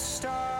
start.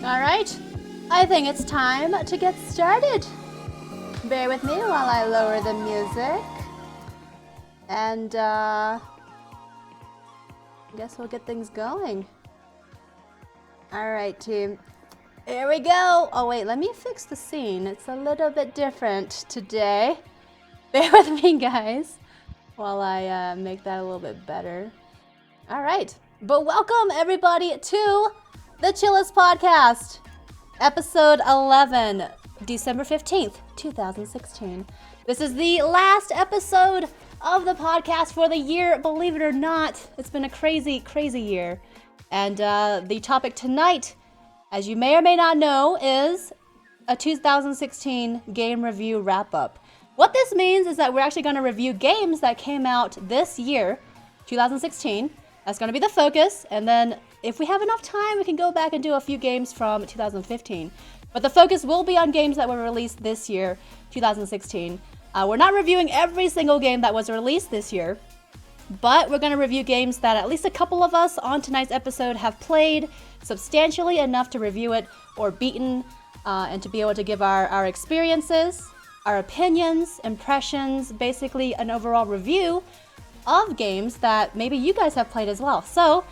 All right, I think it's time to get started. Bear with me while I lower the music. And I guess we'll get things going. All right, team. Here we go. Oh wait, let me fix the scene. It's a little bit different today. Bear with me, guys, while I make that a little bit better. All right, but welcome everybody to the Chillest podcast, episode 11, December 15th, 2016. This is the last episode of the podcast for the year. Believe it or not, it's been a crazy, crazy year. And the topic tonight, as you may or may not know, is a 2016 game review wrap-up. What this means is that we're actually going to review games that came out this year, 2016. That's going to be the focus, and then if we have enough time, we can go back and do a few games from 2015. But the focus will be on games that were released this year, 2016. We're not reviewing every single game that was released this year, but we're going to review games that at least a couple of us on tonight's episode have played substantially enough to review it or beaten, and to be able to give our experiences, our opinions, impressions, basically an overall review of games that maybe you guys have played as well. So,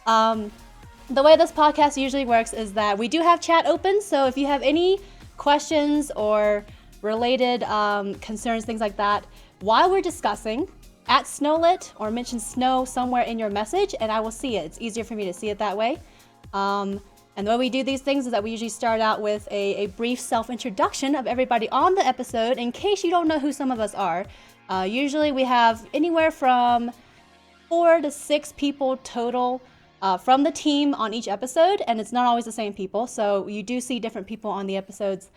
the way this podcast usually works is that we do have chat open, so if you have any questions or related concerns, things like that, while we're discussing, at Snowlit or mention Snow somewhere in your message, and I will see it. It's easier for me to see it that way. And the way we do these things is that we usually start out with a brief self-introduction of everybody on the episode, in case you don't know who some of us are. Usually we have anywhere from 4 to 6 people total from the team on each episode, and it's not always the same people, so you do see different people on the episodes.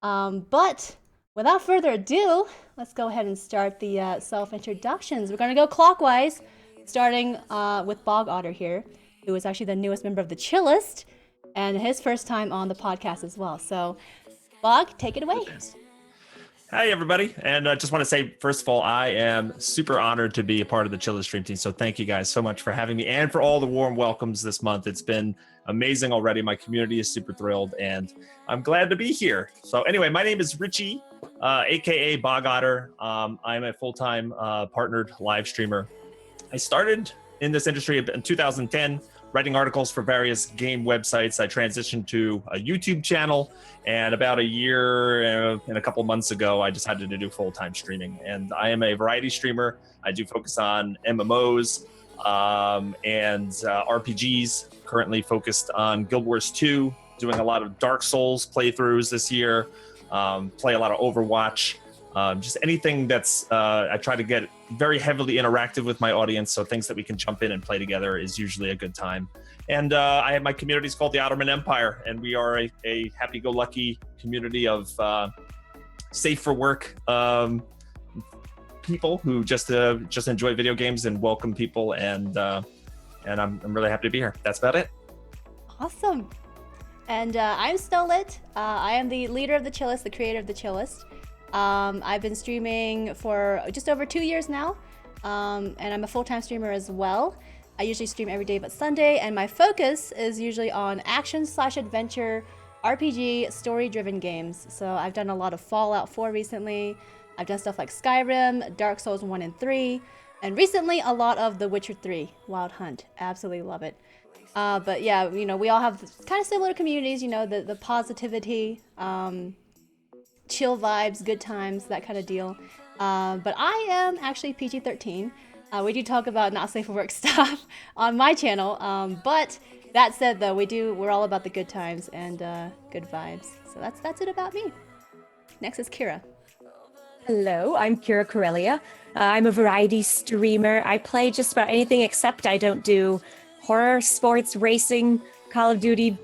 But without further ado, let's go ahead and start the self-introductions. We're going to go clockwise, starting with Bog Otter here, who is actually the newest member of the Chillest, and his first time on the podcast as well. So, Bog, take it away. Hi, everybody. And I just want to say, first of all, I am super honored to be a part of the Chillest stream team. So thank you guys so much for having me and for all the warm welcomes this month. It's been amazing already. My community is super thrilled and I'm glad to be here. So anyway, my name is Richie, AKA Bog Otter. I'm a full-time partnered live streamer. I started in this industry in 2010, writing articles for various game websites. I transitioned to a YouTube channel, and about a year and a couple months ago, I decided to do full-time streaming. And I am a variety streamer. I do focus on MMOs and RPGs, currently focused on Guild Wars 2, doing a lot of Dark Souls playthroughs this year, play a lot of Overwatch, just anything that's, I try to get very heavily interactive with my audience, so things that we can jump in and play together is usually a good time. And I have my community is called the Ottoman Empire, and we are a happy-go-lucky community of safe for work people who just enjoy video games and welcome people, and I'm really happy to be here. That's about it. Awesome. And I'm Snowlit. I am the leader of the Chillest, the creator of the Chillest. I've been streaming for just over 2 years now, and I'm a full-time streamer as well. I usually stream every day but Sunday, and my focus is usually on action/adventure, RPG, story-driven games. So I've done a lot of Fallout 4 recently. I've done stuff like Skyrim, Dark Souls 1 and 3, and recently a lot of The Witcher 3, Wild Hunt. Absolutely love it. But yeah, you know, we all have kind of similar communities, you know, the positivity, chill vibes, good times, that kind of deal. But I am actually PG-13. We do talk about not safe for work stuff on my channel. But that said, though, we're all about the good times and good vibes. So that's it about me. Next is Kira. Hello, I'm Kira Corellia. I'm a variety streamer. I play just about anything except I don't do horror, sports, racing, Call of Duty,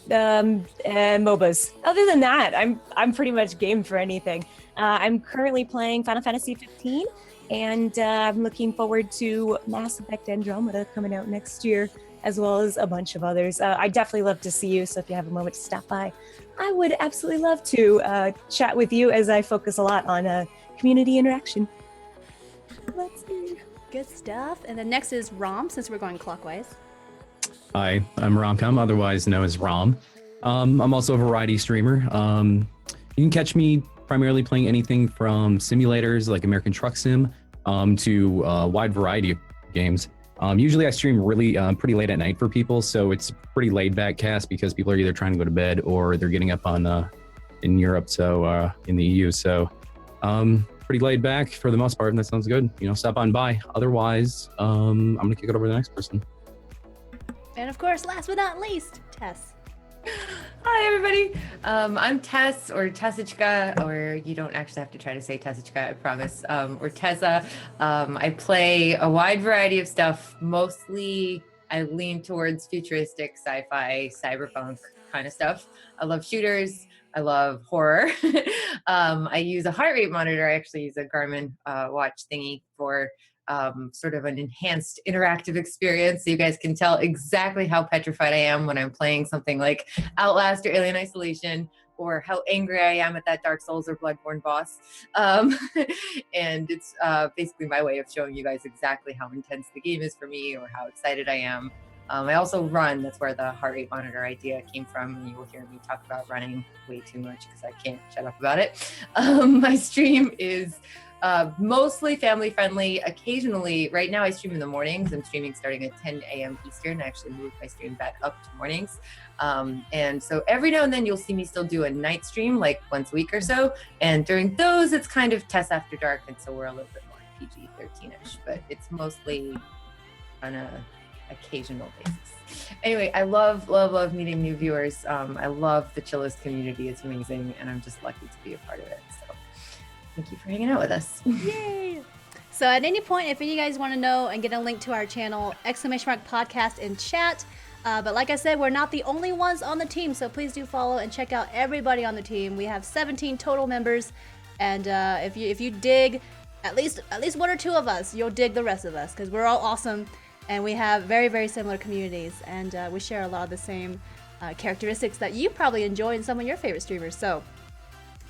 MOBAs. Other than that, I'm pretty much game for anything. I'm currently playing Final Fantasy 15, and I'm looking forward to Mass Effect Andromeda coming out next year, as well as a bunch of others. I'd definitely love to see you, so if you have a moment to stop by, I would absolutely love to chat with you, as I focus a lot on community interaction. Let's see. Good stuff. And then next is Rom, since we're going clockwise. Hi, I'm Romcom, otherwise known as Rom. I'm also a variety streamer. You can catch me primarily playing anything from simulators like American Truck Sim to a wide variety of games. Usually I stream really pretty late at night for people, so it's a pretty laid back cast because people are either trying to go to bed or they're getting up on in Europe, so in the EU. So pretty laid back for the most part, and that sounds good. Stop on by. Otherwise, I'm gonna kick it over to the next person. And of course, last but not least, Tess. Hi, everybody. I'm Tess, or Tessichka, or you don't actually have to try to say Tessichka, I promise, or Tessa. I play a wide variety of stuff. Mostly, I lean towards futuristic, sci-fi, cyberpunk kind of stuff. I love shooters. I love horror. I use a heart rate monitor. I actually use a Garmin watch thingy for sort of an enhanced interactive experience, so you guys can tell exactly how petrified I am when I'm playing something like Outlast or Alien Isolation, or how angry I am at that Dark Souls or Bloodborne boss. And it's basically my way of showing you guys exactly how intense the game is for me or how excited I am. I also run. That's where the heart rate monitor idea came from. And you will hear me talk about running way too much because I can't shut up about it. My stream is mostly family friendly. Occasionally, right now I stream in the mornings. I'm streaming starting at 10 a.m. Eastern. I actually moved my stream back up to mornings. And so every now and then you'll see me still do a night stream, like once a week or so. And during those, it's kind of Tess After Dark. And so we're a little bit more PG-13ish, but it's mostly on a occasional basis. Anyway, I love meeting new viewers. I love the Chillest community. It's amazing, and I'm just lucky to be a part of it. So thank you for hanging out with us. Yay! So at any point, if any of you guys want to know and get a link to our channel, !podcast in chat. But like I said, we're not the only ones on the team, so please do follow and check out everybody on the team. We have 17 total members, and if you dig at least one or two of us, you'll dig the rest of us, because we're all awesome. And we have very, very similar communities, and we share a lot of the same characteristics that you probably enjoy in some of your favorite streamers. So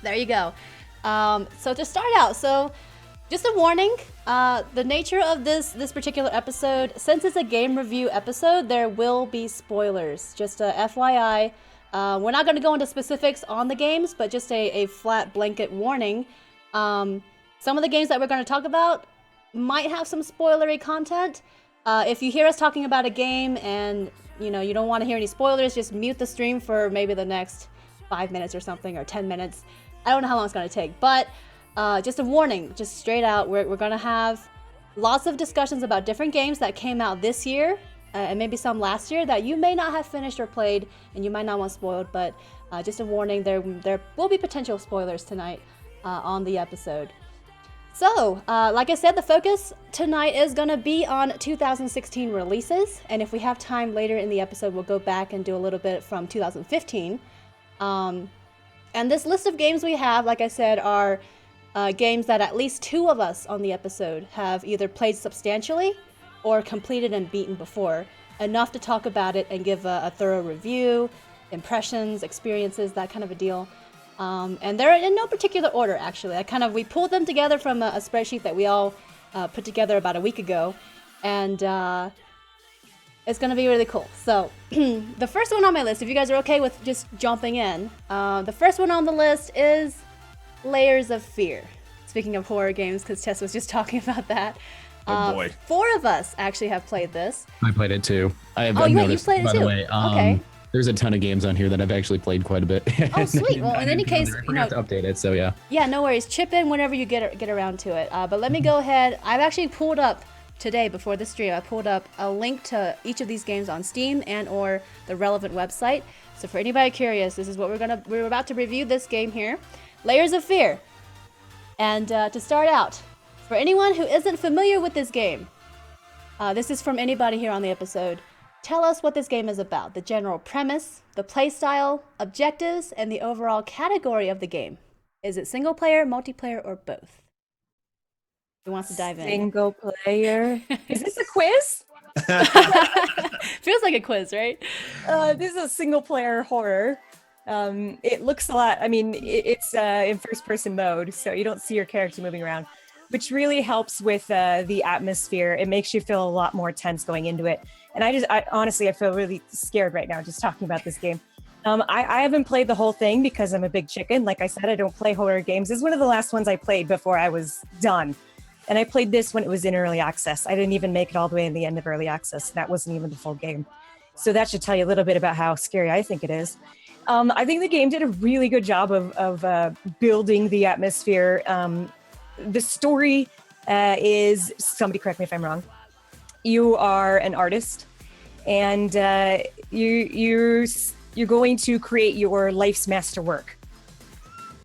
there you go. So to start out, just a warning, the nature of this particular episode, since it's a game review episode, there will be spoilers. Just a FYI, we're not going to go into specifics on the games, but just a flat blanket warning. Some of the games that we're going to talk about might have some spoilery content. If you hear us talking about a game and you don't want to hear any spoilers, just mute the stream for maybe the next 5 minutes or something, or 10 minutes. I don't know how long it's going to take, but just a warning, just straight out, we're going to have lots of discussions about different games that came out this year and maybe some last year that you may not have finished or played and you might not want spoiled, but just a warning, there will be potential spoilers tonight on the episode. So, like I said, the focus tonight is going to be on 2016 releases, and if we have time later in the episode, we'll go back and do a little bit from 2015. And this list of games we have, like I said, are games that at least two of us on the episode have either played substantially or completed and beaten before, enough to talk about it and give a thorough review, impressions, experiences, that kind of a deal. And they're in no particular order, actually. We pulled them together from a spreadsheet that we all put together about a week ago, and it's going to be really cool. So, the first one on my list, if you guys are okay with just jumping in, the first one on the list is Layers of Fear. Speaking of horror games, because Tess was just talking about that. Oh boy. 4 of us actually have played this. I played it too. You played it by too? the way. Okay. There's a ton of games on here that I've actually played quite a bit. Oh, sweet. Well, in any case, I have to update it, so yeah. Yeah, no worries. Chip in whenever you get around to it. But let me go ahead. I've actually pulled up today, before the stream, I pulled up a link to each of these games on Steam and or the relevant website. So for anybody curious, this is what we're about to review this game here. Layers of Fear. And to start out, for anyone who isn't familiar with this game, this is from anybody here on the episode. Tell us what this game is about, the general premise, the playstyle, objectives, and the overall category of the game. Is it single player, multiplayer, or both? Who wants to dive in? Single player. Is this a quiz? Feels like a quiz, right? This is a single player horror. It looks a lot, it's in first person mode, so you don't see your character moving around, which really helps with the atmosphere. It makes you feel a lot more tense going into it. And I honestly, I feel really scared right now just talking about this game. I haven't played the whole thing because I'm a big chicken. Like I said, I don't play horror games. This is one of the last ones I played before I was done. And I played this when it was in early access. I didn't even make it all the way in the end of early access. That wasn't even the full game. So that should tell you a little bit about how scary I think it is. I think the game did a really good job of building the atmosphere. The story is, somebody correct me if I'm wrong, you are an artist and you're going to create your life's masterwork.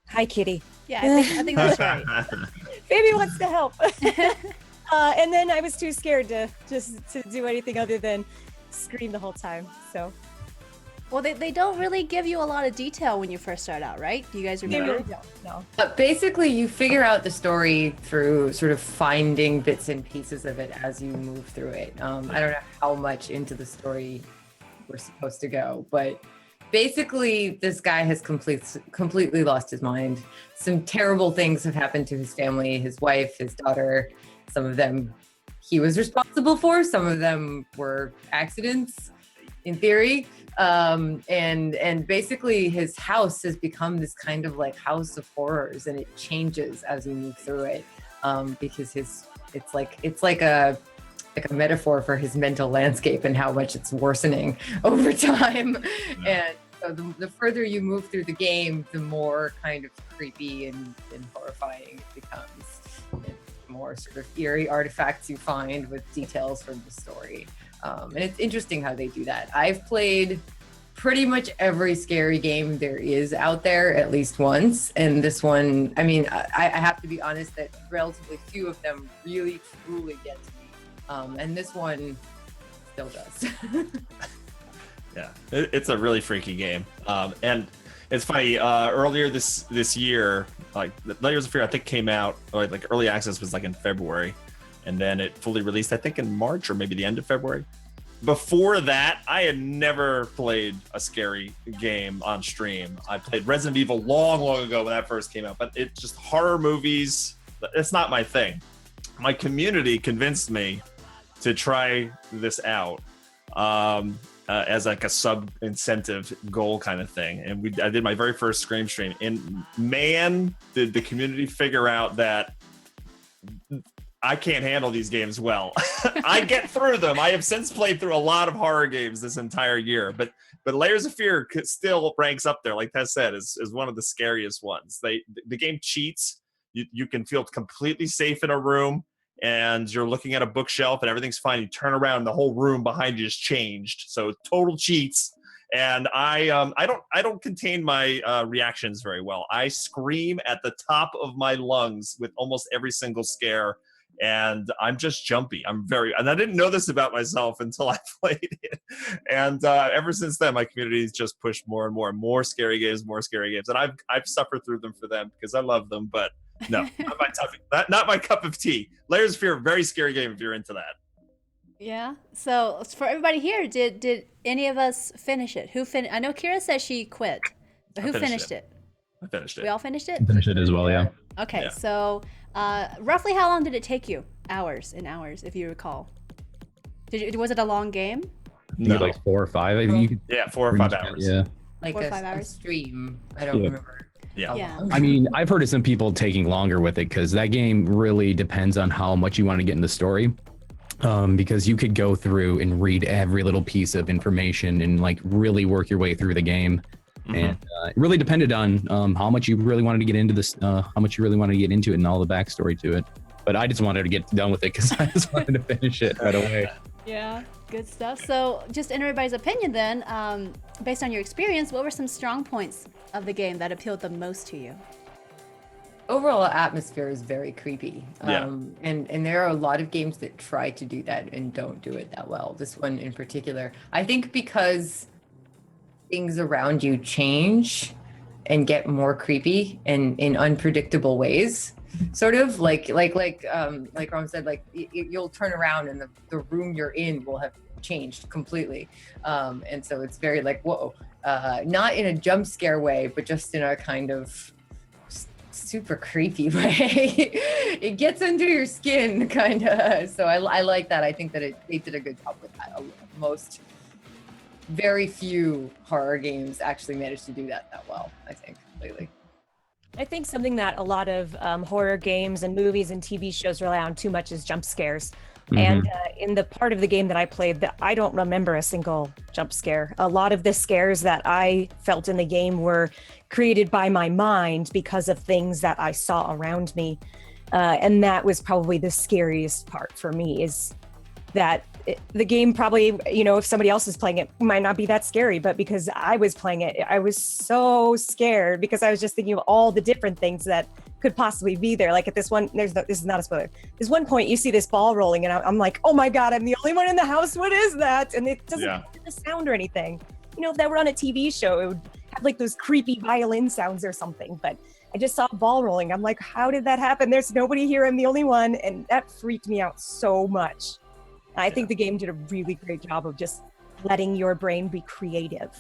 Hi, Kitty. Yeah, I think that's right. Baby wants to help. And then I was too scared to do anything other than scream the whole time. So, well, they don't really give you a lot of detail when you first start out, right? Do you guys they remember? really don't. No. But basically, you figure out the story through sort of finding bits and pieces of it as you move through it. I don't know how much into the story we're supposed to go, but basically, this guy has completely lost his mind. Some terrible things have happened to his family, his wife, his daughter. Some of them he was responsible for. Some of them were accidents, in theory. And basically, his house has become this kind of like house of horrors, and it changes as you move through it, because it's like a metaphor for his mental landscape and how much it's worsening over time. And so the further you move through the game, the more kind of creepy and horrifying it becomes. And the more sort of eerie artifacts you find with details from the story. And it's interesting how they do that. I've played pretty much every scary game there is out there at least once. And this one, I mean, I have to be honest that relatively few of them really truly get to me. And this one still does. Yeah, it's a really freaky game. And it's funny, earlier this year, like Layers of Fear, I think came out, or like early access was like in February, and then it fully released, I think in March or maybe the end of February. Before that, I had never played a scary game on stream. I played Resident Evil long ago when that first came out, but it's just horror movies. It's not my thing. My community convinced me to try this out as like a sub-incentive goal kind of thing. And I did my very first Scream stream. And man, did the community figure out that I can't handle these games well. I get through them. I have since played through a lot of horror games this entire year, but Layers of Fear still ranks up there, like Tess said, is one of the scariest ones. The game cheats. You can feel completely safe in a room, and you're looking at a bookshelf and everything's fine. You turn around, the whole room behind you is changed. So total cheats. And I don't contain my reactions very well. I scream at the top of my lungs with almost every single scare. And I'm just jumpy. And I didn't know this about myself until I played it. And ever since then, my community has just pushed more and more scary games. And I've suffered through them for them because I love them. But no, not my cup of tea. Layers of Fear, very scary game if you're into that. Yeah. So for everybody here, did any of us finish it? Who finished? I know Kira said she quit, but who finished it? I finished it. We all finished it? Finished it as well, yeah. Okay, Yeah. so roughly how long did it take you? Hours and hours, if you recall. Was it a long game? I think like 4 or 5. I think you could, Yeah, 4 or 5 hours. Yeah. Like 4 or 5 a hours? stream. I don't remember. Yeah. Yeah. I mean, I've heard of some people taking longer with it because that game really depends on how much you want to get in the story. Because you could go through and read every little piece of information and like really work your way through the game. Mm-hmm. And it really depended on how much you really wanted to get into this, how much you really wanted to get into it and all the backstory to it. But I just wanted to get done with it because I just wanted to finish it right away. Yeah, good stuff. So just in everybody's opinion then, based on your experience, what were some strong points of the game that appealed the most to you? Overall atmosphere is very creepy. Yeah. And there are a lot of games that try to do that and don't do it that well. This one in particular, I think because things around you change and get more creepy and in unpredictable ways. Sort of like Ron said, like you'll turn around and the room you're in will have changed completely. And so it's very like, whoa, not in a jump scare way, but just in a kind of super creepy way. It gets under your skin kind of. So I like that. I think that they did a good job with that. very few horror games actually manage to do that well, I think, lately. I think something that a lot of horror games and movies and TV shows rely on too much is jump scares. And in the part of the game that I played, that I don't remember a single jump scare. A lot of the scares that I felt in the game were created by my mind because of things that I saw around me. And that was probably the scariest part for me, is that the game probably, you know, if somebody else is playing it, might not be that scary, but because I was playing it, I was so scared because I was just thinking of all the different things that could possibly be there. Like at this one, this is not a spoiler. There's one point you see this ball rolling and I'm like, oh my God, I'm the only one in the house. What is that? And it doesn't have a sound or anything. You know, if that were on a TV show, it would have like those creepy violin sounds or something, but I just saw a ball rolling. I'm like, how did that happen? There's nobody here. I'm the only one. And that freaked me out so much. I think the game did a really great job of just letting your brain be creative.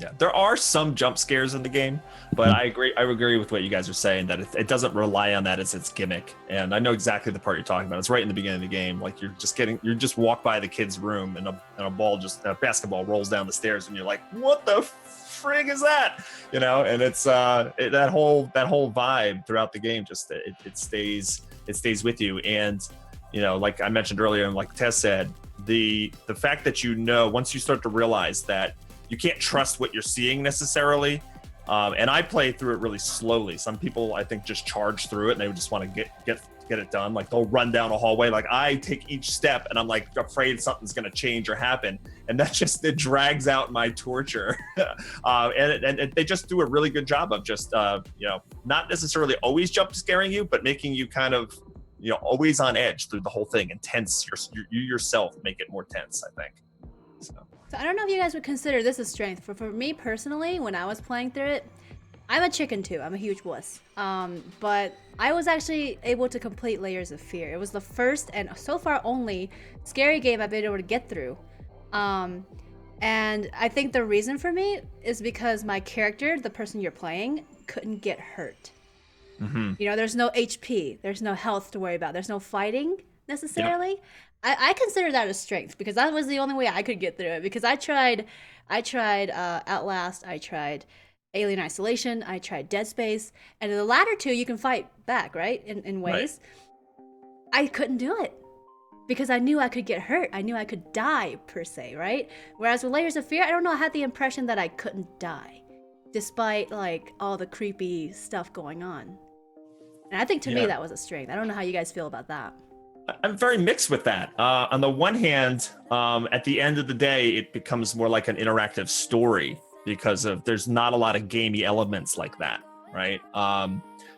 Yeah, there are some jump scares in the game, but I agree with what you guys are saying, that it doesn't rely on that as its gimmick. And I know exactly the part you're talking about. It's right in the beginning of the game. Like you just walk by the kid's room and a basketball rolls down the stairs and you're like, what the frig is that? You know, and it's that whole vibe throughout the game, just it stays with you. And you know, like I mentioned earlier, and like Tess said, the fact that, you know, once you start to realize that you can't trust what you're seeing necessarily, and I play through it really slowly. Some people, I think, just charge through it and they would just want to get it done. Like they'll run down a hallway. Like I take each step and I'm like afraid something's going to change or happen, and it drags out my torture. And they just do a really good job of just you know, not necessarily always jump scaring you, but making you kind of, you know, always on edge through the whole thing, and tense. You yourself make it more tense, I think. So I don't know if you guys would consider this a strength. For me personally, when I was playing through it, I'm a chicken too. I'm a huge wuss. But I was actually able to complete Layers of Fear. It was the first and so far only scary game I've been able to get through. And I think the reason for me is because my character, the person you're playing, couldn't get hurt. You know, there's no HP, there's no health to worry about, there's no fighting necessarily. I consider that a strength because that was the only way I could get through it. Because I tried Outlast, I tried Alien Isolation, I tried Dead Space, and in the latter two you can fight back, right? In ways. Right. I couldn't do it because I knew I could get hurt. I knew I could die per se, right? Whereas with Layers of Fear, I don't know, I had the impression that I couldn't die, despite like all the creepy stuff going on. And I think to me that was a strength. I don't know how you guys feel about that. I'm very mixed with that. On the one hand, at the end of the day, it becomes more like an interactive story because there's not a lot of gamey elements like that, right?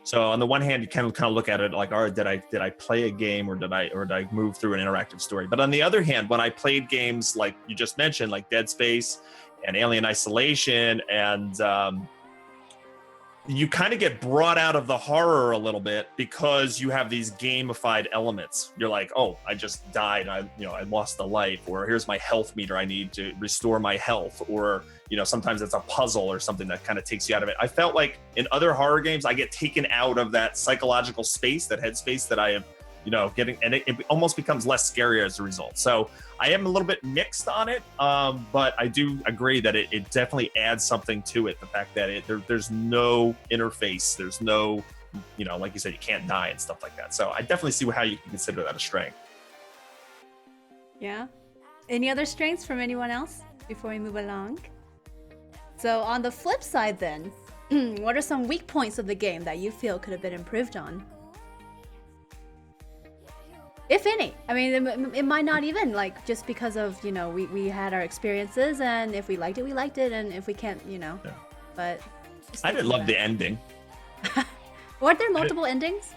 So on the one hand, you kind of look at it like, all right, did I play a game or did I move through an interactive story? But on the other hand, when I played games like you just mentioned, like Dead Space and Alien Isolation, and you kind of get brought out of the horror a little bit because you have these gamified elements. You're like, oh, I just died. I lost a life, or here's my health meter. I need to restore my health, or, you know, sometimes it's a puzzle or something that kind of takes you out of it. I felt like in other horror games, I get taken out of that psychological space, that headspace that I am, you know, getting, and it almost becomes less scary as a result. So I am a little bit mixed on it, but I do agree that it definitely adds something to it. The fact that there's no interface, there's no, you know, like you said, you can't die and stuff like that. So I definitely see how you can consider that a strength. Yeah. Any other strengths from anyone else before we move along? So on the flip side then, what are some weak points of the game that you feel could have been improved on? If any. I mean, it might not even, like, just because of, you know, we had our experiences, and if we liked it, we liked it, and if we can't, you know. Yeah. But I did love the ending. Weren't there multiple endings?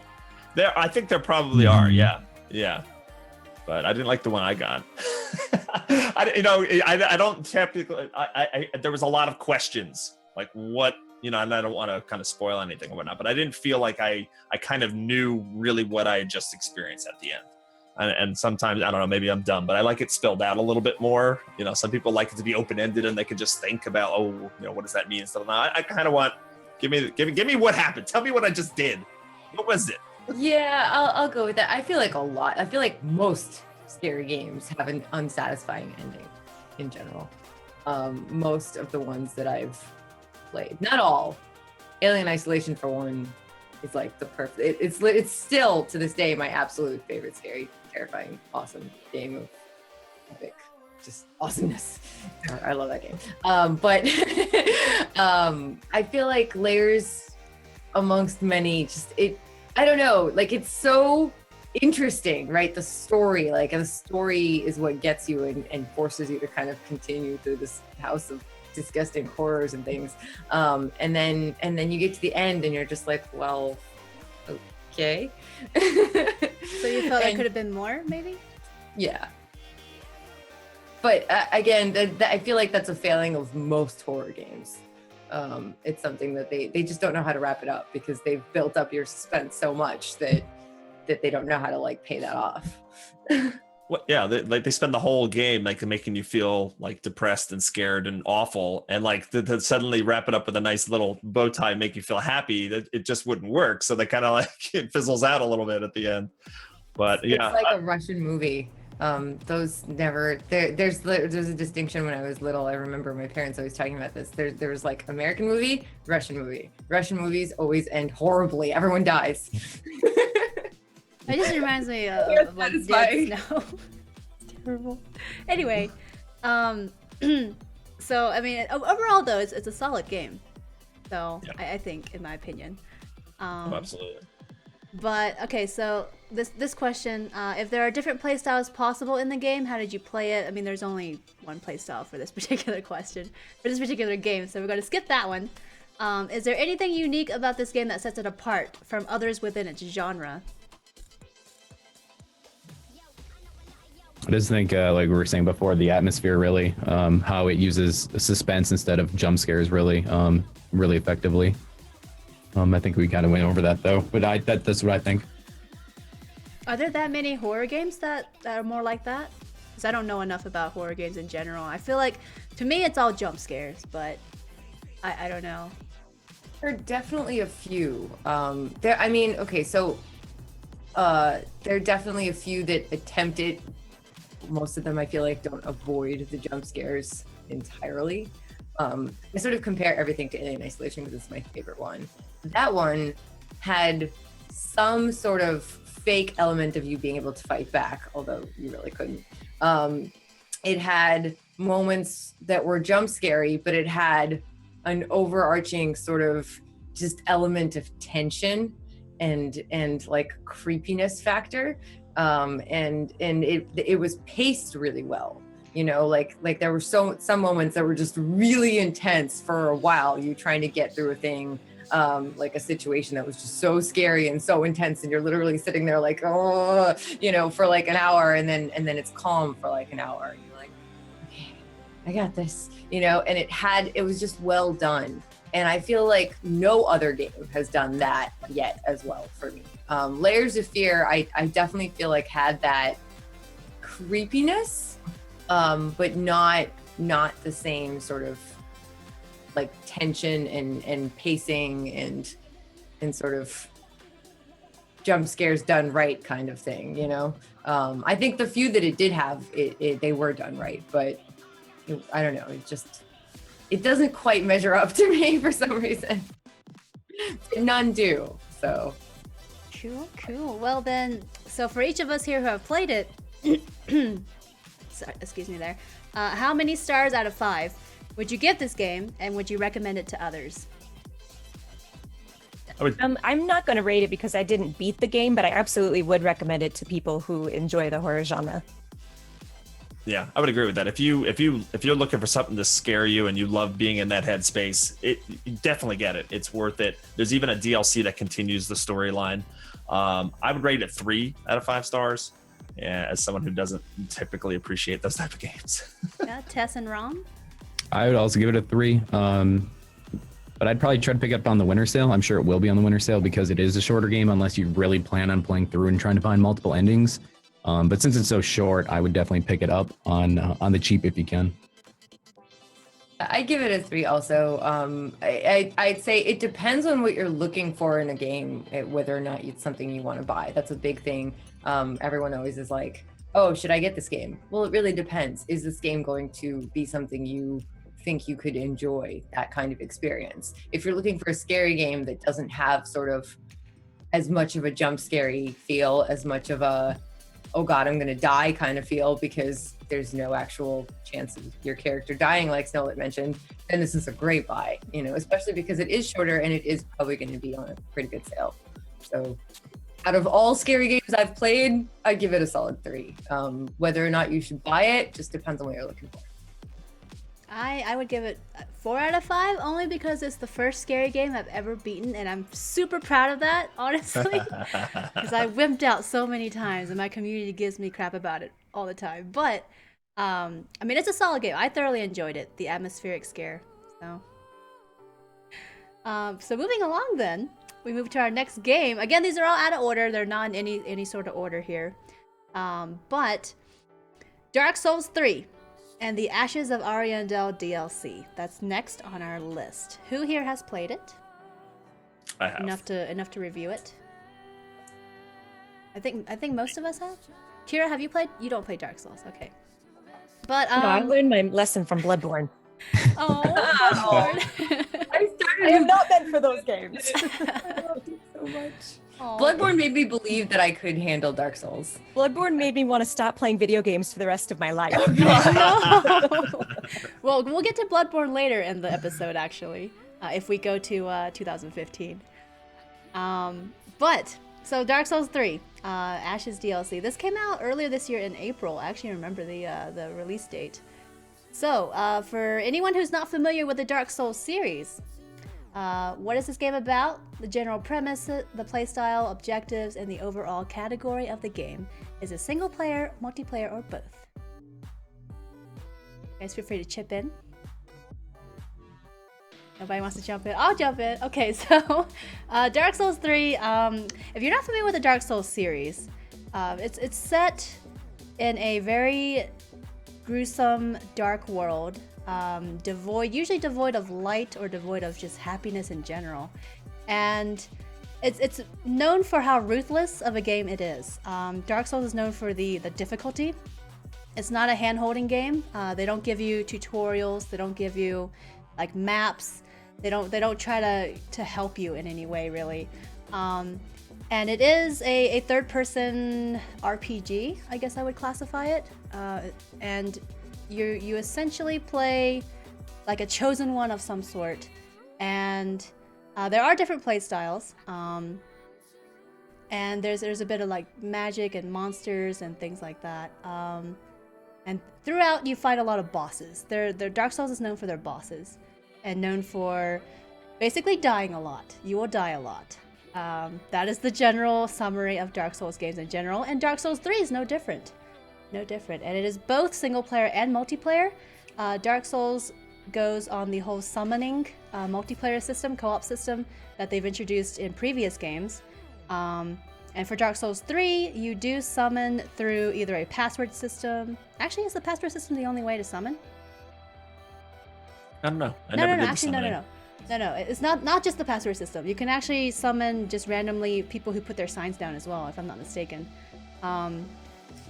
I think there probably are, yeah. But I didn't like the one I got. I don't typically, there was a lot of questions, like what, you know, and I don't want to kind of spoil anything or whatnot, but I didn't feel like I kind of knew really what I had just experienced at the end. And sometimes, I don't know, maybe I'm dumb, but I like it spelled out a little bit more. You know, some people like it to be open-ended and they can just think about, oh, you know, what does that mean? And stuff. I kind of want, give me what happened. Tell me what I just did. What was it? Yeah, I'll go with that. I feel like most scary games have an unsatisfying ending in general. most of the ones that I've played. Not all. Alien Isolation, for one, is like the perfect. It's still to this day my absolute favorite, scary, terrifying, awesome game of epic, just awesomeness. I love that game. But I feel like Layers, amongst many, I don't know, like it's so interesting, right? The story, and the story is what gets you and forces you to kind of continue through this house of disgusting horrors and things. And then you get to the end and you're just like, well, okay. So you felt there could have been more, maybe? Yeah. But again, I feel like that's a failing of most horror games. It's something that they just don't know how to wrap it up because they've built up your suspense so much that they don't know how to like pay that off. What? Yeah, they spend the whole game like making you feel like depressed and scared and awful, and like to suddenly wrap it up with a nice little bow tie and make you feel happy. That it just wouldn't work. So they kind of like it fizzles out a little bit at the end. But yeah, it's like a Russian movie. Those never. There's a distinction. When I was little, I remember my parents always talking about this. There was like American movie, Russian movie. Russian movies always end horribly. Everyone dies. It just reminds me of like Dead Snow. It's terrible. Anyway, so I mean, overall though, it's a solid game. So yeah. I think, in my opinion. Absolutely. But okay, so this question: if there are different play styles possible in the game, how did you play it? I mean, there's only one play style for this particular question, for this particular game, so we're going to skip that one. Is there anything unique about this game that sets it apart from others within its genre? I just think, like we were saying before, the atmosphere really, how it uses suspense instead of jump scares really, really effectively. I think we kind of went over that though, but that's what I think. Are there that many horror games that are more like that? Because I don't know enough about horror games in general. I feel like, to me, it's all jump scares, but I don't know. There are definitely a few. There are definitely a few that attempt it. Most of them, I feel like, don't avoid the jump scares entirely. I sort of compare everything to Alien Isolation because it's my favorite one. That one had some sort of fake element of you being able to fight back, although you really couldn't. It had moments that were jump scary, but it had an overarching sort of just element of tension and like creepiness factor. And it was paced really well. You know, like there were some moments that were just really intense for a while. You trying to get through a thing, like a situation that was just so scary and so intense, and you're literally sitting there like, oh, you know, for like an hour, and then it's calm for like an hour, and you're like, okay, I got this, you know. And it was just well done, and I feel like no other game has done that yet as well for me. Layers of Fear, I definitely feel like had that creepiness, but not the same sort of like tension and pacing and sort of jump scares done right kind of thing, you know. I think the few that it did have, they were done right, but I don't know, it doesn't quite measure up to me for some reason. None do, so. Cool. Well then, so for each of us here who have played it, sorry, excuse me there, how many stars out of 5 would you give this game, and would you recommend it to others? I'm not going to rate it because I didn't beat the game, but I absolutely would recommend it to people who enjoy the horror genre. Yeah, I would agree with that. If you're looking for something to scare you and you love being in that headspace, you definitely get it. It's worth it. There's even a DLC that continues the storyline. I would rate it 3 out of 5 stars. Yeah, as someone who doesn't typically appreciate those type of games. Yeah, Tess and Rom? I would also give it a 3. But I'd probably try to pick up on the winter sale. I'm sure it will be on the winter sale because it is a shorter game unless you really plan on playing through and trying to find multiple endings. But since it's so short, I would definitely pick it up on the cheap if you can. I give it a 3 also. I'd say it depends on what you're looking for in a game, whether or not it's something you want to buy. That's a big thing. Everyone always is like, oh, should I get this game? Well, it really depends. Is this game going to be something you think you could enjoy that kind of experience. If you're looking for a scary game that doesn't have sort of as much of a jump scary feel, as much of a, oh God, I'm gonna die kind of feel, because there's no actual chance of your character dying, like Snowlit mentioned, then this is a great buy, you know, especially because it is shorter and it is probably gonna be on a pretty good sale. So out of all scary games I've played, I'd give it a solid 3. Whether or not you should buy it just depends on what you're looking for. I would give it a 4 out of 5, only because it's the first scary game I've ever beaten, and I'm super proud of that, honestly, because I wimped out so many times, and my community gives me crap about it all the time. But I mean, it's a solid game. I thoroughly enjoyed it, the atmospheric scare. So moving along, then we move to our next game. Again, these are all out of order. They're not in any sort of order here. But Dark Souls 3. And the Ashes of Ariandel DLC. That's next on our list. Who here has played it? I have. Enough to review it. I think most of us have. Kira, have you played? You don't play Dark Souls, okay. But No, I learned my lesson from Bloodborne. oh, Bloodborne. I am not meant for those games. I loved it so much. Aw. Bloodborne made me believe that I could handle Dark Souls. Bloodborne made me want to stop playing video games for the rest of my life. No. Well, we'll get to Bloodborne later in the episode, actually, if we go to 2015. But so Dark Souls 3, Ashes DLC. This came out earlier this year in April. I actually remember the release date. So for anyone who's not familiar with the Dark Souls series, what is this game about? The general premise, the playstyle, objectives, and the overall category of the game is a single player, multiplayer, or both. Guys, feel free to chip in. Nobody wants to jump in. I'll jump in. Okay, so Dark Souls 3. If you're not familiar with the Dark Souls series, it's set in a very gruesome, dark world. Usually devoid of light or devoid of just happiness in general, and it's known for how ruthless of a game it is. Dark Souls is known for the difficulty. It's not a hand-holding game. They don't give you tutorials. They don't give you like maps. They don't try to help you in any way, really. And it is a third-person RPG, I guess I would classify it. And you essentially play like a chosen one of some sort, and there are different play styles, and there's a bit of like magic and monsters and things like that, and throughout you fight a lot of bosses. Their Dark Souls is known for their bosses, and known for basically dying a lot. You will die a lot. That is the general summary of Dark Souls games in general, and Dark Souls 3 is no different. No different, and it is both single player and multiplayer. Dark Souls goes on the whole summoning multiplayer system, co-op system that they've introduced in previous games. And for Dark Souls 3, you do summon through either a password system. Actually, is the password system the only way to summon? I don't know. No. It's not just the password system. You can actually summon just randomly people who put their signs down as well, if I'm not mistaken.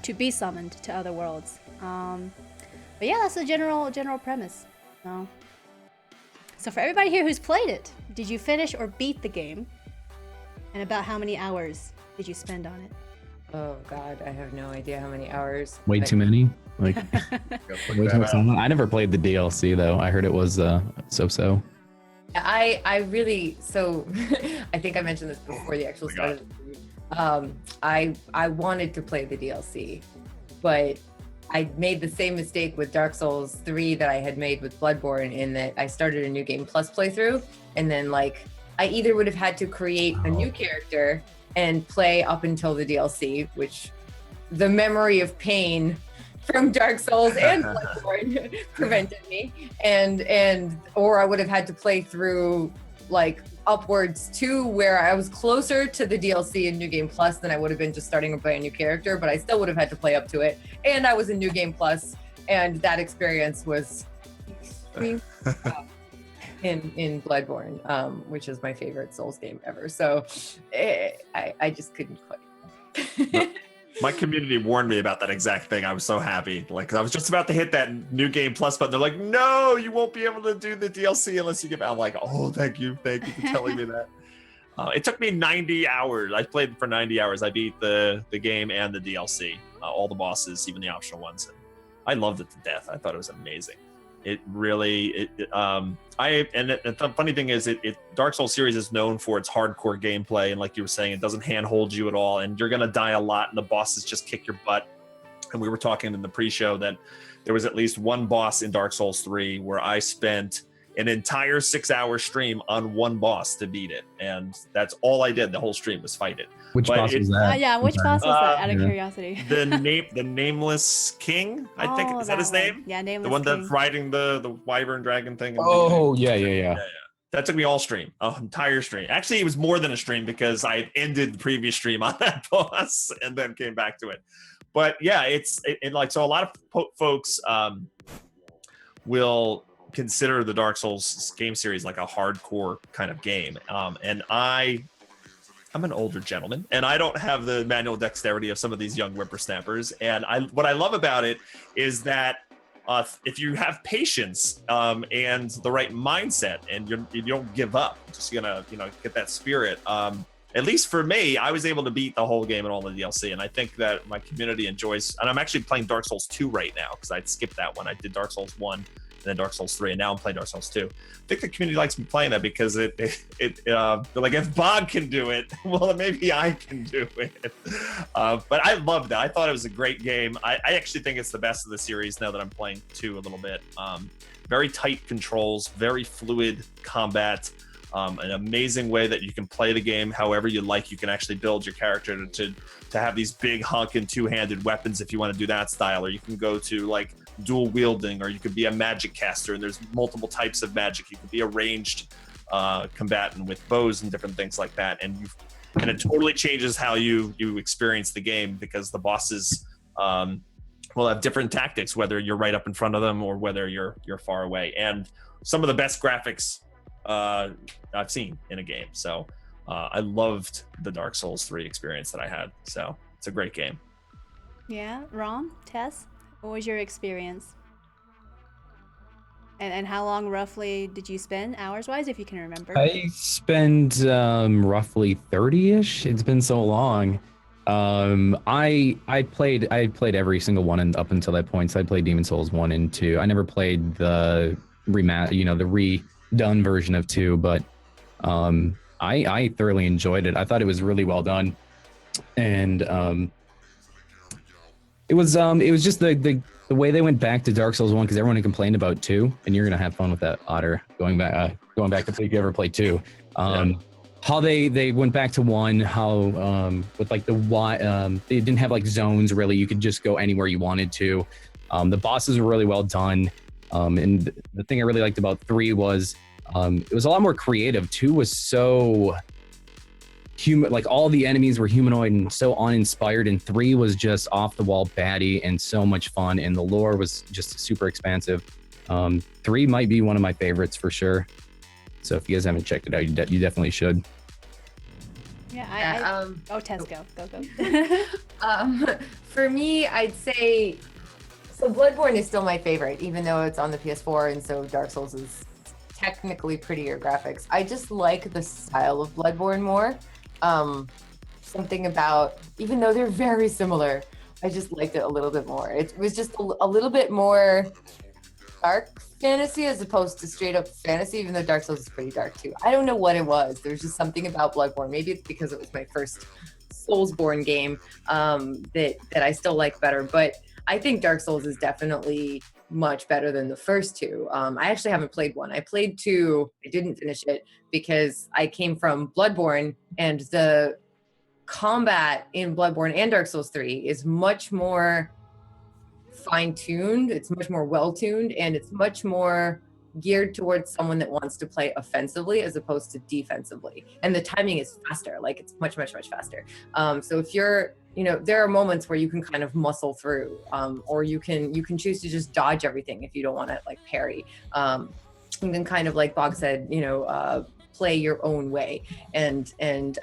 To be summoned to other worlds. But yeah, that's the general premise. So for everybody here who's played it, did you finish or beat the game? And about how many hours did you spend on it? Oh God, I have no idea how many hours. Way too many. Like, way too much time. I never played the DLC though. I heard it was so-so. I really, so I think I mentioned this before the actual start of the series. I wanted to play the DLC, but I made the same mistake with Dark Souls 3 that I had made with Bloodborne, in that I started a New Game Plus playthrough, and then like I either would have had to create a new character and play up until the DLC, which the memory of pain from Dark Souls and Bloodborne prevented me, or I would have had to play through like upwards to where I was closer to the DLC in New Game Plus than I would have been just starting to play a new character, but I still would have had to play up to it. And I was in New Game Plus, and that experience was extreme in Bloodborne, which is my favorite Souls game ever. So I just couldn't quite. My community warned me about that exact thing. I was so happy. Like, 'cause I was just about to hit that new game plus button. They're like, no, you won't be able to do the DLC unless you get out. I'm like, oh, thank you for telling me that. It took me 90 hours. I played for 90 hours. I beat the game and the DLC, all the bosses, even the optional ones. And I loved it to death. I thought it was amazing. It really, the funny thing is, Dark Souls series is known for its hardcore gameplay, and like you were saying, it doesn't handhold you at all, and you're gonna die a lot, and the bosses just kick your butt. And we were talking in the pre-show that there was at least one boss in Dark Souls 3 where I spent an entire 6-hour stream on one boss to beat it, and that's all I did. The whole stream was fight it. Which boss was that? Yeah, which boss was that? Out of yeah. curiosity. The Nameless King, I think, is that his name? Yeah, Nameless The one King. that's riding the wyvern dragon thing. Oh, yeah. That took me all stream, an entire stream. Actually, it was more than a stream because I had ended the previous stream on that boss and then came back to it. But yeah, it's like, so a lot of folks will consider the Dark Souls game series like a hardcore kind of game. And I'm an older gentleman, and I don't have the manual dexterity of some of these young whippersnappers. And what I love about it is that if you have patience and the right mindset, and you don't give up, just gonna get that spirit. At least for me, I was able to beat the whole game and all the DLC, and I think that my community enjoys. And I'm actually playing Dark Souls 2 right now because I'd skipped that one. I did Dark Souls 1. And then Dark Souls 3, and now I'm playing Dark Souls 2. I think the community likes me playing that because they're like, if Bob can do it, well, maybe I can do it. But I loved it. I thought it was a great game. I actually think it's the best of the series now that I'm playing 2 a little bit. Very tight controls, very fluid combat, an amazing way that you can play the game however you like. You can actually build your character to have these big honking two-handed weapons if you want to do that style, or you can go to like dual wielding, or you could be a magic caster, and there's multiple types of magic. You could be a ranged combatant with bows and different things like that, and it totally changes how you experience the game, because the bosses will have different tactics, whether you're right up in front of them or whether you're far away. And some of the best graphics I've seen in a game. So I loved the Dark Souls 3 experience that I had. So it's a great game. Yeah, Rom, Tess, what was your experience? And how long roughly did you spend hours-wise, if you can remember? I spent roughly 30-ish. It's been so long. I played every single one and up until that point. So I played Demon Souls 1 and 2. I never played the the redone version of 2, but I thoroughly enjoyed it. I thought it was really well done, and it was just the way they went back to Dark Souls 1, because everyone complained about 2, and you're gonna have fun with that, Otter, going back to play if you ever play 2. How they went back to 1, how with like they didn't have like zones really. You could just go anywhere you wanted to. The bosses were really well done. And the thing I really liked about 3 was it was a lot more creative. 2 was so human, like all the enemies were humanoid and so uninspired, and 3 was just off the wall baddie and so much fun, and the lore was just super expansive. 3 might be one of my favorites for sure. So if you guys haven't checked it out, you definitely should. Yeah, Tess, go. For me, I'd say, so Bloodborne is still my favorite, even though it's on the PS4, and so Dark Souls is technically prettier graphics. I just like the style of Bloodborne more. Something about, even though they're very similar, I just liked it a little bit more. It was just a little bit more dark fantasy as opposed to straight up fantasy, even though Dark Souls is pretty dark too. I don't know what it was. There's just something about Bloodborne. Maybe it's because it was my first Soulsborne game that I still like better. But I think Dark Souls is definitely much better than the first 2. I actually haven't played 1. I played 2. I didn't finish it because I came from Bloodborne, and the combat in Bloodborne and Dark Souls 3 is much more fine-tuned. It's much more well-tuned, and it's much more geared towards someone that wants to play offensively as opposed to defensively. And the timing is faster. Like, it's much, much, much faster. So if you're, there are moments where you can kind of muscle through, or you can choose to just dodge everything if you don't want to like parry. You can kind of, like Bog said, play your own way. And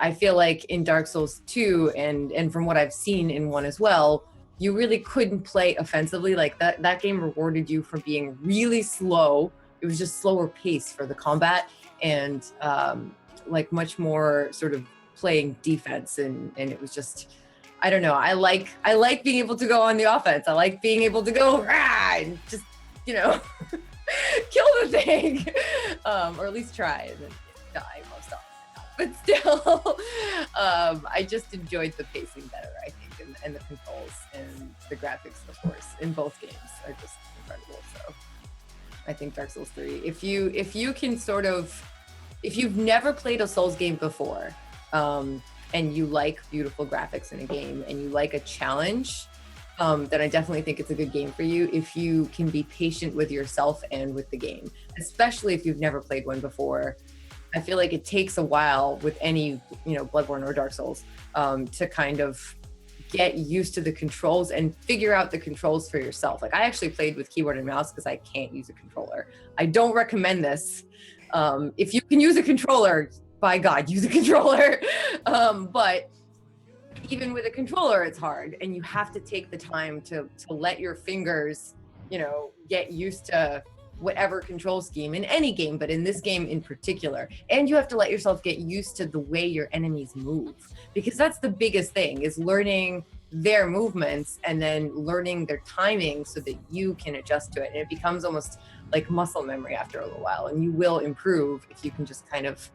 I feel like in Dark Souls 2 and from what I've seen in 1 as well, you really couldn't play offensively. Like that game rewarded you for being really slow. It was just slower pace for the combat, and like much more sort of playing defense, and it was just, I don't know. I like being able to go on the offense. I like being able to go rah, and just, you know, kill the thing, or at least try and then die most often. But still, I just enjoyed the pacing better, I think, and the controls and the graphics, of course, in both games are just incredible. So I think Dark Souls 3, if you can sort of, if you've never played a Souls game before, and you like beautiful graphics in a game and you like a challenge, then I definitely think it's a good game for you if you can be patient with yourself and with the game, especially if you've never played one before. I feel like it takes a while with any, you know, Bloodborne or Dark Souls, to kind of get used to the controls and figure out the controls for yourself. Like, I actually played with keyboard and mouse because I can't use a controller. I don't recommend this. If you can use a controller, by God, use a controller. But even with a controller, it's hard, and you have to take the time to let your fingers, you know, get used to whatever control scheme in any game, but in this game in particular. And you have to let yourself get used to the way your enemies move, because that's the biggest thing, is learning their movements and then learning their timing so that you can adjust to it. And it becomes almost like muscle memory after a little while, and you will improve if you can just kind of.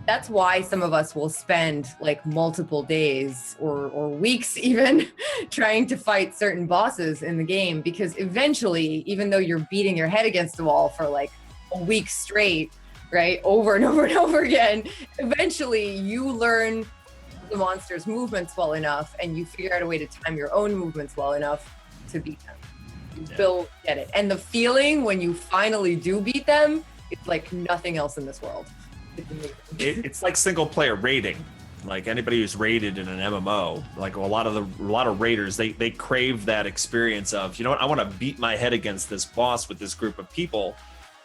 That's why some of us will spend like multiple days or weeks even trying to fight certain bosses in the game, because eventually, even though you're beating your head against the wall for like a week straight, right, over and over and over again, eventually you learn the monster's movements well enough, and you figure out a way to time your own movements well enough to beat them. You will get it. And the feeling when you finally do beat them, it's like nothing else in this world. It's like single player raiding. Like, anybody who's raided in an MMO, like a lot of raiders, they crave that experience of, you know what, I want to beat my head against this boss with this group of people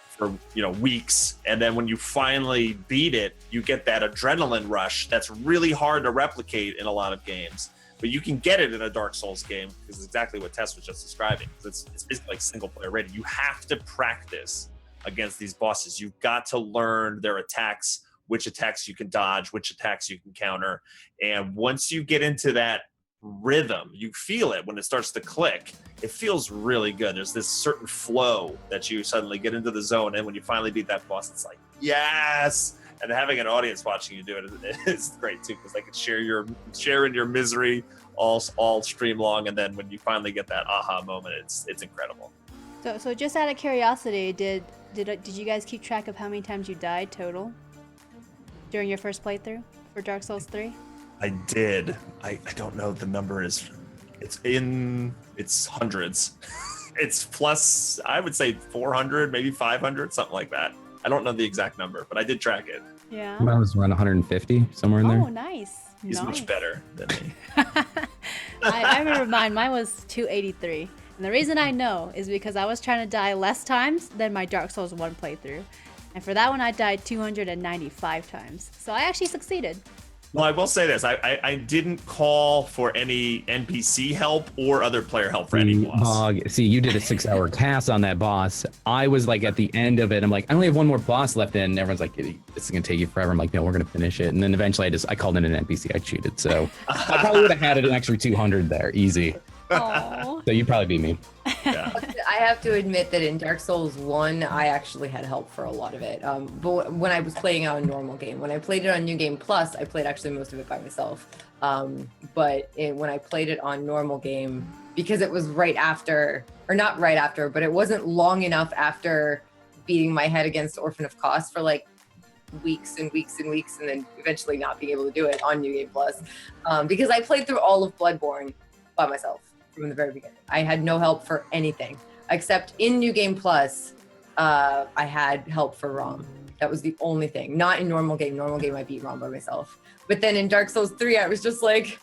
for, you know, weeks, and then when you finally beat it, you get that adrenaline rush that's really hard to replicate in a lot of games. But you can get it in a Dark Souls game, because it's exactly what Tess was just describing. It's basically like single player raiding. You have to practice against these bosses. You've got to learn their attacks, which attacks you can dodge, which attacks you can counter. And once you get into that rhythm, you feel it when it starts to click. It feels really good. There's this certain flow that you suddenly get into the zone. And when you finally beat that boss, it's like, yes. And having an audience watching you do it is great too, because they can share in your misery all stream long. And then when you finally get that aha moment, it's incredible. So just out of curiosity, did you guys keep track of how many times you died total during your first playthrough for Dark Souls 3? I did. I don't know the number is. It's hundreds. It's plus, I would say 400, maybe 500, something like that. I don't know the exact number, but I did track it. Yeah. Mine was around 150, somewhere in there. Oh, nice. He's much better than me. I remember mine was 283. And the reason I know is because I was trying to die less times than my Dark Souls 1 playthrough. And for that one, I died 295 times. So I actually succeeded. Well, I will say this. I didn't call for any NPC help or other player help for any boss. See, you did a 6-hour cast on that boss. I was like at the end of it. I'm like, I only have one more boss left in. And everyone's like, this is going to take you forever. I'm like, no, we're going to finish it. And then eventually I called in an NPC. I cheated. So I probably would have had an extra 200 there. Easy. Aww. So you probably beat me. Yeah. I have to admit that in Dark Souls 1, I actually had help for a lot of it. But when I was playing on normal game, when I played it on New Game Plus, I played actually most of it by myself. But when I played it on normal game, because it was right after, or not right after, but it wasn't long enough after beating my head against Orphan of Kos for like weeks and weeks and weeks, and then eventually not being able to do it on New Game Plus. Because I played through all of Bloodborne by myself from the very beginning. I had no help for anything, except in New Game Plus, I had help for Rom. That was the only thing. Not in normal game. Normal game, I beat Rom by myself. But then in Dark Souls 3, I was just like,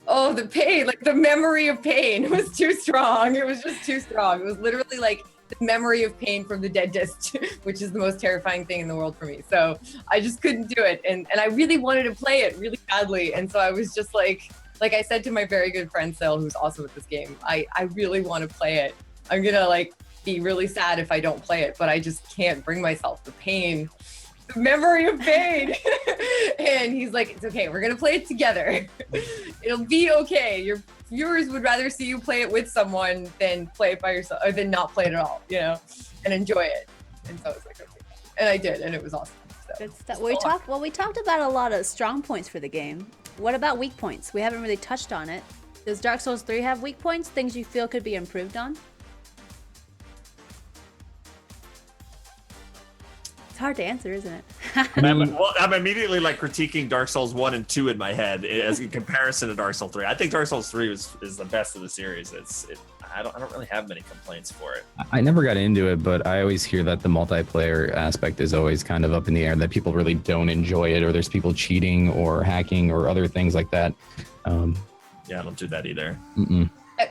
oh, the pain, like the memory of pain was too strong. It was just too strong. It was literally like the memory of pain from the dentist, which is the most terrifying thing in the world for me. So I just couldn't do it. And I really wanted to play it really badly. And so I was just like I said to my very good friend, Sil, who's also with this game, I really want to play it. I'm going to like be really sad if I don't play it, but I just can't bring myself. The pain, the memory of pain. And he's like, it's okay. We're going to play it together. It'll be okay. Your viewers would rather see you play it with someone than play it by yourself, or than not play it at all, you know, and enjoy it. And so I was like, okay. And I did, and it was awesome. So, Good stuff. We talked about a lot of strong points for the game. What about weak points? We haven't really touched on it. Does Dark Souls 3 have weak points? Things you feel could be improved on? It's hard to answer, isn't it? I'm immediately like critiquing Dark Souls 1 and 2 in my head as in comparison to Dark Souls 3. I think Dark Souls 3 is the best of the series. I don't really have many complaints for it. I never got into it, but I always hear that the multiplayer aspect is always kind of up in the air, that people really don't enjoy it, or there's people cheating or hacking or other things like that. Yeah, I don't do that either.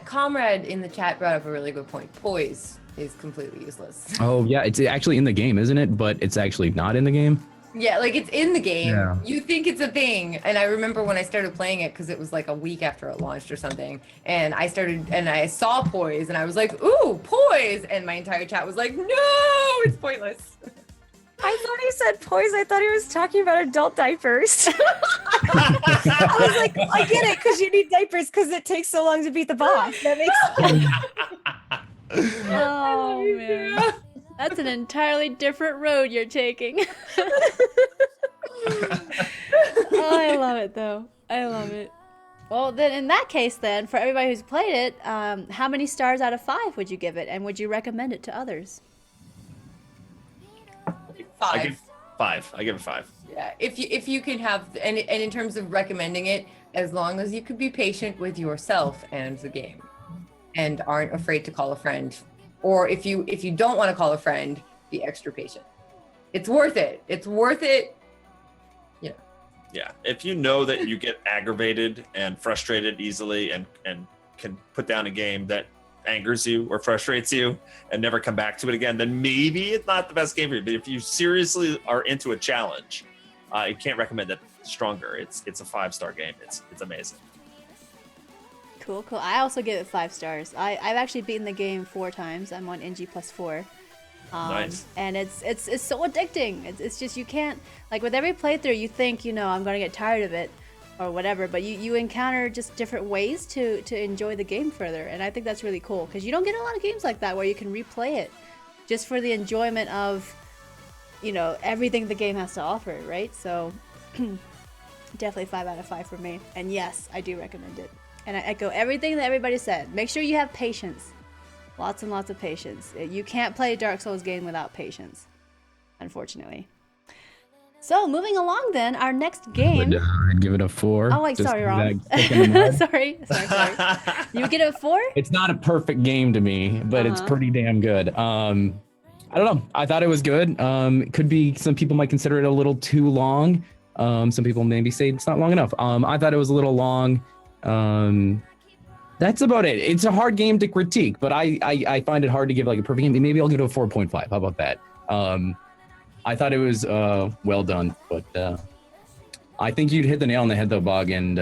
Comrade in the chat brought up a really good point. Poise is completely useless. Oh, yeah, it's actually in the game, isn't it? But it's actually not in the game. Yeah, like it's in the game. Yeah. You think it's a thing. And I remember when I started playing it, because it was like a week after it launched or something. And I saw Poise and I was like, ooh, Poise. And my entire chat was like, no, it's pointless. I thought he said poise. I thought he was talking about adult diapers. I was like, I get it, because you need diapers because it takes so long to beat the boss. That makes sense. Oh man, that's an entirely different road you're taking. Oh, I love it though. I love it. Well, then in that case, then for everybody who's played it, how many stars out of 5 would you give it, and would you recommend it to others? 5. I give it 5. Yeah, if you can have, and in terms of recommending it, as long as you could be patient with yourself and the game, and aren't afraid to call a friend, or if you don't want to call a friend, be extra patient. It's worth it. It's worth it. Yeah. Yeah, if you know that you get aggravated and frustrated easily and can put down a game that angers you or frustrates you and never come back to it again, then maybe it's not the best game for you. But if you seriously are into a challenge, I can't recommend it stronger. It's a 5-star game. It's amazing. Cool. I also give it 5 stars. I've actually beaten the game 4 times. I'm on NG plus 4. Nice. And it's so addicting. It's just, you can't, like with every playthrough you think, you know, I'm gonna get tired of it or whatever, but you encounter just different ways to enjoy the game further, and I think that's really cool, because you don't get a lot of games like that where you can replay it just for the enjoyment of, you know, everything the game has to offer, right? So definitely 5 out of 5 for me, and yes, I do recommend it, and I echo everything that everybody said. Make sure you have patience. Lots and lots of patience. You can't play a Dark Souls game without patience, unfortunately. So moving along then, our next game. I'd give it a 4. Oh wait, sorry, wrong. sorry. You get a 4? It's not a perfect game to me, but it's pretty damn good. I don't know. I thought it was good. It could be, some people might consider it a little too long. Some people maybe say it's not long enough. I thought it was a little long. That's about it. It's a hard game to critique, but I find it hard to give like a perfect game. Maybe I'll give it a 4.5. How about that? I thought it was well done, but I think you'd hit the nail on the head though, Bog, and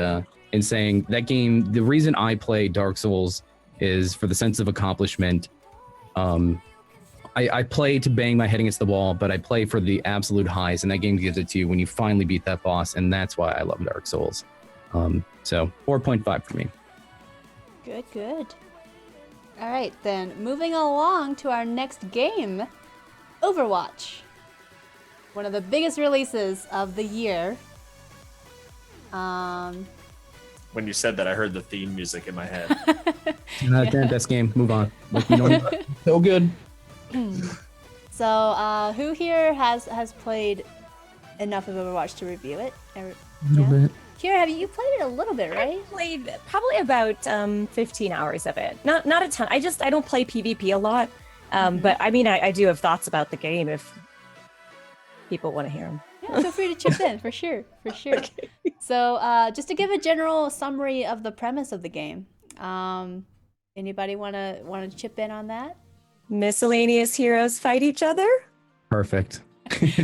in saying that game, the reason I play Dark Souls is for the sense of accomplishment. I play to bang my head against the wall, but I play for the absolute highs, and that game gives it to you when you finally beat that boss, and that's why I love Dark Souls. So 4.5 for me. Good. All right, then moving along to our next game, Overwatch. One of the biggest releases of the year. When you said that, I heard the theme music in my head. Best game. Move on. Like, you know, so good. So, who here has played enough of Overwatch to review it? A little bit. Kira, have you played it a little bit, right? I played probably about 15 hours of it. Not a ton. I don't play PvP a lot. But I mean, I do have thoughts about the game if people want to hear them. Yeah, feel free to chip in, for sure. Okay. So, just to give a general summary of the premise of the game, anybody want to chip in on that? miscellaneous heroes fight each other. Perfect.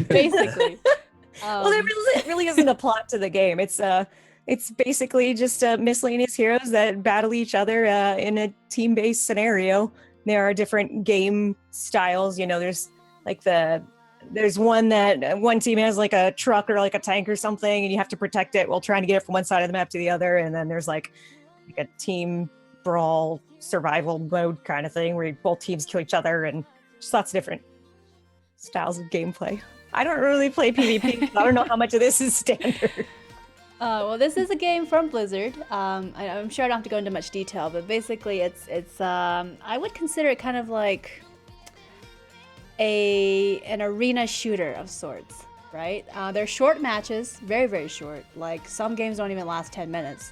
Basically. Well, there really isn't a plot to the game. It's basically just miscellaneous heroes that battle each other in a team-based scenario. There are different game styles. You know, there's one team has like a truck or like a tank or something, and you have to protect it while trying to get it from one side of the map to the other. And then there's like a team brawl survival mode kind of thing where both teams kill each other, and just lots of different styles of gameplay. I don't really play PvP, so I don't know how much of this is standard. Well, this is a game from Blizzard. I'm sure I don't have to go into much detail, but basically it's I would consider it kind of like an arena shooter of sorts, right? They're short matches, very, very short. Like some games don't even last 10 minutes.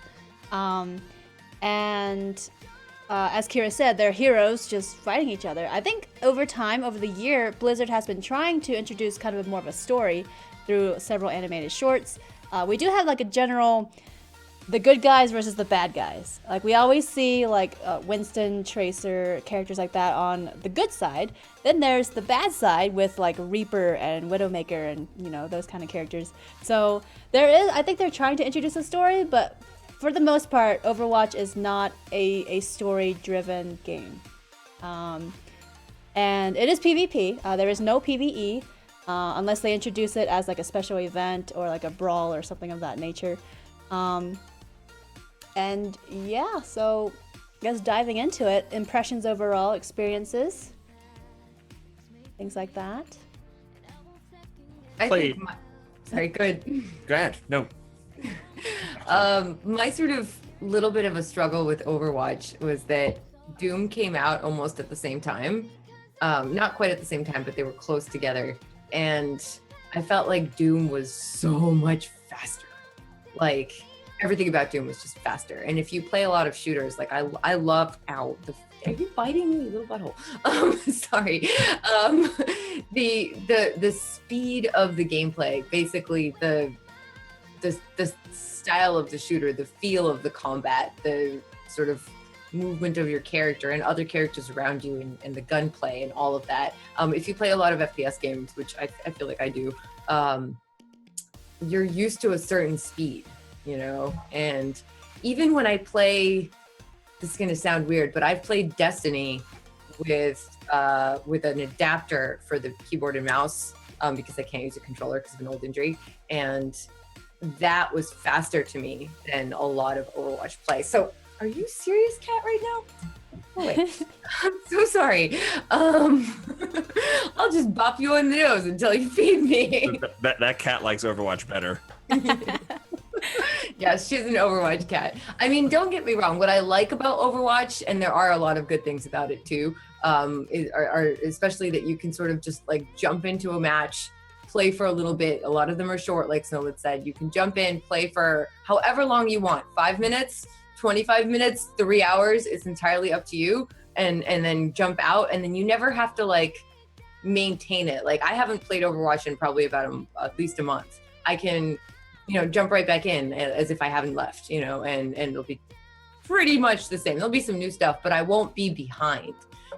And as Kira said, they're heroes just fighting each other. I think over time, over the year, Blizzard has been trying to introduce kind of more of a story through several animated shorts. We do have like a general, the good guys versus the bad guys. Like we always see like Winston, Tracer, characters like that on the good side. Then there's the bad side with like Reaper and Widowmaker and, you know, those kind of characters. So I think they're trying to introduce a story, but for the most part, Overwatch is not a story-driven game. And it is PvP. There is no PvE. Unless they introduce it as like a special event or like a brawl or something of that nature. And yeah, so I guess diving into it, impressions overall, experiences, things like that. I think sorry, good. Go ahead. No. My sort of little bit of a struggle with Overwatch was that Doom came out almost at the same time. Not quite at the same time, but they were close together. And I felt like Doom was so much faster. Like everything about Doom was just faster. And if you play a lot of shooters, like I love are you biting me, little butthole? Sorry. The speed of the gameplay, basically the style of the shooter, the feel of the combat, the sort of movement of your character and other characters around you and the gunplay and all of that. If you play a lot of FPS games, which I feel like I do, you're used to a certain speed, you know? And even when I play, this is gonna sound weird, but I've played Destiny with an adapter for the keyboard and mouse because I can't use a controller because of an old injury. And that was faster to me than a lot of Overwatch play. So are you serious, cat, right now? Oh, wait. I'm so sorry. I'll just bop you on the nose until you feed me. That cat likes Overwatch better. Yes, she's an Overwatch cat. I mean, don't get me wrong. What I like about Overwatch, and there are a lot of good things about it too, are especially that you can sort of just like jump into a match, play for a little bit. A lot of them are short, like Snowlit said. You can jump in, play for however long you want. 5 minutes, 25 minutes, 3 hours. It's entirely up to you. And then jump out, and then you never have to like maintain it. Like I haven't played Overwatch in probably about at least a month. I can, you know, jump right back in as if I haven't left, you know, and it'll be pretty much the same. There'll be some new stuff, but I won't be behind.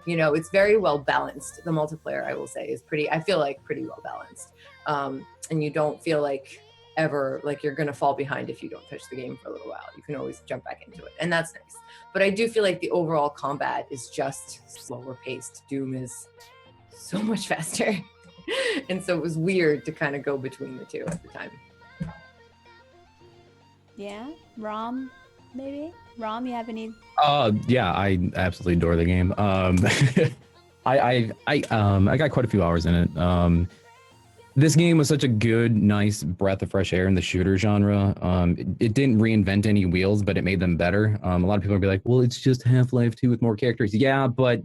You know, it's very well balanced. The multiplayer, I will say, is I feel like pretty well balanced. And you don't feel like ever like you're gonna fall behind if you don't touch the game for a little while. You can always jump back into it, and that's nice. But I do feel like the overall combat is just slower paced. Doom is so much faster. And so it was weird to kind of go between the two at the time. Yeah, Rom, maybe? Rom, you have any? Yeah, I absolutely adore the game. I got quite a few hours in it. This game was such a good, nice breath of fresh air in the shooter genre. It didn't reinvent any wheels, but it made them better. A lot of people will be like, well, it's just Half-Life 2 with more characters. Yeah, but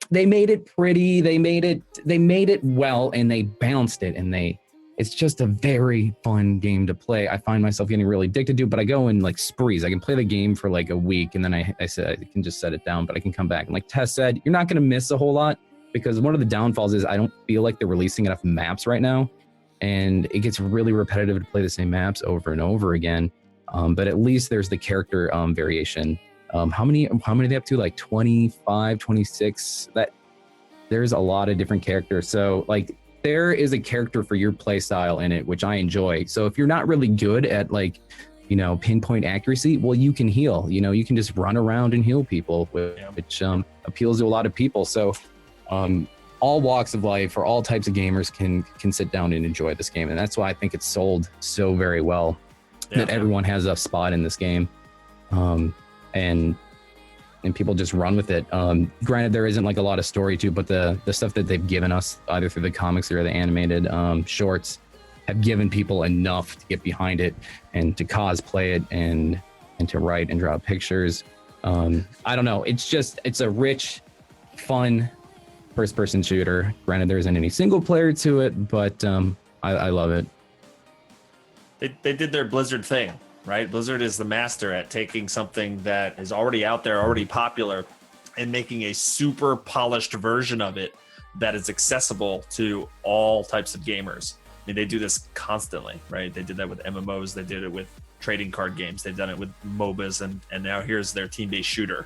they made it pretty, they made it well, and they balanced it, and it's just a very fun game to play. I find myself getting really addicted to it, but I go in like sprees. I can play the game for like a week, and then I can just set it down, but I can come back. And like Tess said, you're not gonna miss a whole lot, because one of the downfalls is I don't feel like they're releasing enough maps right now, and it gets really repetitive to play the same maps over and over again. But at least there's the character variation How many are they up to? Like 25, 26? That there's a lot of different characters. So like there is a character for your play style in it, which I enjoy. So if you're not really good at like, pinpoint accuracy, well, you can heal. You can just run around and heal people, which appeals to a lot of people. So all walks of life or all types of gamers can sit down and enjoy this game. And that's why I think it's sold so very well, that everyone has a spot in this game. And people just run with it. Granted, there isn't like a lot of story to it, but the stuff that they've given us, either through the comics or the animated shorts, have given people enough to get behind it and to cosplay it and to write and draw pictures. I don't know. It's a rich, fun first-person shooter. Granted, there isn't any single player to it, but I love it. They did their Blizzard thing, right? Blizzard is the master at taking something that is already out there, already popular, and making a super polished version of it that is accessible to all types of gamers. I mean, they do this constantly, right? They did that with MMOs. They did it with trading card games. They've done it with MOBAs, and now here's their team-based shooter.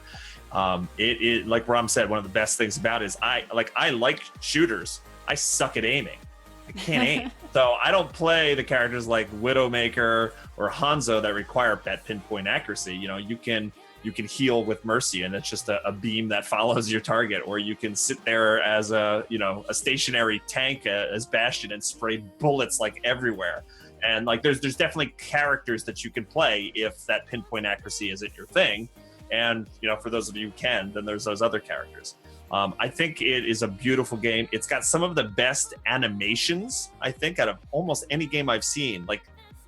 It like Ram said, one of the best things about it is I like shooters. I suck at aiming. I can't aim. So I don't play the characters like Widowmaker or Hanzo that require that pinpoint accuracy. You can heal with Mercy, and it's just a beam that follows your target, or you can sit there as a stationary tank as Bastion and spray bullets like everywhere. And like there's definitely characters that you can play if that pinpoint accuracy isn't your thing. And for those of you who can, then there's those other characters. I think it is a beautiful game. It's got some of the best animations, I think, out of almost any game I've seen. Like,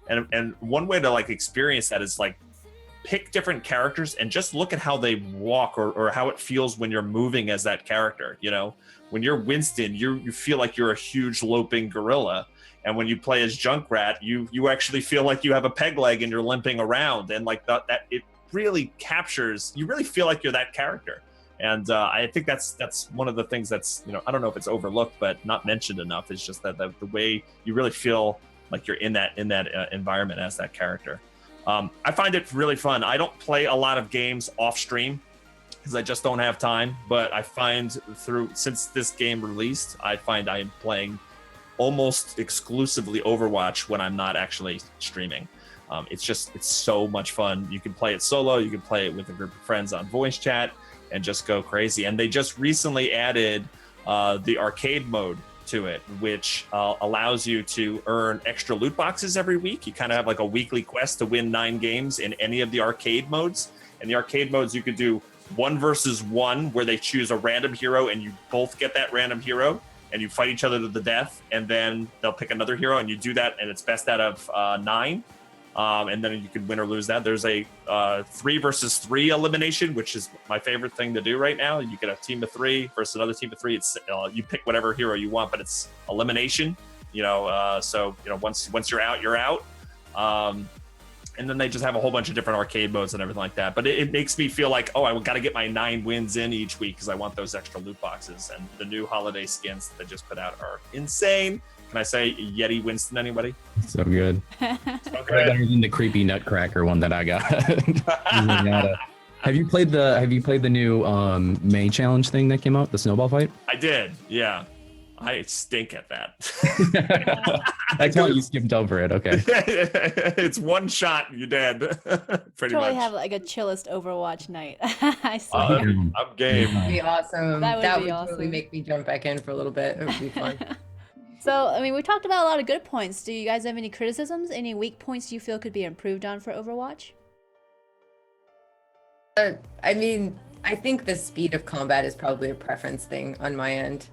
and one way to like experience that is like pick different characters and just look at how they walk or how it feels when you're moving as that character. When you're Winston, you feel like you're a huge loping gorilla. And when you play as Junkrat, you actually feel like you have a peg leg and you're limping around. And like that it really captures, you really feel like you're that character. And I think that's one of the things that's, I don't know if it's overlooked, but not mentioned enough, is just that the way you really feel like you're in that environment as that character. I find it really fun. I don't play a lot of games off stream because I just don't have time, but I find since this game released, I find I am playing almost exclusively Overwatch when I'm not actually streaming. It's so much fun. You can play it solo, you can play it with a group of friends on voice chat and just go crazy. And they just recently added the arcade mode to it, which allows you to earn extra loot boxes every week. You kind of have like a weekly quest to win 9 games in any of the arcade modes. And the arcade modes, you could do 1 versus 1, where they choose a random hero and you both get that random hero and you fight each other to the death, and then they'll pick another hero and you do that, and it's best out of 9. And then you can win or lose that. There's a 3 versus 3 elimination, which is my favorite thing to do right now. You get a team of 3 versus another team of 3. It's you pick whatever hero you want, but it's elimination. So once you're out, you're out. And then they just have a whole bunch of different arcade modes and everything like that. But it makes me feel like, I got to get my 9 wins in each week because I want those extra loot boxes. And the new holiday skins that they just put out are insane. Can I say Yeti Winston, anybody? So good. So Better than the creepy Nutcracker one that I got. Have you played the new May challenge thing that came out, the snowball fight? I did, yeah. I stink at that. That's why you skipped over it. Okay. It's one shot, you're dead. Pretty Totally much. have like a chillest Overwatch night. I I'm swear. game. That'd be awesome. That would be totally awesome. make me jump back in for a little bit. It would be fun. So, I mean, we talked about a lot of good points. Do you guys have any criticisms? Any weak points you feel could be improved on for Overwatch? I mean, I think the speed of combat is probably a preference thing on my end.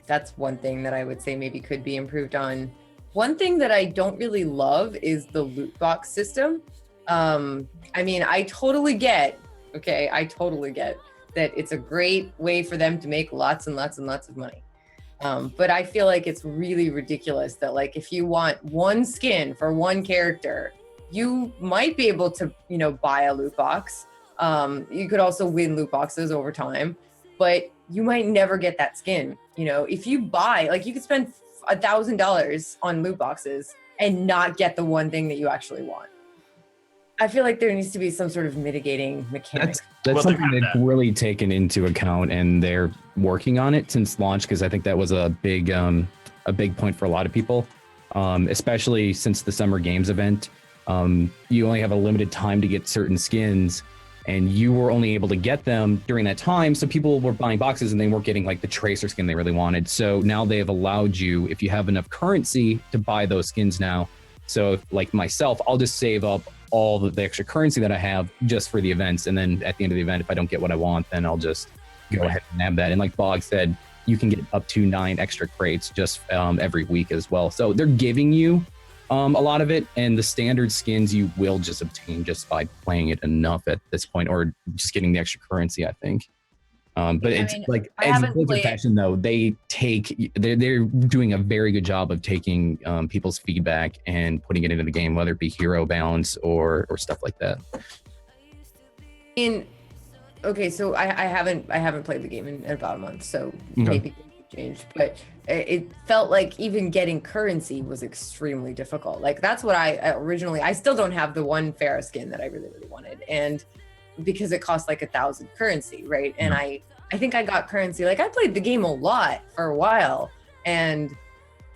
That's one thing that I would say maybe could be improved on. One thing that I don't really love is the loot box system. I mean, I totally get that it's a great way for them to make lots and lots and lots of money. But I feel like it's really ridiculous that, like, if you want one skin for one character, you might be able to, buy a loot box. You could also win loot boxes over time, but you might never get that skin. If you buy, like, you could spend $1,000 on loot boxes and not get the one thing that you actually want. I feel like there needs to be some sort of mitigating mechanic. That's Well, they something have they've that. really taken into account, and they're working on it since launch, because I think that was a big point for a lot of people, especially since the Summer Games event. You only have a limited time to get certain skins, and you were only able to get them during that time. So people were buying boxes and they weren't getting like the Tracer skin they really wanted. So now they have allowed you, if you have enough currency, to buy those skins now. So like myself, I'll just save up all the extra currency that I have just for the events. And then at the end of the event, if I don't get what I want, then I'll just go ahead and nab that. And like Bog said, you can get up to 9 extra crates just every week as well. So they're giving you a lot of it, and the standard skins you will just obtain just by playing it enough at this point, or just getting the extra currency, I think. But it's like, I as haven't Blizzard played- fashion though, they're doing a very good job of taking people's feedback and putting it into the game, whether it be hero balance or stuff like that. Okay, so I haven't played the game in about a month, so Okay. maybe things have changed. But it felt like even getting currency was extremely difficult. Like that's what I still don't have the one Pharah skin that I really wanted, and because it cost like 1,000 currency, right? And I think I got currency. Like I played the game a lot for a while, and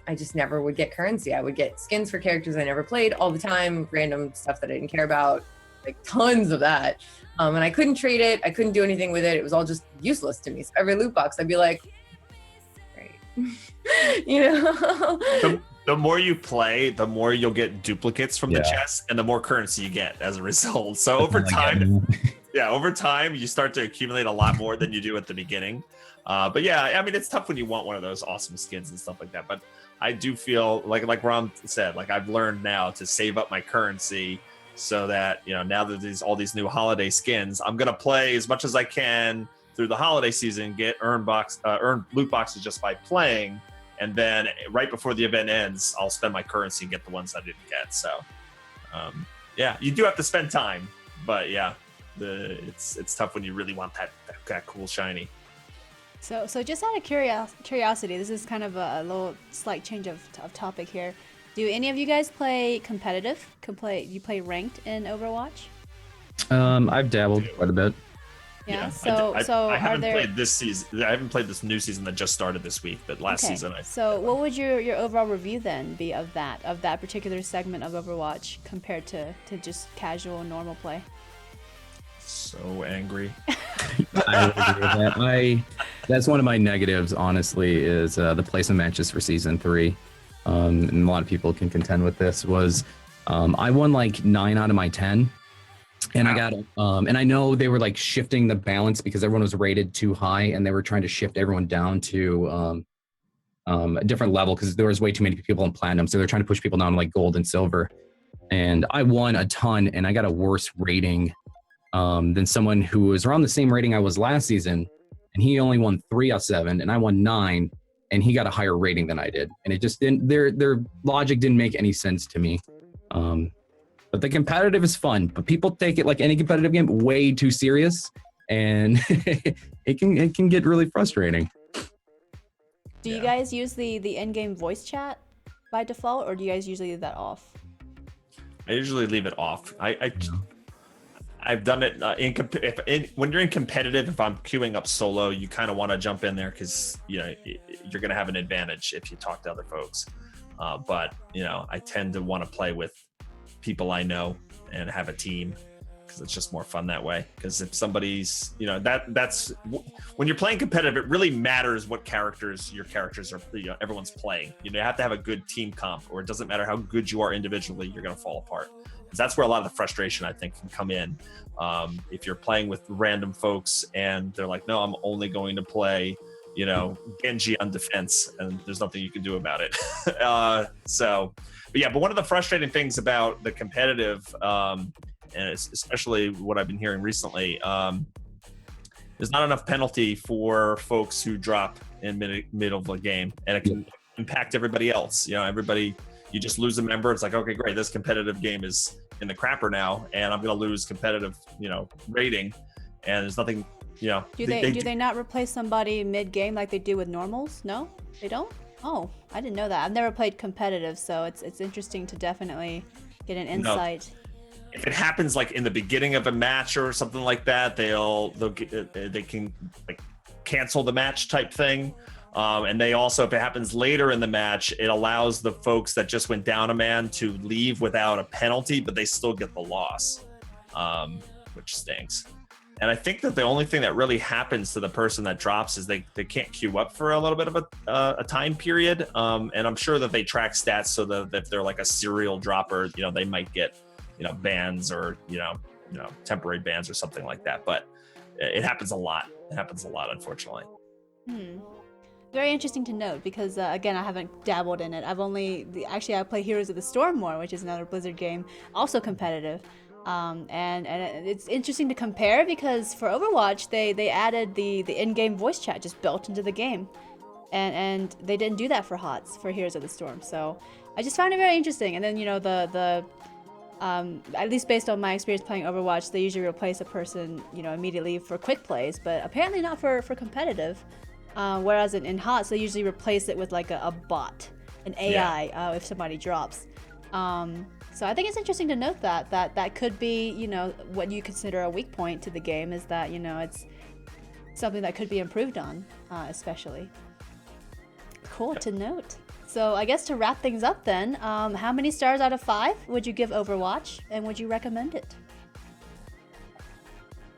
I just never would get currency. I would get skins for characters I never played all the time, random stuff that I didn't care about, like tons of that. And I couldn't trade it. I couldn't do anything with it. It was all just useless to me. So every loot box, I'd be like, great. You know? The more you play, the more you'll get duplicates from the Yeah. chest, and the more currency you get as a result. So That's over not like time, it. over time, you start to accumulate a lot more than you do at the beginning. But yeah, I mean, it's tough when you want one of those awesome skins and stuff like that. But I do feel like Ron said, like I've learned now to save up my currency so that, now that all these new holiday skins, I'm gonna play as much as I can through the holiday season, get earn loot boxes just by playing. And then right before the event ends, I'll spend my currency and get the ones I didn't get. So, yeah, you do have to spend time, but yeah, it's tough when you really want that cool shiny. So just out of curiosity, this is kind of a little slight change of topic here. Do any of you guys play competitive? You play ranked in Overwatch? I've dabbled quite a bit. Yeah. I haven't played this season. I haven't played this new season that just started this week, but last season So what would your overall review then be of that particular segment of Overwatch compared to just casual normal play? So angry. I would agree with that. That's one of my negatives, honestly, is the placement matches for season 3. And a lot of people can contend with this. I won like 9 out of my 10. And I got and I know they were like shifting the balance because everyone was rated too high, and they were trying to shift everyone down to a different level because there was way too many people in platinum. So they're trying to push people down to like gold and silver. And I won a ton, and I got a worse rating than someone who was around the same rating I was last season, and he only won 3 out of 7, and I won 9, and he got a higher rating than I did. And it just didn't. Their logic didn't make any sense to me. But the competitive is fun, but people take it like any competitive game way too serious, and it can get really frustrating. Do you guys use the in-game voice chat by default, or do you guys usually leave that off? I usually leave it off. I've done it when you're in competitive. If I'm queuing up solo, you kind of want to jump in there because you're going to have an advantage if you talk to other folks. But I tend to want to play with people I know and have a team because it's just more fun that way. Because if somebody's, that's when you're playing competitive, it really matters what your characters are, everyone's playing. You have to have a good team comp, or it doesn't matter how good you are individually, you're going to fall apart. Because that's where a lot of the frustration, I think, can come in. If you're playing with random folks and they're like, no, I'm only going to play, Genji on defense, and there's nothing you can do about it. But one of the frustrating things about the competitive, and it's especially what I've been hearing recently, there's not enough penalty for folks who drop in middle of the game, and it can impact everybody else. You just lose a member. It's like, okay, great, this competitive game is in the crapper now, and I'm going to lose competitive, rating, and there's nothing. Do they not replace somebody mid-game like they do with normals? No, they don't. Oh, I didn't know that. I've never played competitive, so it's interesting to definitely get an insight. if it happens like in the beginning of a match or something like that, they can like cancel the match type thing. And they also, if it happens later in the match, it allows the folks that just went down a man to leave without a penalty, but they still get the loss, which stinks. And I think that the only thing that really happens to the person that drops is they can't queue up for a little bit of a time period. And I'm sure that they track stats so that if they're like a serial dropper, they might get, bans or, temporary bans or something like that. But it happens a lot. It happens a lot, unfortunately. Very interesting to note because, again, I haven't dabbled in it. I play Heroes of the Storm more, which is another Blizzard game, also competitive. And it's interesting to compare because for Overwatch, they added the in-game voice chat just built into the game. And they didn't do that for HOTS, for Heroes of the Storm. So I just found it very interesting. And then, at least based on my experience playing Overwatch, they usually replace a person, immediately for quick plays, but apparently not for competitive. Whereas in HOTS, they usually replace it with like a bot, an AI, if somebody drops. So I think it's interesting to note that could be, what you consider a weak point to the game is that, it's something that could be improved on, especially. Cool to note. So I guess to wrap things up then, how many stars out of 5 would you give Overwatch, and would you recommend it?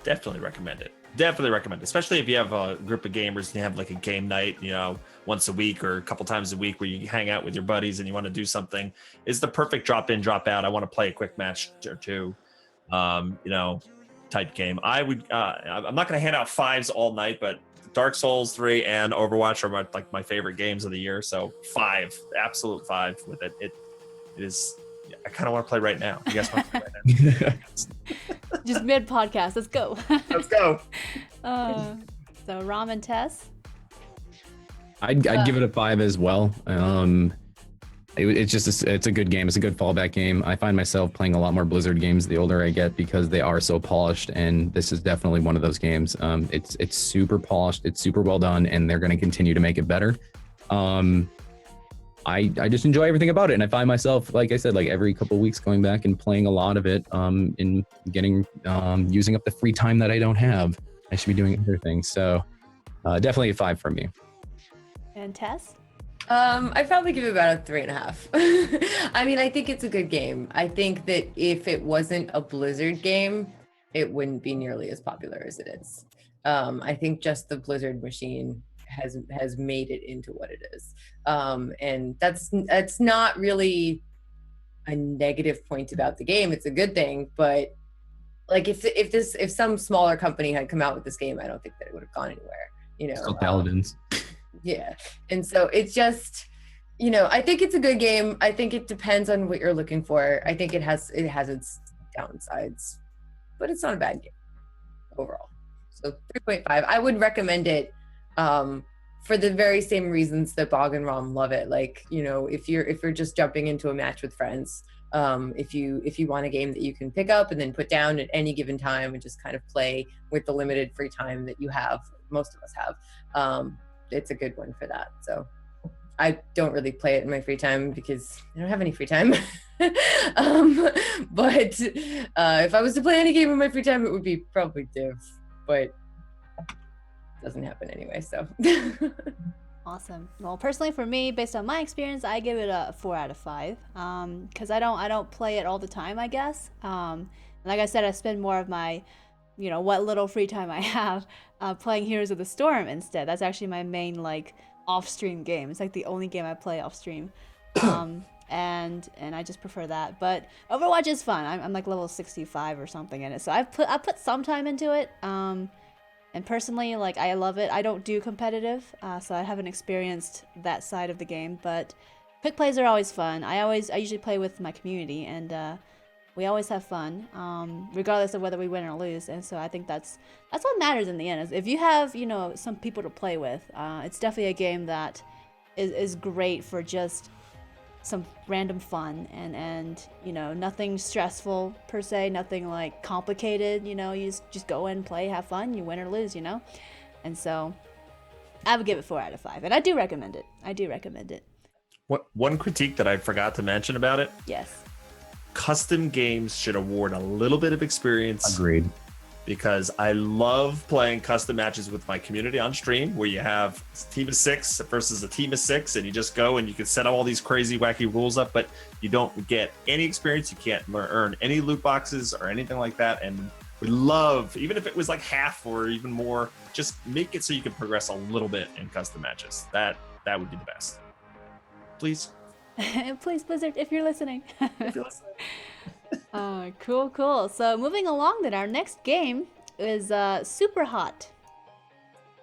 Definitely recommend it. Definitely recommend it, especially if you have a group of gamers and you have like a game night, once a week or a couple times a week where you hang out with your buddies and you want to do something. It's the perfect drop in, drop out. I want to play a quick match or two, type game. I'm not going to hand out 5s all night, but Dark Souls 3 and Overwatch are my favorite games of the year. So 5, absolute 5 with it. It is. I kind of want to play right now. You guys want to play right now? Just mid podcast. Let's go. Let's go. So Ram and Tess. I'd give it a 5 as well. It's a good game. It's a good fallback game. I find myself playing a lot more Blizzard games the older I get because they are so polished, and this is definitely one of those games. It's super polished. It's super well done, and they're going to continue to make it better. I just enjoy everything about it, and I find myself, like I said, like every couple of weeks going back and playing a lot of it, in getting using up the free time that I don't have. I should be doing other things. So definitely a 5 from me. And Tess? I'd probably give it about a 3.5. I mean, I think it's a good game. I think that if it wasn't a Blizzard game, it wouldn't be nearly as popular as it is. I think just the Blizzard machine has made it into what it is. And that's not really a negative point about the game. It's a good thing, but like if some smaller company had come out with this game, I don't think that it would have gone anywhere. Still Paladins. Yeah. And so it's just, I think it's a good game. I think it depends on what you're looking for. I think it has its downsides, but it's not a bad game overall. So 3.5. I would recommend it for the very same reasons that Bog and Rom love it. Like, if you're just jumping into a match with friends, if you want a game that you can pick up and then put down at any given time and just kind of play with the limited free time that you have, most of us have, it's a good one for that. So I don't really play it in my free time because I don't have any free time. But if I was to play any game in my free time, it would be probably Div, but it doesn't happen anyway, so. Awesome. Well, personally for me, based on my experience, I give it a 4 out of 5. Because I don't play it all the time, I guess. Like I said, I spend more of my, what little free time I have playing Heroes of the Storm instead. That's actually my main off-stream game. It's like the only game I play off-stream. And I just prefer that. But Overwatch is fun. I'm like level 65 or something in it. So I put some time into it. And personally, I love it. I don't do competitive, so I haven't experienced that side of the game. But quick plays are always fun. I usually play with my community, and we always have fun, regardless of whether we win or lose. And so I think that's what matters in the end. Is if you have some people to play with, it's definitely a game that is great for just some random fun and nothing stressful per se, nothing complicated. You just go in, play, have fun, you win or lose. And so I would give it 4 out of 5, and I do recommend it. One critique that I forgot to mention about it. Yes. custom games should award a little bit of experience. Agreed. Because I love playing custom matches with my community on stream, where you have a team of 6 versus a team of 6, and you just go and you can set all these crazy wacky rules up, but you don't get any experience. You can't earn any loot boxes or anything like that. And we love, even if it was like half or even more, just make it so you can progress a little bit in custom matches. That would be the best. Please. Please, Blizzard, if you're listening. Cool. So moving along, then our next game is Super Hot.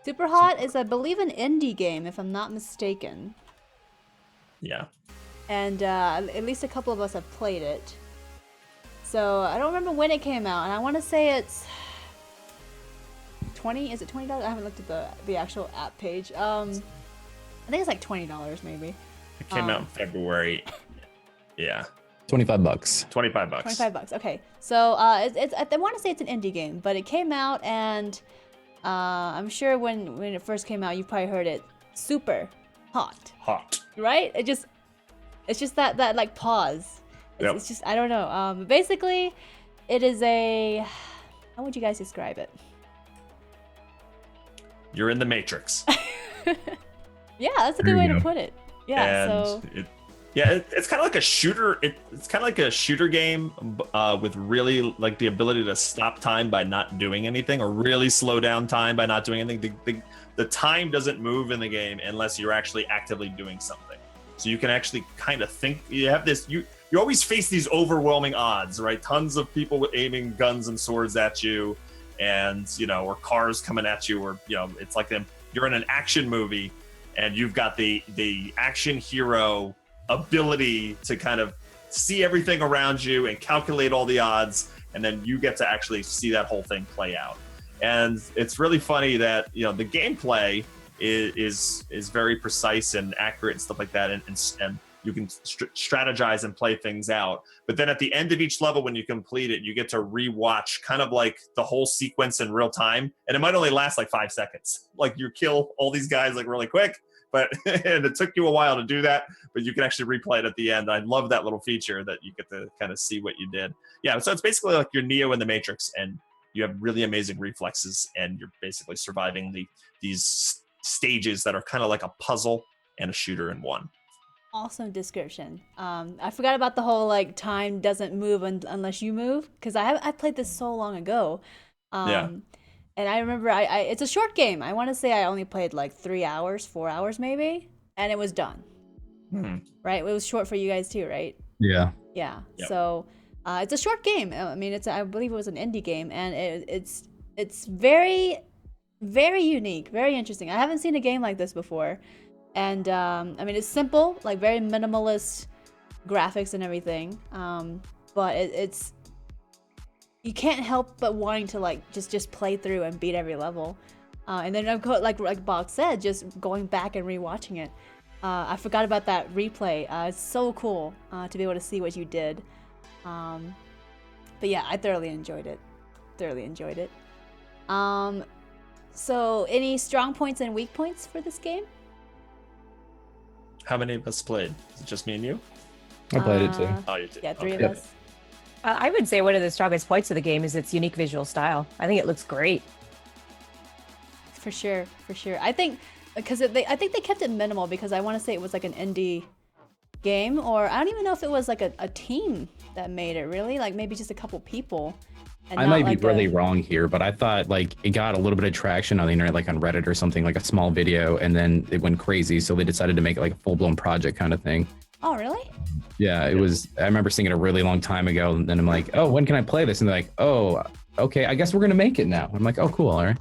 Super Hot is, I believe, an indie game, if I'm not mistaken. Yeah. And at least a couple of us have played it. So I don't remember when it came out, and I want to say it's 20. Is it $20? I haven't looked at the actual app page. I think it's like $20 maybe. It came out in February. Yeah. $25. 25 bucks. 25 bucks. Okay. So it's I want to say it's an indie game, but it came out, and I'm sure when it first came out, you probably heard it. Super hot. Hot. Right? It's just that like pause. It's just, I don't know. Basically, it is a, how would you guys describe it? You're in the Matrix. Yeah, that's a good way to put it. Yeah. And So it's kind of like a shooter. It's kind of like a shooter game with really like the ability to stop time by not doing anything, or really slow down time by not doing anything. The time doesn't move in the game unless you're actually actively doing something. So you can actually kind of think. You have this. You always face these overwhelming odds, right? Tons of people with aiming guns and swords at you, and or cars coming at you, or it's like you're in an action movie, and you've got the action hero ability to kind of see everything around you and calculate all the odds, and then you get to actually see that whole thing play out. And it's really funny that the gameplay is very precise and accurate and stuff like that, and you can strategize and play things out. But then at the end of each level, when you complete it, you get to rewatch kind of like the whole sequence in real time, and it might only last like 5 seconds. Like you kill all these guys like really quick, but and it took you a while to do that, but you can actually replay it at the end. I love that little feature that you get to kind of see what you did. Yeah, so it's basically like you're Neo in the Matrix, and you have really amazing reflexes, and you're basically surviving these stages that are kind of like a puzzle and a shooter in one. awesome description. I forgot about the whole like time doesn't move unless you move, because I played this so long ago. And I remember it's a short game. I want to say I only played like 3 hours, 4 hours maybe, and it was done. Right? It was short for you guys too, right? Yeah. Yeah. Yep. So it's a short game. I mean, I believe it was an indie game, and it's very, very unique, very interesting. I haven't seen a game like this before, and I mean, it's simple, like very minimalist graphics and everything. But it's you can't help but wanting to like just play through and beat every level, and then of course, like Bog said, just going back and rewatching it. I forgot about that replay. It's so cool to be able to see what you did. But yeah, I thoroughly enjoyed it. So any strong points and weak points for this game? How many of us played? Is it just me and you? I played it too. Oh, you did. Yeah, three Okay. of us. I would say one of the strongest points of the game is its unique visual style. I think it looks great. For sure. I think because I think they kept it minimal, because I want to say it was like an indie game, or I don't even know if it was like a team that made it, really, like maybe just a couple people. And I not might like be really wrong here, but I thought like it got a little bit of traction on the internet, like on Reddit or something, like a small video, and then it went crazy. So they decided to make it like a full-blown project kind of thing. Oh, really? Yeah, it was. I remember seeing it a really long time ago, and then I'm like, oh, when can I play this? And they're like, oh, okay, I guess we're gonna make it now. I'm like, oh, cool, all right.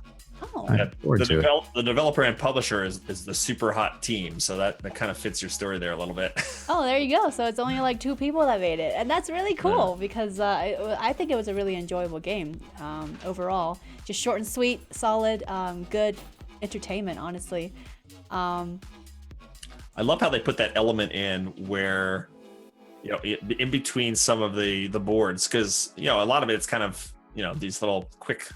Oh. I Yeah, look forward to it. the developer and publisher is the Super Hot team, so that kind of fits your story there a little bit. Oh, there you go. So it's only like 2 people that made it, and that's really cool, because I think it was a really enjoyable game overall. Just short and sweet, solid, good entertainment, honestly. I love how they put that element in where, in between some of the boards, because a lot of it's kind of these little quick.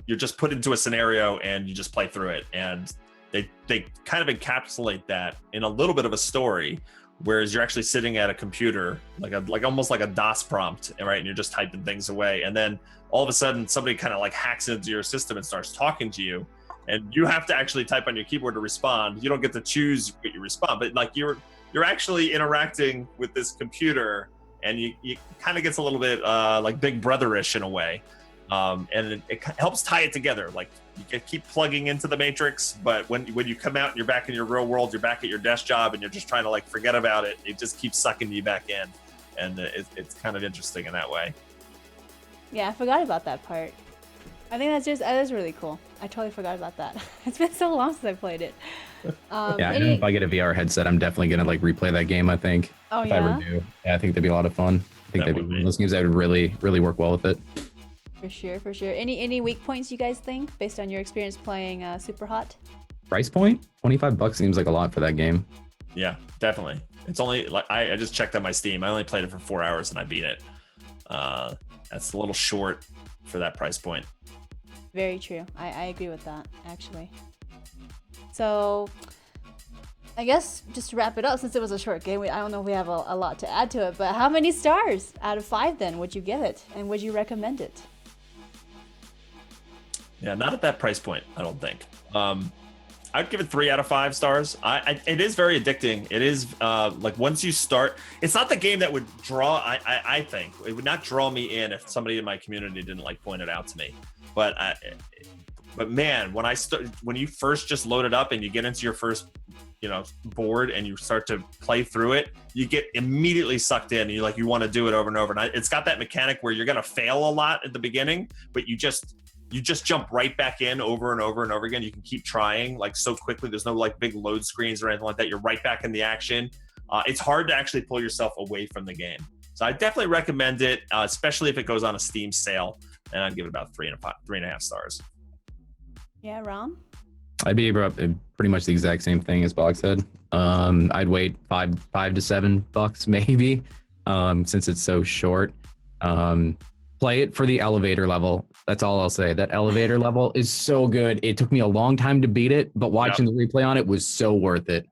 You're just put into a scenario and you just play through it, and they kind of encapsulate that in a little bit of a story, whereas you're actually sitting at a computer, like almost like a DOS prompt, right? And you're just typing things away, and then all of a sudden somebody kind of like hacks into your system and starts talking to you, and you have to actually type on your keyboard to respond. You don't get to choose what you respond, but like you're actually interacting with this computer, and you kind of gets a little bit like Big Brother-ish in a way. And it helps tie it together. Like you can keep plugging into the matrix, but when you come out and you're back in your real world, you're back at your desk job and you're just trying to like forget about it. It just keeps sucking you back in. And it's kind of interesting in that way. Yeah, I forgot about that part. I think that is really cool. I totally forgot about that. It's been so long since I played it. Yeah, I know if I get a VR headset, I'm definitely gonna like replay that game. I think. Oh, if yeah? I ever do, yeah, I think that'd be a lot of fun. I think that'd be one of those games that would really, really work well with it. For sure, for sure. Any weak points you guys think based on your experience playing Super Hot? Price point, $25 seems like a lot for that game. Yeah, definitely. It's only like I just checked on my Steam. I only played it for 4 hours and I beat it. That's a little short for that price point. Very true. I agree with that, actually. So, I guess just to wrap it up, since it was a short game, I don't know if we have a lot to add to it, but how many stars out of 5 then would you give it? And would you recommend it? Yeah, not at that price point, I don't think. I'd give it 3 out of 5 stars. It is very addicting. It is like once you start, it's not the game that would draw. I think it would not draw me in if somebody in my community didn't like point it out to me. But man, when you first just load it up and you get into your first, board and you start to play through it, you get immediately sucked in. And you want to do it over and over. And it's got that mechanic where you're gonna fail a lot at the beginning, but you just jump right back in over and over and over again. You can keep trying like so quickly. There's no like big load screens or anything like that. You're right back in the action. It's hard to actually pull yourself away from the game. So I definitely recommend it, especially if it goes on a Steam sale. And I'd give it about 3.5 stars. Yeah, Rom? I'd be pretty much the exact same thing as Bog said. I'd wait $5 to $7 maybe, since it's so short. Play it for the elevator level. That's all I'll say. That elevator level is so good. It took me a long time to beat it, but watching the replay on it was so worth it.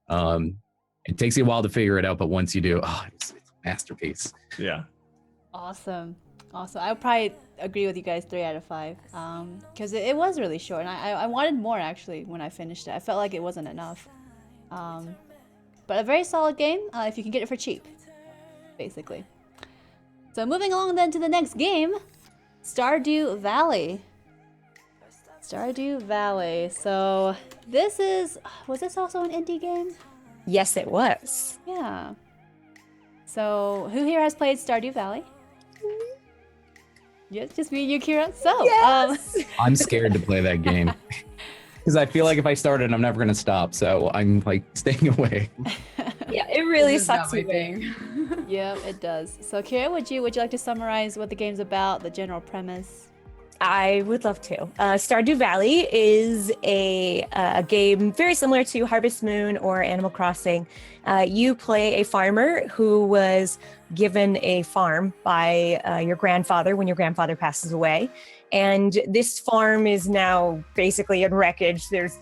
It takes you a while to figure it out, but once you do, it's a masterpiece. Yeah. Awesome. I would probably agree with you guys, 3 out of 5, because it was really short, and I wanted more actually when I finished it. I felt like it wasn't enough, but a very solid game if you can get it for cheap, basically. So moving along then to the next game, Stardew Valley. So was this also an indie game? Yes, it was. Yeah. So who here has played Stardew Valley? Yes, just me and you, Kira. So, yes! I'm scared to play that game because I feel like if I started, I'm never gonna stop. So I'm like staying away. Yeah, it really This is sucks not my me in. thing. Yeah, it does. So, Kira, would you like to summarize what the game's about, the general premise? I would love to. Stardew Valley is a game very similar to Harvest Moon or Animal Crossing. You play a farmer who was given a farm by your grandfather when your grandfather passes away. And this farm is now basically in wreckage. There's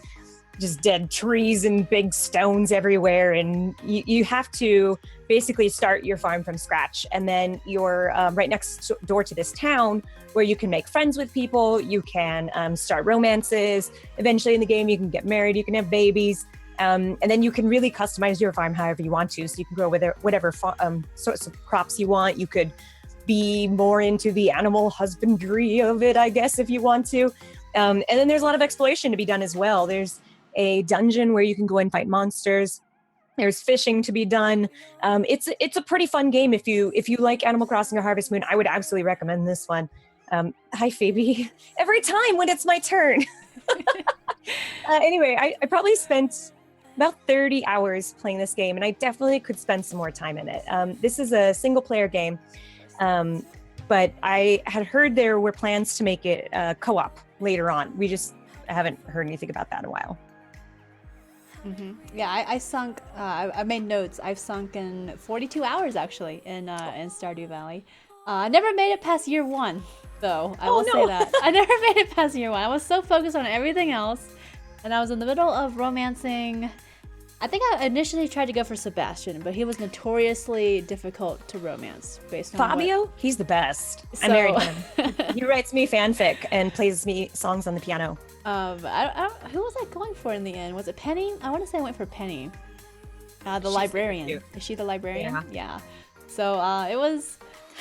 just dead trees and big stones everywhere. And you have to basically start your farm from scratch. And then you're right next door to this town where you can make friends with people. You can start romances. Eventually in the game, you can get married, you can have babies. And then you can really customize your farm however you want to. So you can grow whatever sorts of crops you want. You could be more into the animal husbandry of it, I guess, if you want to. And then there's a lot of exploration to be done as well. There's a dungeon where you can go and fight monsters. There's fishing to be done. It's a pretty fun game. If you like Animal Crossing or Harvest Moon, I would absolutely recommend this one. Hi, Phoebe. Every time when it's my turn. Anyway, I probably spent about 30 hours playing this game, and I definitely could spend some more time in it. This is a single player game, but I had heard there were plans to make it co-op later on. We just haven't heard anything about that in a while. Mm-hmm. Yeah, I made notes. I've sunk in 42 hours actually in Stardew Valley. I never made it past year 1, though. I will say that. I never made it past year 1. I was so focused on everything else and I was in the middle of romancing. I think I initially tried to go for Sebastian, but he was notoriously difficult to romance based on Fabio, he's the best. So- I married him. He writes me fanfic and plays me songs on the piano. Who was I going for in the end? Was it Penny? I want to say I went for Penny. The She's librarian. cute. Is she the librarian? Yeah. So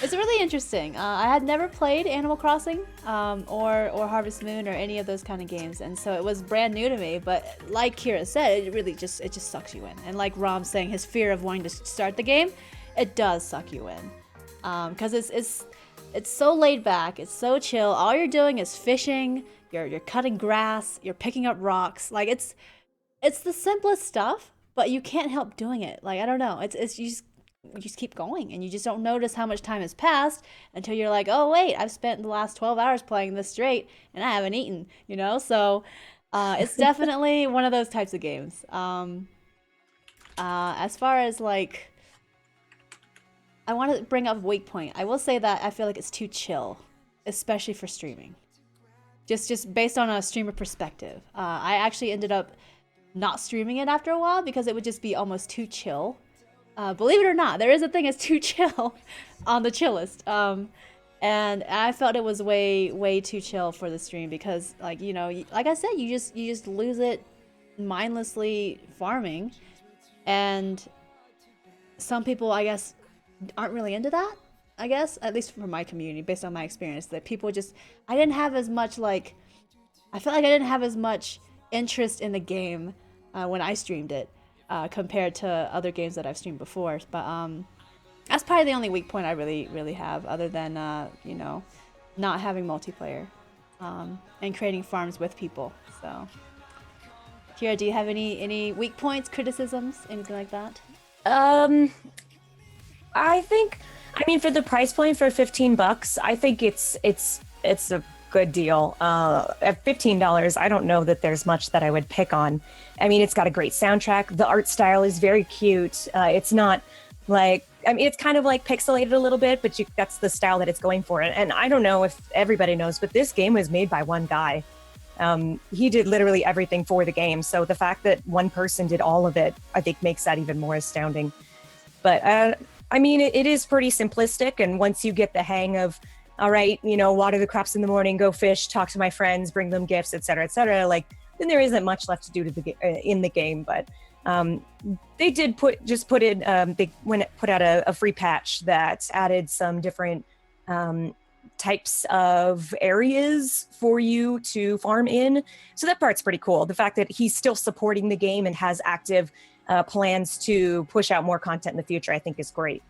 it's really interesting. I had never played Animal Crossing or Harvest Moon or any of those kind of games, and so it was brand new to me. But like Kira said, it just sucks you in. And like Rom saying, his fear of wanting to start the game, it does suck you in, because it's so laid back, it's so chill. All you're doing is fishing. You're cutting grass. You're picking up rocks. Like it's the simplest stuff, but you can't help doing it. Like I don't know. It's you just keep going, and you just don't notice how much time has passed until you're like, oh wait, I've spent the last 12 hours playing this straight and I haven't eaten, you know? So it's definitely one of those types of games. As far as like, I want to bring up weak point. I will say that I feel like it's too chill, especially for streaming. Just based on a streamer perspective. I actually ended up not streaming it after a while because it would just be almost too chill. Believe it or not, there is a thing as too chill on the Chillest. And I felt it was way too chill for the stream because, like, you know, like I said, you just lose it mindlessly farming. And some people, I guess, aren't really into that. I guess, at least for my community, based on my experience, that people I didn't have as much, like, I felt like I didn't have as much interest in the game when I streamed it. Compared to other games that I've streamed before, but that's probably the only weak point I really have, other than you know, not having multiplayer and creating farms with people. So, Kira, do you have any weak points, criticisms, anything like that? I mean, for the price point for $15, I think it's a good deal. At $15, I don't know that there's much that I would pick on. I mean, it's got a great soundtrack. The art style is very cute. It's not like, I mean, it's kind of like pixelated a little bit, but that's the style that it's going for. And I don't know if everybody knows, but this game was made by one guy. He did literally everything for the game. So the fact that one person did all of it, I think makes that even more astounding. But I mean, it is pretty simplistic. And once you get the hang of, all right, you know, water the crops in the morning, go fish, talk to my friends, bring them gifts, etc., like, then there isn't much left to do in the game. But they did put out a free patch that added some different types of areas for you to farm in. So that part's pretty cool. The fact that he's still supporting the game and has active plans to push out more content in the future, I think is great.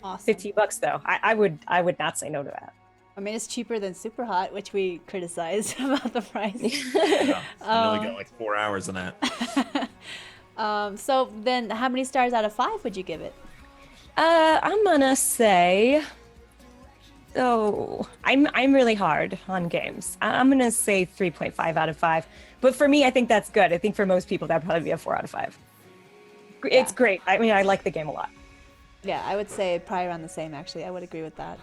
Awesome. $50 though. I would not say no to that. I mean, it's cheaper than Super Hot, which we criticized about the price. Yeah, I really got like 4 hours in that. So then, how many stars out of 5 would you give it? I'm gonna say, I'm really hard on games. I'm gonna say 3.5 out of 5. But for me, I think that's good. I think for most people, that'd probably be a 4 out of 5. It's great. I mean, I like the game a lot. Yeah, I would say probably around the same, actually. I would agree with that.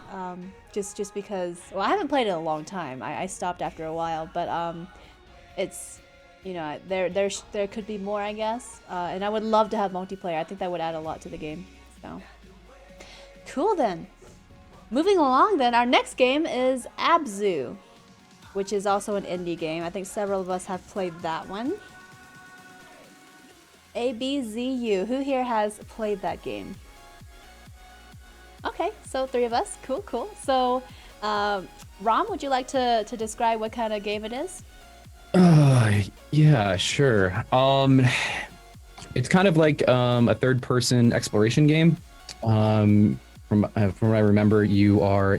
Just because, well, I haven't played it in a long time. I stopped after a while, but it's, you know, there could be more, I guess. And I would love to have multiplayer. I think that would add a lot to the game. So, cool then. Moving along then, our next game is Abzu, which is also an indie game. I think several of us have played that one. ABZU. Who here has played that game? Okay, so 3 of us. Cool. So, Rom, would you like to describe what kind of game it is? Yeah, sure. It's kind of like a third-person exploration game. From what I remember, you are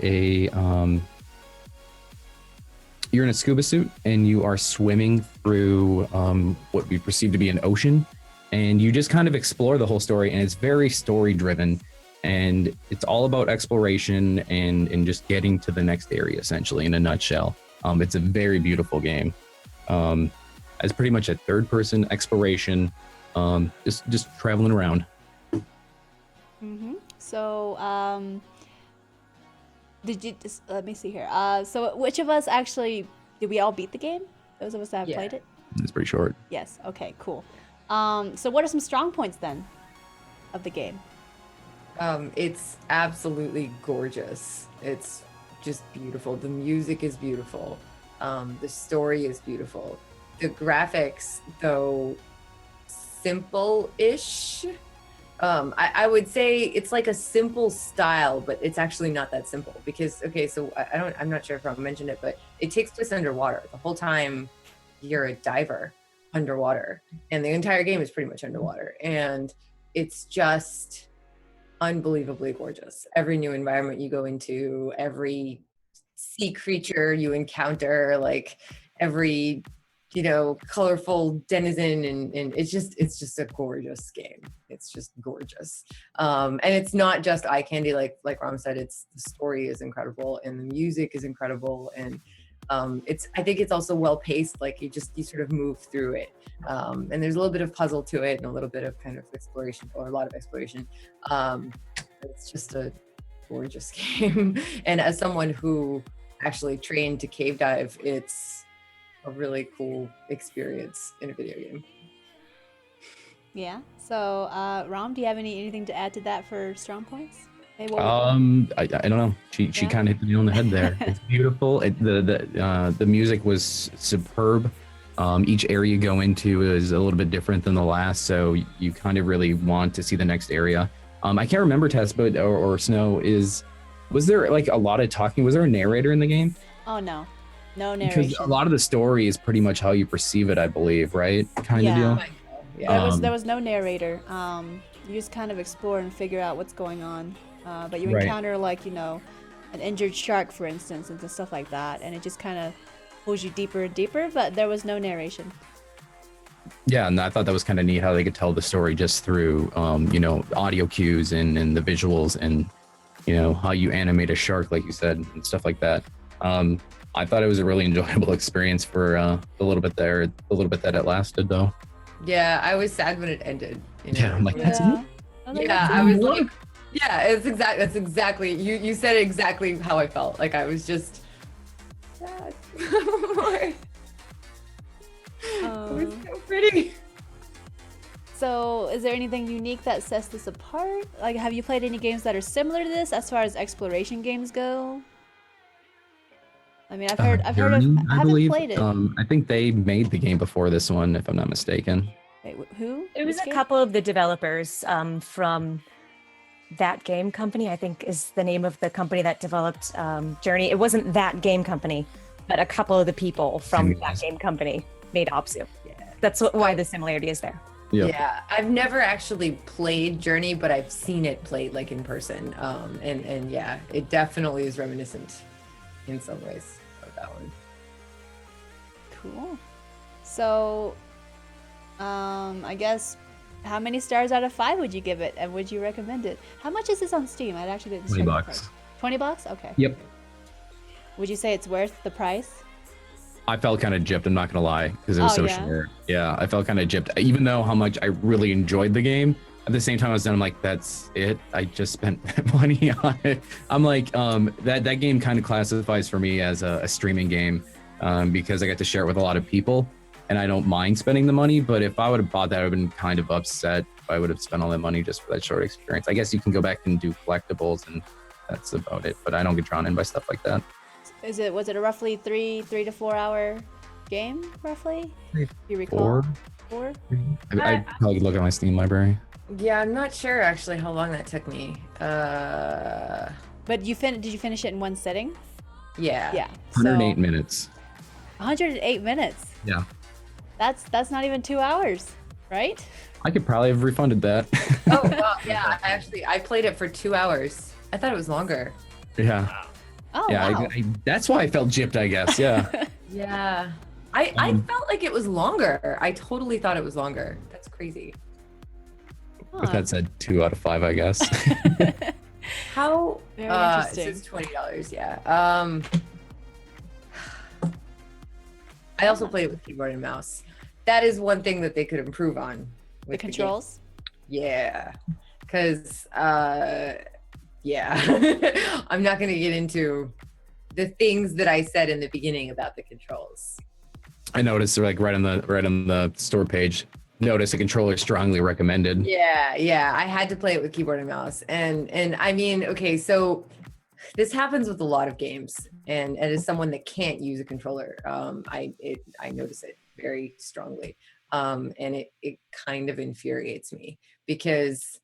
you're in a scuba suit and you are swimming through what we perceive to be an ocean, and you just kind of explore the whole story, and it's very story-driven. And it's all about exploration and just getting to the next area, essentially, in a nutshell. It's a very beautiful game. It's pretty much a third-person exploration, just traveling around. Mm-hmm. So, let me see here. So which of us actually, did we all beat the game? Those of us that have played it? It's pretty short. Yes. Okay. Cool. So what are some strong points then of the game? It's absolutely gorgeous. It's just beautiful. The music is beautiful. The story is beautiful. The graphics, though simple-ish, I would say it's like a simple style, but it's actually not that simple because, okay, so I'm not sure if I mentioned it, but it takes place underwater. The whole time you're a diver underwater, and the entire game is pretty much underwater. And it's just unbelievably gorgeous. Every new environment you go into, every sea creature you encounter, like every colorful denizen, and it's just a gorgeous game. It's just gorgeous. And it's not just eye candy, like Ram said. It's the story is incredible and the music is incredible, and I think it's also well paced. Like you sort of move through it, and there's a little bit of puzzle to it and a little bit of kind of exploration, or a lot of exploration. It's just a gorgeous game. And as someone who actually trained to cave dive, it's a really cool experience in a video game. Yeah. So, Ram, do you have anything to add to that for strong points? Hey, I don't know. She kind of hit the nail on the head there. It's beautiful. The music was superb. Each area you go into is a little bit different than the last, so you kind of really want to see the next area. I can't remember, Tess, but or Snow, was there like a lot of talking? Was there a narrator in the game? Oh no. No narration. Because a lot of the story is pretty much how you perceive it, I believe, right? Kind of deal. Yeah. There was no narrator. You just kind of explore and figure out what's going on. But you encounter like, an injured shark, for instance, and stuff like that, and it just kind of pulls you deeper and deeper, but there was no narration. Yeah, and I thought that was kind of neat how they could tell the story just through, audio cues and the visuals, and, how you animate a shark, like you said, and stuff like that. I thought it was a really enjoyable experience for the little bit that it lasted, though. Yeah, I was sad when it ended. Yeah, I'm like, that's it? Yeah, I was like, yeah, that's exactly, you said exactly how I felt. Like I was just sad. It was so pretty. So is there anything unique that sets this apart? Like, have you played any games that are similar to this as far as exploration games go? I mean, I've heard of, I haven't played it. I think they made the game before this one, if I'm not mistaken. Wait, who? It was a couple of the developers from That Game Company, I think is the name of the company that developed Journey. It wasn't That Game Company, but a couple of the people from That Game Company made Opsu. Yeah. That's why the similarity is there. Yep. Yeah, I've never actually played Journey, but I've seen it played like in person. And yeah, it definitely is reminiscent in some ways of that one. Cool. So, I guess, how many stars out of 5 would you give it, and would you recommend it? How much is this on Steam? I actually didn't check. $20. $20? Okay. Yep. Would you say it's worth the price? I felt kind of gypped, I'm not gonna lie, because it was so short. Yeah, I felt kind of gypped, even though how much I really enjoyed the game. At the same time I was done, I'm like, that's it. I just spent money on it. I'm like, that game kind of classifies for me as a streaming game, because I got to share it with a lot of people, and I don't mind spending the money. But if I would have bought that, I would have been kind of upset if I would have spent all that money just for that short experience. I guess you can go back and do collectibles, and that's about it. But I don't get drawn in by stuff like that. Was it a roughly 3 to 4 hour game, roughly? Do you recall? 4? I probably could look at my Steam library. Yeah, I'm not sure actually how long that took me. But did you finish it in one sitting? Yeah. Yeah. 108 minutes. 108 minutes. Yeah. That's not even 2 hours, right? I could probably have refunded that. Oh, wow. Yeah, I played it for 2 hours. I thought it was longer. Yeah. Oh, yeah, wow. that's why I felt gypped, I guess. Yeah. Yeah. I felt like it was longer. I totally thought it was longer. That's crazy. If that said 2 out of 5, I guess. How? Very interesting. It's $20. Yeah. I also played it with keyboard and mouse. That is one thing that they could improve on. The controls? Yeah. Because, yeah. I'm not going to get into the things that I said in the beginning about the controls. I noticed like right on the store page. Notice a controller strongly recommended. Yeah, I had to play it with keyboard and mouse, and I mean, okay, so this happens with a lot of games, and as someone that can't use a controller, I notice it very strongly, and it kind of infuriates me because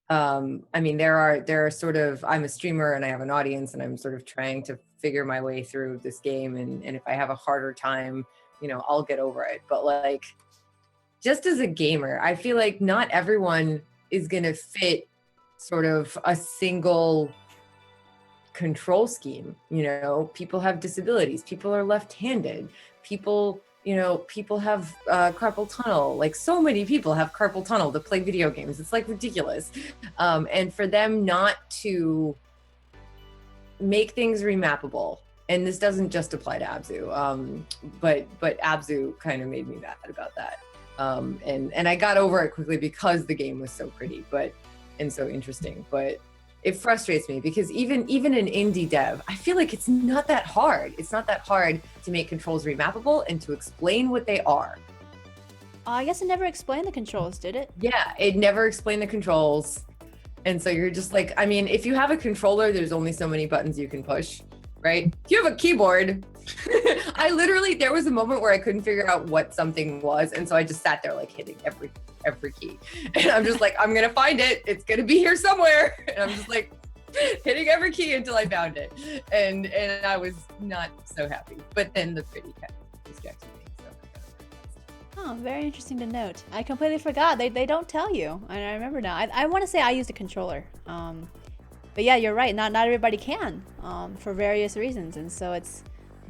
I mean, there are sort of, I'm a streamer and I have an audience and I'm sort of trying to figure my way through this game, and if I have a harder time, you know, I'll get over it. But like, just as a gamer, I feel like not everyone is gonna fit sort of a single control scheme. You know, people have disabilities, people are left-handed, people, you know, people have carpal tunnel. Like, so many people have carpal tunnel to play video games. It's like ridiculous. And for them not to make things remappable, and this doesn't just apply to Abzu, but Abzu kind of made me mad about that. And I got over it quickly because the game was so pretty, and so interesting. But it frustrates me because even an indie dev, I feel like it's not that hard. It's not that hard to make controls remappable and to explain what they are. I guess it never explained the controls, did it? Yeah, it never explained the controls. And so you're just like, I mean, if you have a controller, there's only so many buttons you can push, right? If you have a keyboard, there was a moment where I couldn't figure out what something was. And so I just sat there like hitting every key. And I'm just like, I'm going to find it. It's going to be here somewhere. And I'm just like hitting every key until I found it. And I was not so happy. But then the pretty kind of distracted me. So I got over it. Oh, very interesting to note. I completely forgot. They don't tell you. And I remember now. I want to say I used a controller. But yeah, you're right. Not everybody can for various reasons. And so it's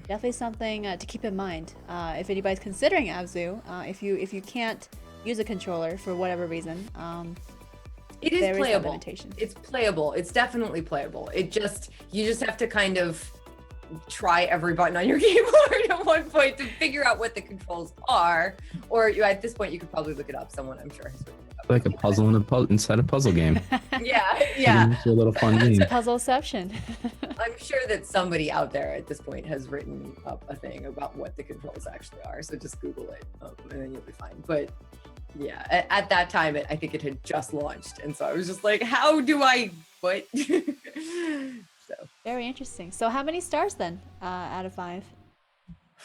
definitely something to keep in mind. If anybody's considering Abzu, if you can't use a controller for whatever reason, it is playable. It's playable. It's definitely playable. You just have to kind of try every button on your keyboard at one point to figure out what the controls are. Or at this point, you could probably look it up. Someone, I'm sure, has written it up. Like a puzzle inside a puzzle game. Yeah. It's a little fun game. Puzzleception. I'm sure that somebody out there at this point has written up a thing about what the controls actually are. So just Google it, and then you'll be fine. But yeah, at that time, I think it had just launched. And so I was just like, how do I, what? So. Very interesting. So how many stars then out of 5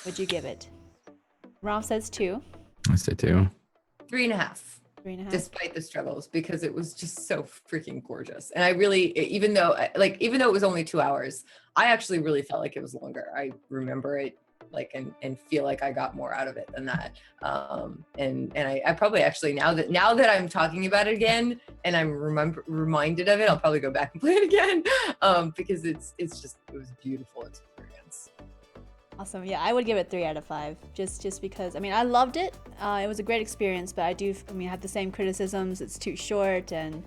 would you give it? Rom says 2. I say 2. 3.5. 3.5. Despite the struggles, because it was just so freaking gorgeous. And I really, even though it was only 2 hours, I actually really felt like it was longer. I remember it like and feel like I got more out of it than that. And I probably actually now that I'm talking about it again and I'm reminded of it, I'll probably go back and play it again because it was a beautiful experience. Awesome. Yeah, I would give it 3 out of 5 just because, I mean, I loved it. It was a great experience, but I have the same criticisms. It's too short and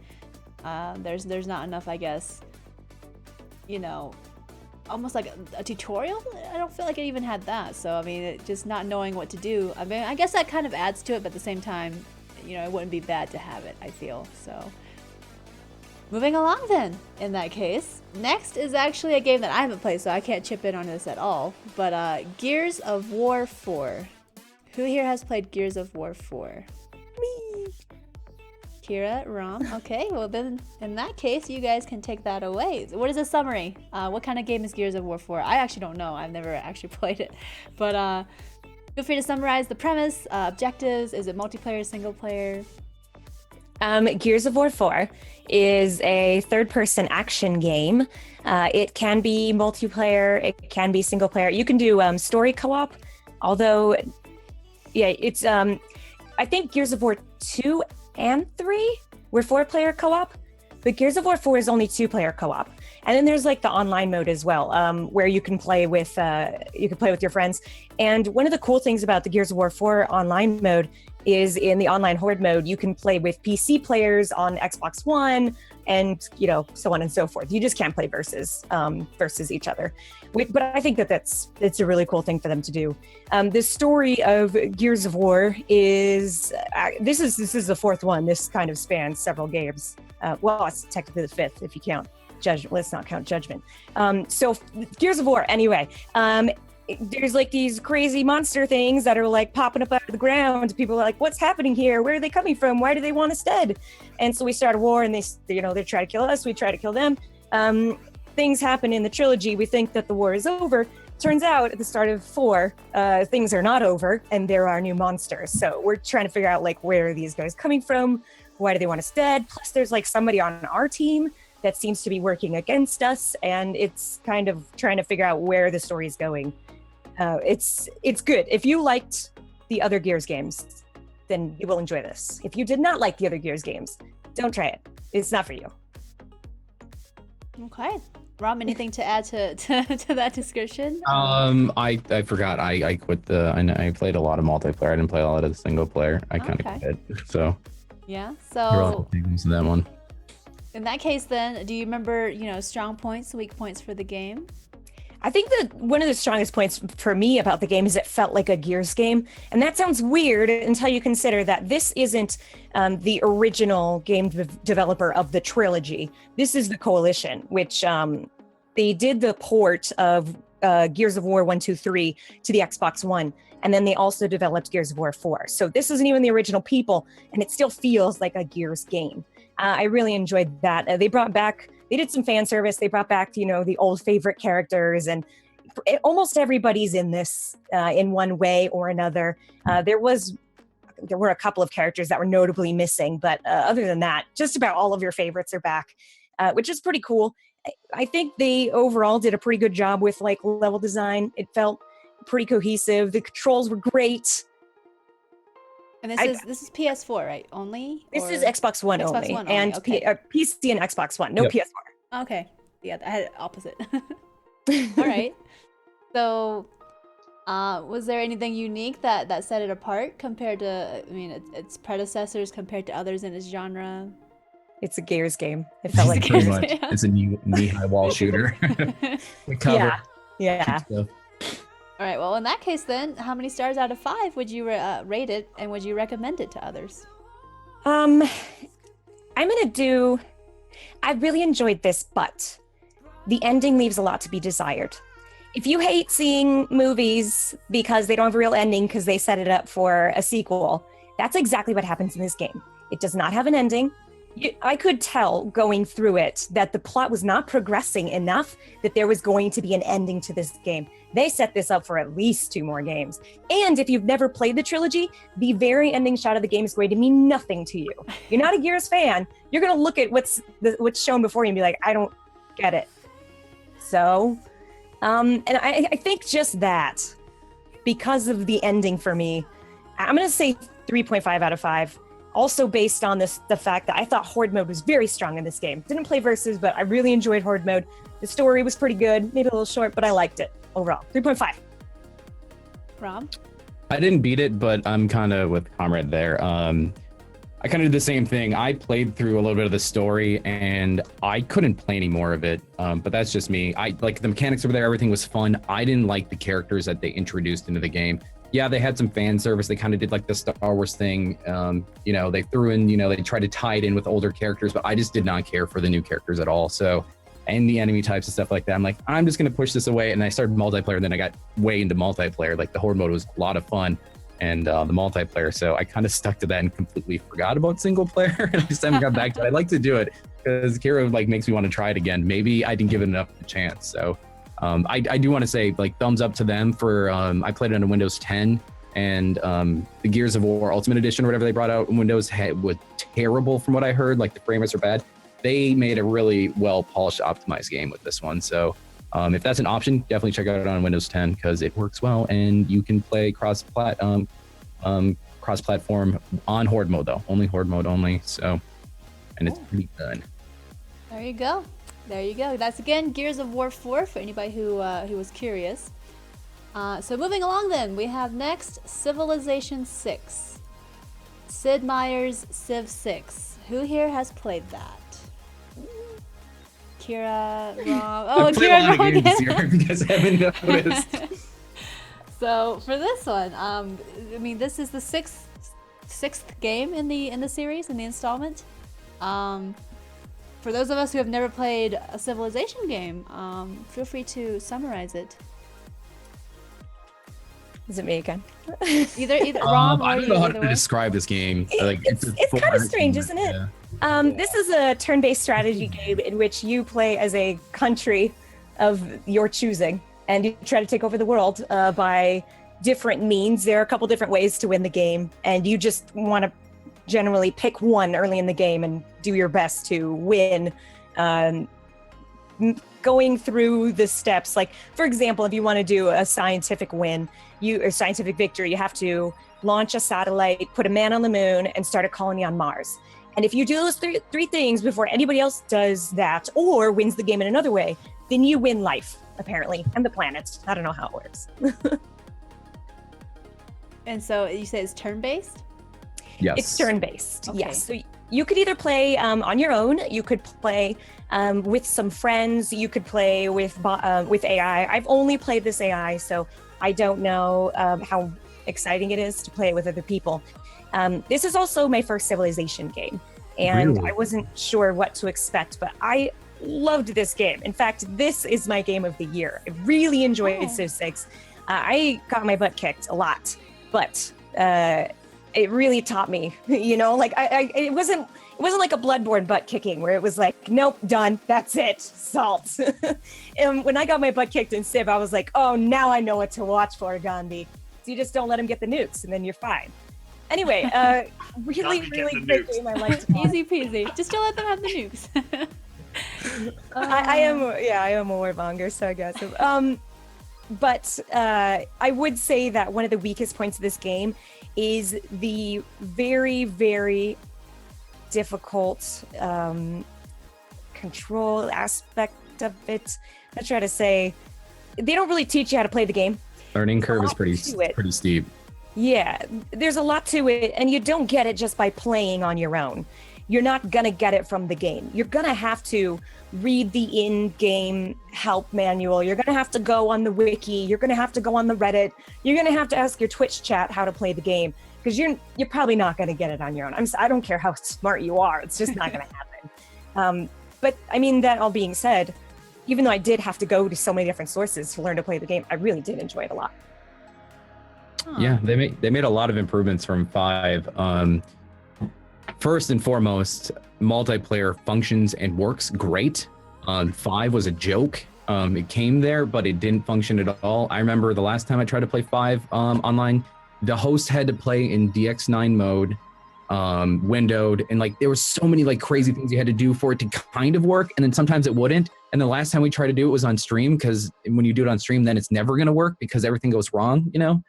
there's not enough, I guess, you know, almost like a tutorial. I don't feel like it even had that. So, I mean, just not knowing what to do. I mean, I guess that kind of adds to it, but at the same time, you know, it wouldn't be bad to have it, I feel. So, moving along then, in that case. Next is actually a game that I haven't played, so I can't chip in on this at all. But Gears of War 4. Who here has played Gears of War 4? Me. Kira, Rom. Okay, well then, in that case, you guys can take that away. What is a summary? What kind of game is Gears of War 4? I actually don't know. I've never actually played it. But feel free to summarize the premise, objectives. Is it multiplayer, single player? Gears of War 4 is a third-person action game. It can be multiplayer, it can be single player. You can do story co-op, although, yeah, it's, I think Gears of War 2 and 3 were 4-player co-op, but Gears of War 4 is only 2-player co-op. And then there's like the online mode as well, where you can play with your friends. And one of the cool things about the Gears of War 4 online mode is in the online horde mode, you can play with PC players on Xbox One and, you know, so on and so forth. You just can't play versus each other. But I think it's a really cool thing for them to do. The story of Gears of War is, this is the 4th one. This kind of spans several games. Well, it's technically the 5th if you count Judgment. Let's not count Judgment. So Gears of War, anyway. there's like these crazy monster things that are like popping up out of the ground. People are like, what's happening here? Where are they coming from? Why do they want us dead? And so we start a war, and they try to kill us. We try to kill them. Things happen in the trilogy. We think that the war is over. Turns out at the start of 4, things are not over, and there are new monsters. So we're trying to figure out like, where are these guys coming from? Why do they want us dead? Plus there's like somebody on our team that seems to be working against us, and it's kind of trying to figure out where the story is going. It's good. If you liked the other Gears games, then you will enjoy this. If you did not like the other Gears games, don't try it. It's not for you. Okay. Rob, anything to add to that description? I forgot. I quit I played a lot of multiplayer. I didn't play a lot of the single player. I kind of quit. So yeah. so that one. In that case, then, do you remember, strong points, weak points for the game? I think that one of the strongest points for me about the game is it felt like a Gears game. And that sounds weird until you consider that this isn't the original game developer of the trilogy. This is the Coalition, which they did the port of Gears of War 1, 2, 3 to the Xbox One. And then they also developed Gears of War 4. So this isn't even the original people, and it still feels like a Gears game. I really enjoyed that. They did some fan service. They brought back, the old favorite characters, and almost everybody's in this in one way or another. There were a couple of characters that were notably missing, but other than that, just about all of your favorites are back, which is pretty cool. I think they overall did a pretty good job with like level design. It felt pretty cohesive. The controls were great. And this is PS4, right? Only? This is Xbox One Xbox only. One And okay. PC and Xbox One, no Yep. PS4. Okay. Yeah, I had it opposite. All right. So, was there anything unique that set it apart compared to, its predecessors, compared to others in its genre? It's a Gears game. It felt like Pretty Gears. much. Yeah. It's a knee-high wall shooter. The cover. Yeah. Stuff. All right. Well, in that case, then, how many stars out of 5 would you rate it, and would you recommend it to others? I really enjoyed this, but the ending leaves a lot to be desired. If you hate seeing movies because they don't have a real ending because they set it up for a sequel, that's exactly what happens in this game. It does not have an ending. I could tell going through it that the plot was not progressing enough that there was going to be an ending to this game. They set this up for at least 2 more games. And if you've never played the trilogy, the very ending shot of the game is going to mean nothing to you. You're not a Gears fan. You're going to look at what's shown before you and be like, I don't get it. So, and I think just that, because of the ending for me, I'm going to say 3.5 out of 5. Also based on the fact that I thought Horde mode was very strong in this game. Didn't play Versus, but I really enjoyed Horde mode. The story was pretty good, maybe a little short, but I liked it overall. 3.5. Rob? I didn't beat it, but I'm kind of with Comrade there. I kind of did the same thing. I played through a little bit of the story, and I couldn't play any more of it. But that's just me. I like the mechanics over there. Everything was fun. I didn't like the characters that they introduced into the game. Yeah, they had some fan service. They kind of did like the Star Wars thing. They threw in, they tried to tie it in with older characters, but I just did not care for the new characters at all. So, and the enemy types and stuff like that. I'm like, I'm just going to push this away. And I started multiplayer, and then I got way into multiplayer. Like the Horde mode was a lot of fun, and the multiplayer. So I kind of stuck to that and completely forgot about single player. And I just haven't got back to it. I'd like to do it because Kira makes me want to try it again. Maybe I didn't give it enough of a chance. So I do want to say thumbs up to them for I played it on Windows 10, and the Gears of War Ultimate Edition or whatever they brought out on Windows was terrible from what I heard. Like the frame rates are bad. They made a really well polished, optimized game with this one. So if that's an option, definitely check it out on Windows 10 because it works well, and you can play cross-platform on Horde mode though, only Horde mode only. So, and it's pretty good. There you go. There you go. That's again Gears of War 4 for anybody who was curious. So moving along then, we have next Civilization 6. Sid Meier's Civ 6. Who here has played that? Kira, Rob. Oh, Kira, Rob again. You guys haven't noticed. So for this one, this is the sixth game in the series, in the installment. For those of us who have never played a Civilization game, feel free to summarize it. Is it me again? Either Rom or I don't you. know how Either to way. describe this game. It's kind of strange, isn't it? This is a turn-based strategy game in which you play as a country of your choosing, and you try to take over the world by different means. There are a couple different ways to win the game, and you just want to generally pick one early in the game and do your best to win. Going through the steps, like for example, if you want to do a scientific win, or scientific victory, you have to launch a satellite, put a man on the moon, and start a colony on Mars. And if you do those three things before anybody else does that or wins the game in another way, then you win life, apparently, and the planets. I don't know how it works. And so you say it's turn-based? Yes. It's turn-based, Okay. yes. So you could either play on your own, you could play with some friends, you could play with AI. I've only played this AI, so I don't know how exciting it is to play it with other people. This is also my first Civilization game, and Really? I wasn't sure what to expect, but I loved this game. In fact, this is my game of the year. I really enjoyed Civ 6. I got my butt kicked a lot, but it really taught me, you know, like it wasn't like a Bloodborne butt kicking where it was like, nope, done, that's it, salt. And when I got my butt kicked in Civ, I was like, oh, now I know what to watch for, Gandhi. So you just don't let him get the nukes, and then you're fine. Anyway, really great game. I like to watch. Easy peasy. Just don't let them have the nukes. I am a warmonger, so I guess. But I would say that one of the weakest points of this game is the very, very difficult control aspect of it. I try to say they don't really teach you how to play the game. Learning curve is lot pretty to it. steep. Yeah, there's a lot to it, and you don't get it just by playing on your own. You're not gonna get it from the game. You're gonna have to read the in-game help manual. You're gonna have to go on the wiki. You're gonna have to go on the Reddit. You're gonna have to ask your Twitch chat how to play the game, because you're probably not gonna get it on your own. I don't care how smart you are. It's just not gonna happen. But I mean, that all being said, even though I did have to go to so many different sources to learn to play the game, I really did enjoy it a lot. Yeah, they made a lot of improvements from 5. First and foremost, multiplayer functions and works great. 5 was a joke. It came there, but it didn't function at all. I remember the last time I tried to play 5 online, the host had to play in DX9 mode, windowed, and like there were so many like crazy things you had to do for it to kind of work, and then sometimes it wouldn't. And the last time we tried to do it was on stream, because when you do it on stream, then it's never gonna work because everything goes wrong, you know?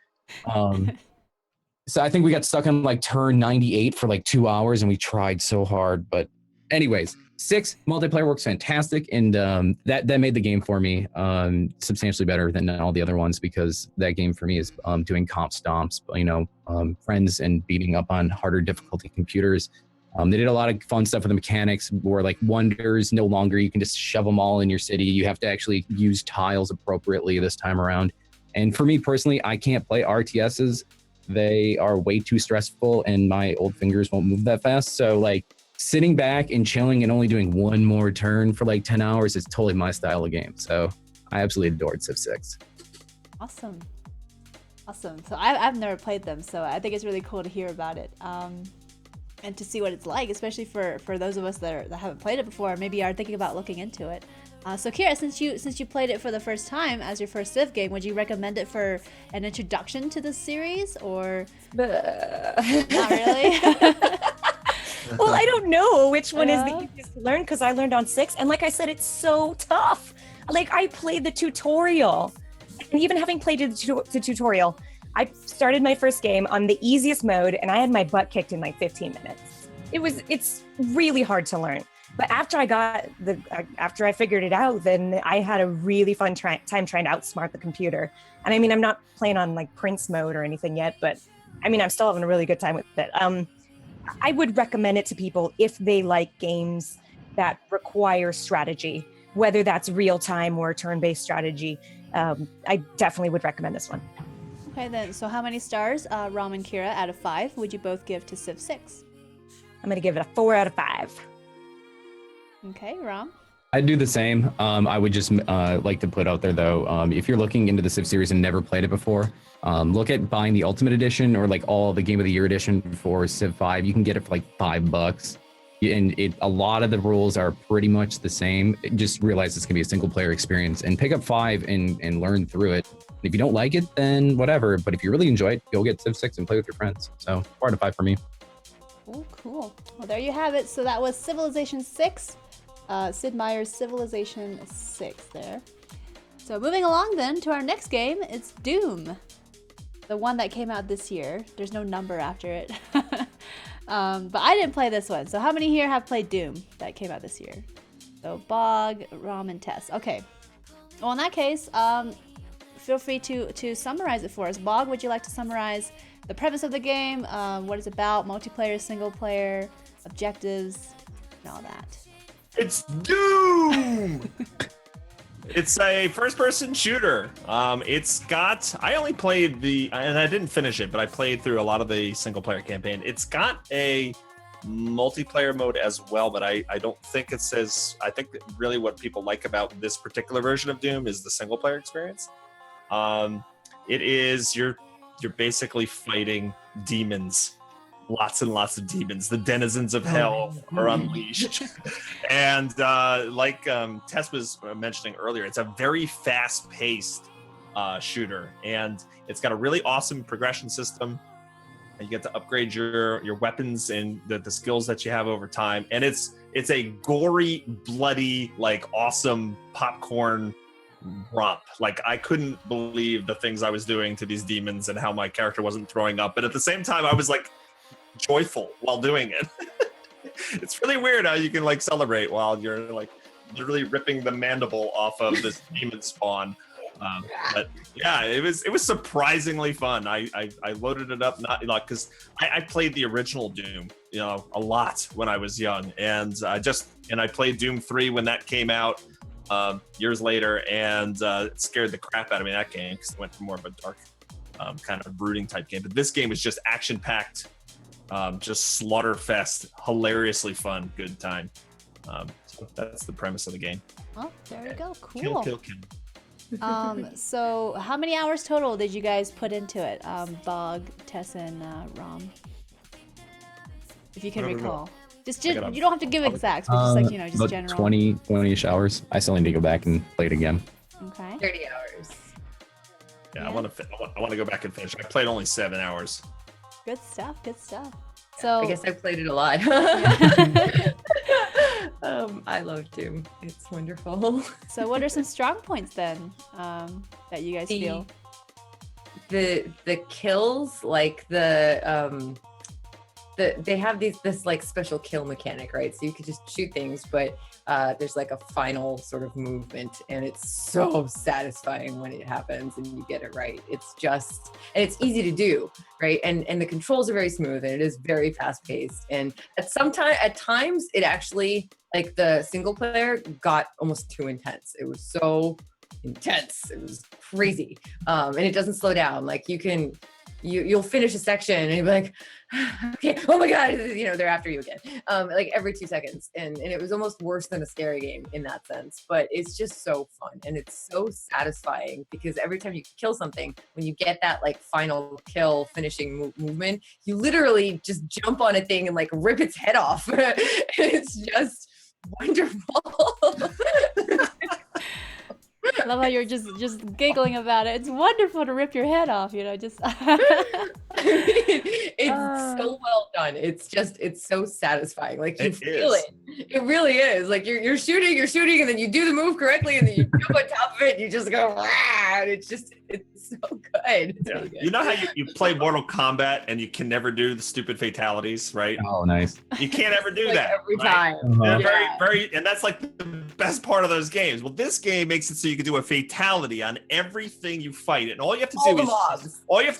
So I think we got stuck on like turn 98 for like 2 hours, and we tried so hard. But anyways, 6 multiplayer works fantastic, and that made the game for me substantially better than all the other ones, because that game for me is doing comp stomps, you know, friends and beating up on harder difficulty computers. They did a lot of fun stuff with the mechanics, where like wonders no longer you can just shove them all in your city. You have to actually use tiles appropriately this time around. And for me personally, I can't play RTSs. They are way too stressful, and my old fingers won't move that fast. So like sitting back and chilling and only doing one more turn for like 10 hours is totally my style of game. So I absolutely adored Civ 6. Awesome. So I've never played them, so I think it's really cool to hear about it. And to see what it's like, especially for those of us that haven't played it before, maybe are thinking about looking into it. So Kira, since you played it for the first time as your first Civ game, would you recommend it for an introduction to the series, or not really? Well, I don't know which one is Yeah. the easiest to learn, because I learned on 6, and like I said, it's so tough. Like I played the tutorial, and even having played the tutorial, I started my first game on the easiest mode, and I had my butt kicked in like 15 minutes. It's really hard to learn. But after I figured it out, then I had a really fun time trying to outsmart the computer. And I mean, I'm not playing on like Prince mode or anything yet, but I mean, I'm still having a really good time with it. I would recommend it to people if they like games that require strategy, whether that's real time or turn-based strategy. I definitely would recommend this one. Okay, then. So how many stars, Ram and Kira, out of 5 would you both give to Civ 6? I'm going to give it a 4 out of 5. Okay, Ram. I'd do the same. I would just like to put out there though, if you're looking into the Civ series and never played it before, look at buying the Ultimate Edition or like all the Game of the Year Edition for Civ 5. You can get it for like $5. And a lot of the rules are pretty much the same. Just realize it's gonna be a single player experience and pick up 5 and learn through it. If you don't like it, then whatever. But if you really enjoy it, go get Civ 6 and play with your friends. So 4 out of 5 for me. Oh, cool. Well, there you have it. So that was Civilization 6. Sid Meier's Civilization 6 there. So moving along then to our next game, it's Doom. The one that came out this year. There's no number after it. But I didn't play this one. So how many here have played Doom that came out this year? So Bog, Rom, and Tess. Okay. Well, in that case, feel free to summarize it for us. Bog, would you like to summarize the premise of the game, what it's about, multiplayer, single player, objectives, and all that? It's Doom! It's a first-person shooter. I only played and I didn't finish it, but I played through a lot of the single-player campaign. It's got a multiplayer mode as well, but I don't think it says. I think that really what people like about this particular version of Doom is the single-player experience. It is you're basically fighting demons. Lots and lots of demons. The denizens of hell are unleashed. And like Tess was mentioning earlier, it's a very fast-paced shooter. And it's got a really awesome progression system. And you get to upgrade your weapons and the skills that you have over time. And it's a gory, bloody, like awesome popcorn romp. Like I couldn't believe the things I was doing to these demons and how my character wasn't throwing up. But at the same time, I was like joyful while doing it. It's really weird how you can like celebrate while you're like literally ripping the mandible off of this demon spawn. But yeah, it was surprisingly fun. I loaded it up not like because I played the original Doom, a lot when I was young, and I played Doom 3 when that came out years later, and it scared the crap out of me, that game, because it went for more of a dark kind of brooding type game. But this game is just action packed. Just slaughterfest, hilariously fun, good time. So that's the premise of the game. Well, there you go. Cool. Kill. So how many hours total did you guys put into it? Bog, Tess, and Rom, if you can recall. Just you don't have to give exacts, but just like just general. 20-ish hours. I still need to go back and play it again. Okay. 30 hours. Yeah, I want to go back and finish. I played only 7 hours. Good stuff. So I guess I played it a lot. I love Doom. It's wonderful. So what are some strong points then that you guys feel? The kills, like they have this like special kill mechanic, right? So you could just shoot things, but there's like a final sort of movement, and it's so satisfying when it happens and you get it right. It's easy to do, right? And the controls are very smooth, and it is very fast paced. And at times it actually, like the single player got almost too intense. It was so intense. It was crazy. And it doesn't slow down. Like you'll finish a section and you'll be like, okay, oh my God, they're after you again. Like every 2 seconds. And it was almost worse than a scary game in that sense, but it's just so fun. And it's so satisfying because every time you kill something, when you get that like final kill finishing movement, you literally just jump on a thing and like rip its head off. It's just wonderful. I love how you're just giggling about it. It's wonderful to rip your head off, just. It's so well done. It's so satisfying. Like you feel it. It really is. Like you're shooting, and then you do the move correctly, and then you jump on top of it, and you just go, rah, and it's so good. It's really good. You know how you play Mortal Kombat and you can never do the stupid fatalities, right? Oh, nice. You can't ever do like that every right? time. Yeah, Yeah. very, and that's like the best part of those games. Well, this game makes it so you can do a fatality on everything you fight, and all you have to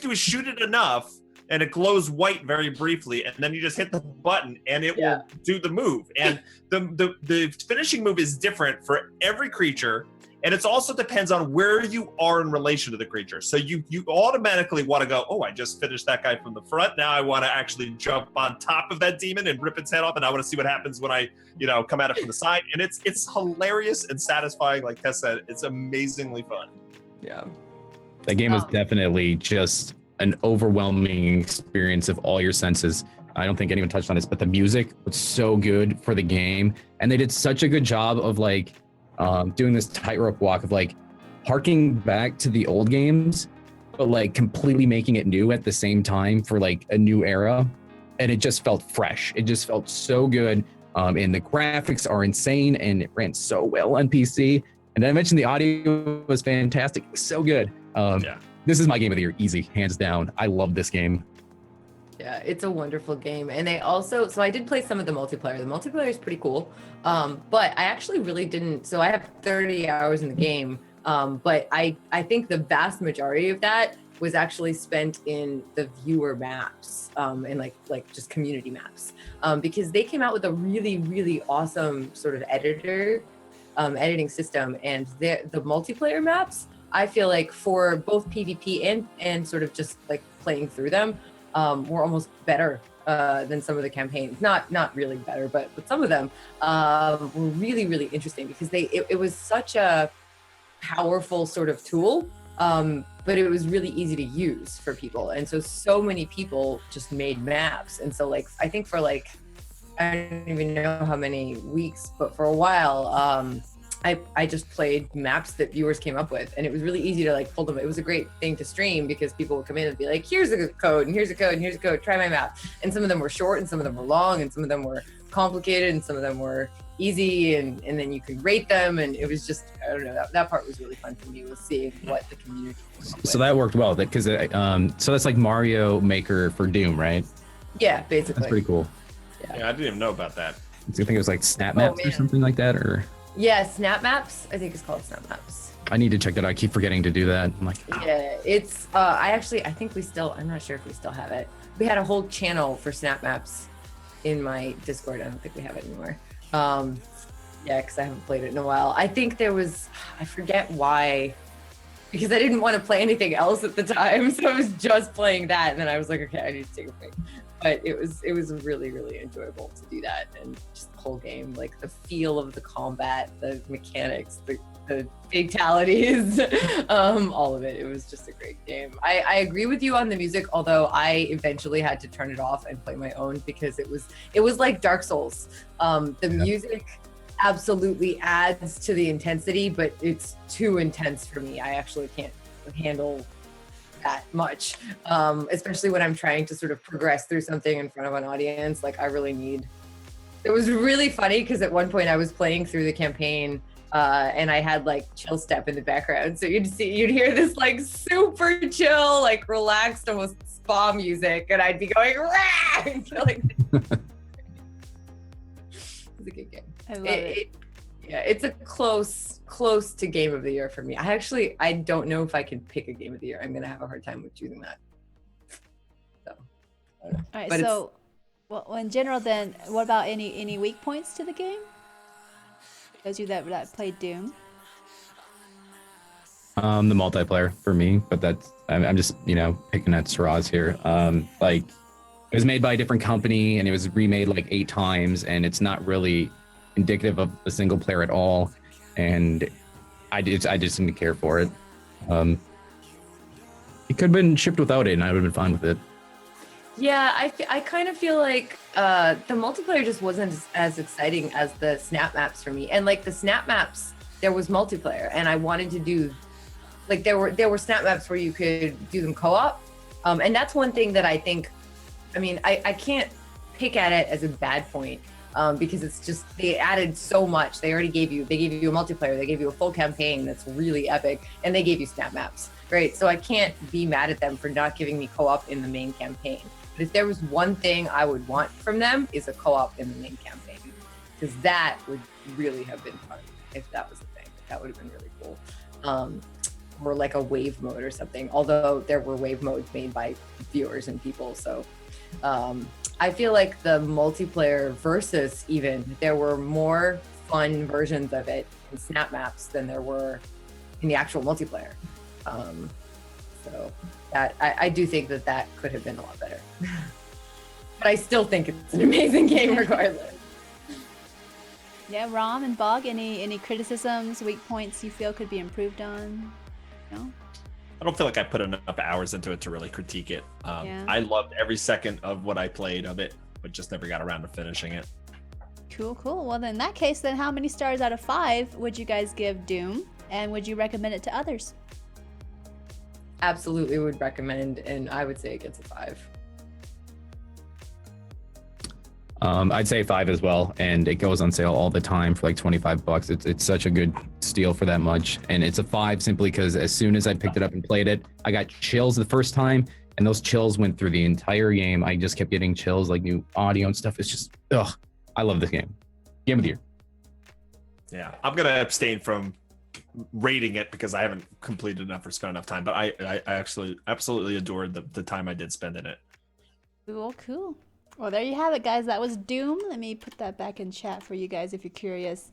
do is shoot it enough, and it glows white very briefly, and then you just hit the button, and it will do the move. And the finishing move is different for every creature, And it also depends on where you are in relation to the creature. So you automatically want to go, oh, I just finished that guy from the front. Now I want to actually jump on top of that demon and rip its head off. And I want to see what happens when I, come at it from the side. And it's hilarious and satisfying. Like Tess said, it's amazingly fun. Yeah. That game was definitely just an overwhelming experience of all your senses. I don't think anyone touched on this, but the music was so good for the game. And they did such a good job of like doing this tightrope walk of like harking back to the old games, but like completely making it new at the same time for like a new era. And it just felt fresh. It just felt so good. And the graphics are insane and it ran so well on PC. And I mentioned the audio was fantastic. It was so good. This is my game of the year, easy, hands down. I love this game. Yeah, it's a wonderful game. And they also, so I did play some of the multiplayer. The multiplayer is pretty cool. But I actually really didn't, so I have 30 hours in the game. But I think the vast majority of that was actually spent in the viewer maps and like just community maps. Because they came out with a really, really awesome sort of editing system. And the multiplayer maps, I feel like for both PvP and sort of just like playing through them, were almost better than some of the campaigns. Not really better, but some of them were really, really interesting because it was such a powerful sort of tool, but it was really easy to use for people. And so many people just made maps. And so like, I think for like, I don't even know how many weeks, but for a while, I just played maps that viewers came up with, and it was really easy to like pull them. It was a great thing to stream because people would come in and be like, here's a code, and here's a code, and here's a code, try my map. And some of them were short, and some of them were long, and some of them were complicated, and some of them were easy, and then you could rate them. And it was just, I don't know, that part was really fun for me, was seeing what the community came up with. So that worked well, because so that's like Mario Maker for Doom, right? Yeah, basically. That's pretty cool. Yeah, I didn't even know about that. I think it was like Snap Maps or something like that, or... Yeah, Snap Maps. I think it's called Snap Maps. I need to check that out. I keep forgetting to do that. I'm like, yeah, it's, I think I'm not sure if we still have it. We had a whole channel for Snap Maps in my Discord. I don't think we have it anymore. Yeah, because I haven't played it in a while. I think there was, I forget why, because I didn't want to play anything else at the time. So I was just playing that. And then I was like, okay, I need to take a break. But it was really, really enjoyable to do that. And just the whole game, like the feel of the combat, the mechanics, the fatalities, all of it. It was just a great game. I agree with you on the music, although I eventually had to turn it off and play my own because it was like Dark Souls. The music absolutely adds to the intensity, but it's too intense for me. I actually can't handle that much, especially when I'm trying to sort of progress through something in front of an audience. Like I really need, it was really funny because at one point I was playing through the campaign and I had like chill step in the background. So you'd hear this like super chill, like relaxed, almost spa music. And I'd be going, rah! And killing. It's a good game. I love it. Yeah, it's a close to game of the year for me. I don't know if I can pick a game of the year. I'm gonna have a hard time with choosing that. So, I don't know. All right, But so, well, in general, then, what about any weak points to the game? Those of you that played Doom. the multiplayer for me, but that's, I'm just, picking at straws here. Like, it was made by a different company and it was remade like 8 times, and it's not really indicative of a single player at all. And I just didn't care for it. It could have been shipped without it and I would have been fine with it. Yeah, I kind of feel like the multiplayer just wasn't as exciting as the snap maps for me. And like the snap maps, there was multiplayer, and I wanted to do, like there were snap maps where you could do them co-op, and that's one thing that I think. I mean, I can't pick at it as a bad point because it's just they added so much. They gave you a multiplayer, they gave you a full campaign that's really epic, and they gave you snap maps. Right, so I can't be mad at them for not giving me co-op in the main campaign. But if there was one thing I would want from them, is a co-op in the main campaign, because that would really have been fun if that was a thing. That would have been really cool. Or like a wave mode or something. Although there were wave modes made by viewers and people, so I feel like the multiplayer versus even there were more fun versions of it in snap maps than there were in the actual multiplayer. So that I do think that could have been a lot better. But I still think it's an amazing game regardless. Yeah, Rom and Bog, any criticisms, weak points you feel could be improved on? No? I don't feel like I put enough hours into it to really critique it. Yeah. I loved every second of what I played of it, but just never got around to finishing it. Cool. Well, then in that case, then how many stars out of 5 would you guys give Doom? And would you recommend it to others? Absolutely would recommend, and I would say it gets a 5. I'd say 5 as well, and it goes on sale all the time for like $25. It's such a good steal for that much, and it's a 5 simply because as soon as I picked it up and played it, I got chills the first time, and those chills went through the entire game. I just kept getting chills, like new audio and stuff. It's just, I love this game. Game of the year. Yeah, I'm gonna abstain from rating it because I haven't completed enough or spent enough time. But I actually absolutely adored the time I did spend in it. Cool. Well, there you have it, guys. That was Doom. Let me put that back in chat for you guys if you're curious.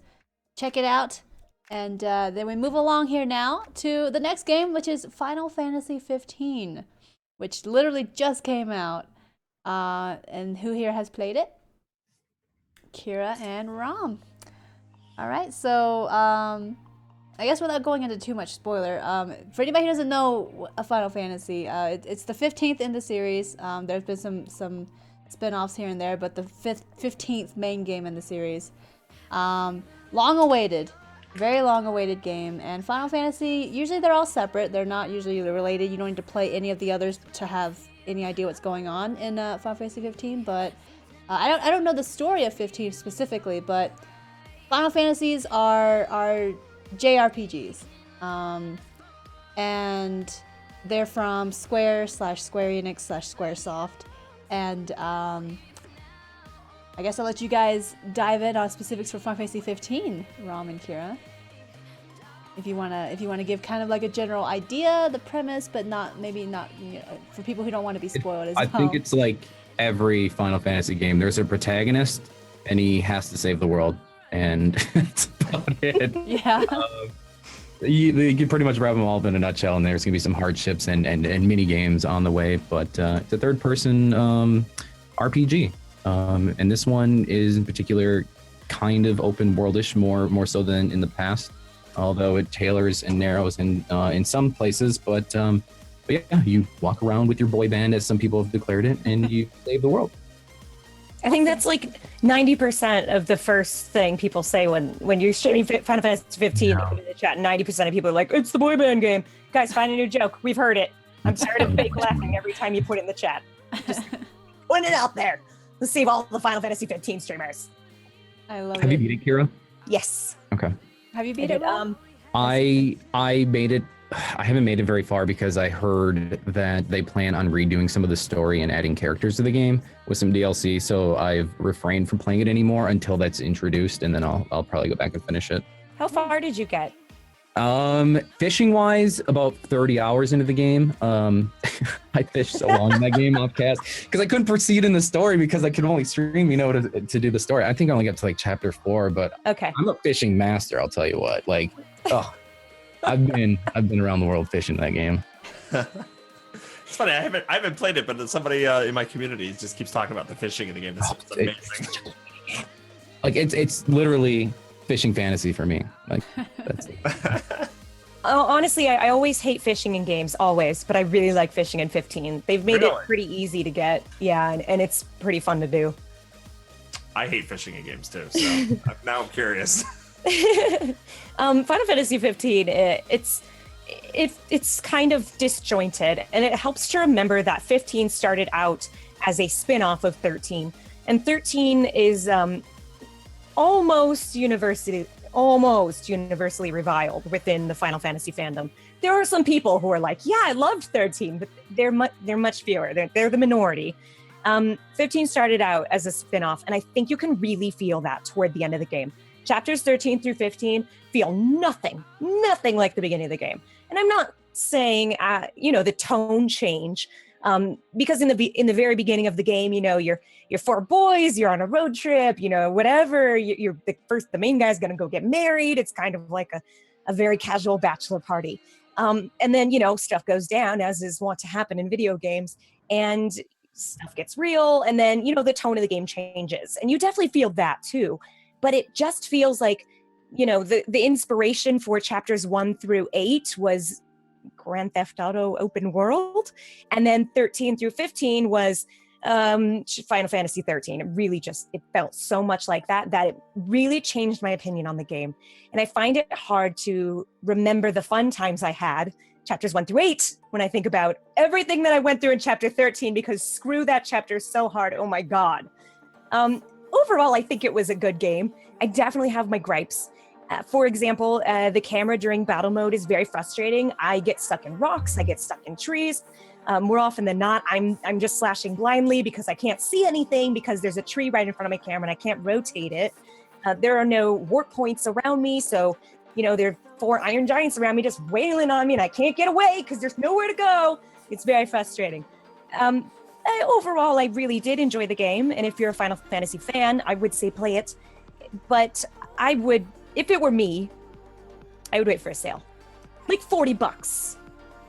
Check it out. And then we move along here now to the next game, which is Final Fantasy 15, which literally just came out. And who here has played it? Kira and Rom. All right, so I guess without going into too much spoiler, for anybody who doesn't know a Final Fantasy, it's the 15th in the series. There's been some spin-offs here and there, but the 15th main game in the series. Long-awaited, very long-awaited game. And Final Fantasy, usually they're all separate. They're not usually related. You don't need to play any of the others to have any idea what's going on in Final Fantasy 15. But I don't know the story of 15 specifically, but Final Fantasies are JRPGs. And they're from Square / Square Enix / Squaresoft. And I guess I'll let you guys dive in on specifics for Final Fantasy 15, Rom and Kira. If you wanna give kind of like a general idea, the premise, but not for people who don't want to be spoiled as well. I think it's like every Final Fantasy game. There's a protagonist, and he has to save the world, and that's about it. Yeah. You can pretty much wrap them all up in a nutshell, and there's going to be some hardships and mini games on the way, but it's a third-person RPG. And this one is in particular kind of open worldish, more so than in the past, although it tailors and narrows in some places. But yeah, you walk around with your boy band, as some people have declared it, and you save the world. I think that's like 90% of the first thing people say when you're streaming Final Fantasy 15 in the chat. 90% of people are like, it's the boy band game. Guys, find a new joke. We've heard it. I'm tired of fake laughing every time you put it in the chat. Just putting it out there. Let's save all the Final Fantasy 15 streamers. I love it. Have you beat it, Kira? Yes. Okay. Have you beat it, Rom? I made it. I haven't made it very far because I heard that they plan on redoing some of the story and adding characters to the game with some DLC. So I've refrained from playing it anymore until that's introduced, and then I'll probably go back and finish it. How far did you get? Fishing wise, about 30 hours into the game. I fished so long in that game off cast because I couldn't proceed in the story because I could only stream, to do the story. I think I only got to like chapter 4, but Okay. I'm a fishing master. I'll tell you what. Like, I've been around the world fishing that game. It's funny. I haven't played it, but somebody in my community just keeps talking about the fishing in the game. It's amazing. Like it's literally fishing fantasy for me. Like that's it. Honestly, I always hate fishing in games, always, but I really like fishing in 15. They've made Really? it pretty easy to get, and it's pretty fun to do. I hate fishing in games too, so now I'm curious. Final Fantasy 15, it's kind of disjointed, and it helps to remember that 15 started out as a spin-off of 13, and 13 is almost universally reviled within the Final Fantasy fandom. There are some people who are like, yeah, I loved 13, but they're much fewer. They're the minority. 15 started out as a spin-off, and I think you can really feel that toward the end of the game. Chapters 13 through 15 feel nothing like the beginning of the game. And I'm not saying, the tone change Because in the very beginning of the game, you're four boys, you're on a road trip, whatever. The main guy's gonna go get married. It's kind of like a very casual bachelor party. And then stuff goes down, as is wont to happen in video games, and stuff gets real. And then the tone of the game changes, and you definitely feel that too. But it just feels like the inspiration for chapters 1 through 8 was Grand Theft Auto open world, and then 13 through 15 was Final Fantasy 13. It really it felt so much like that it really changed my opinion on the game. And I find it hard to remember the fun times I had chapters 1 through 8 when I think about everything that I went through in chapter 13, because screw that chapter so hard. Oh my god. Overall, I think it was a good game. I definitely have my gripes. For example, the camera during battle mode is very frustrating. I get stuck in rocks, I get stuck in trees. More often than not, I'm just slashing blindly because I can't see anything, because there's a tree right in front of my camera and I can't rotate it. There are no warp points around me, so there are 4 iron giants around me just wailing on me, and I can't get away because there's nowhere to go. It's very frustrating. Overall, I really did enjoy the game, and if you're a Final Fantasy fan, I would say play it. But if it were me, I would wait for a sale, like $40,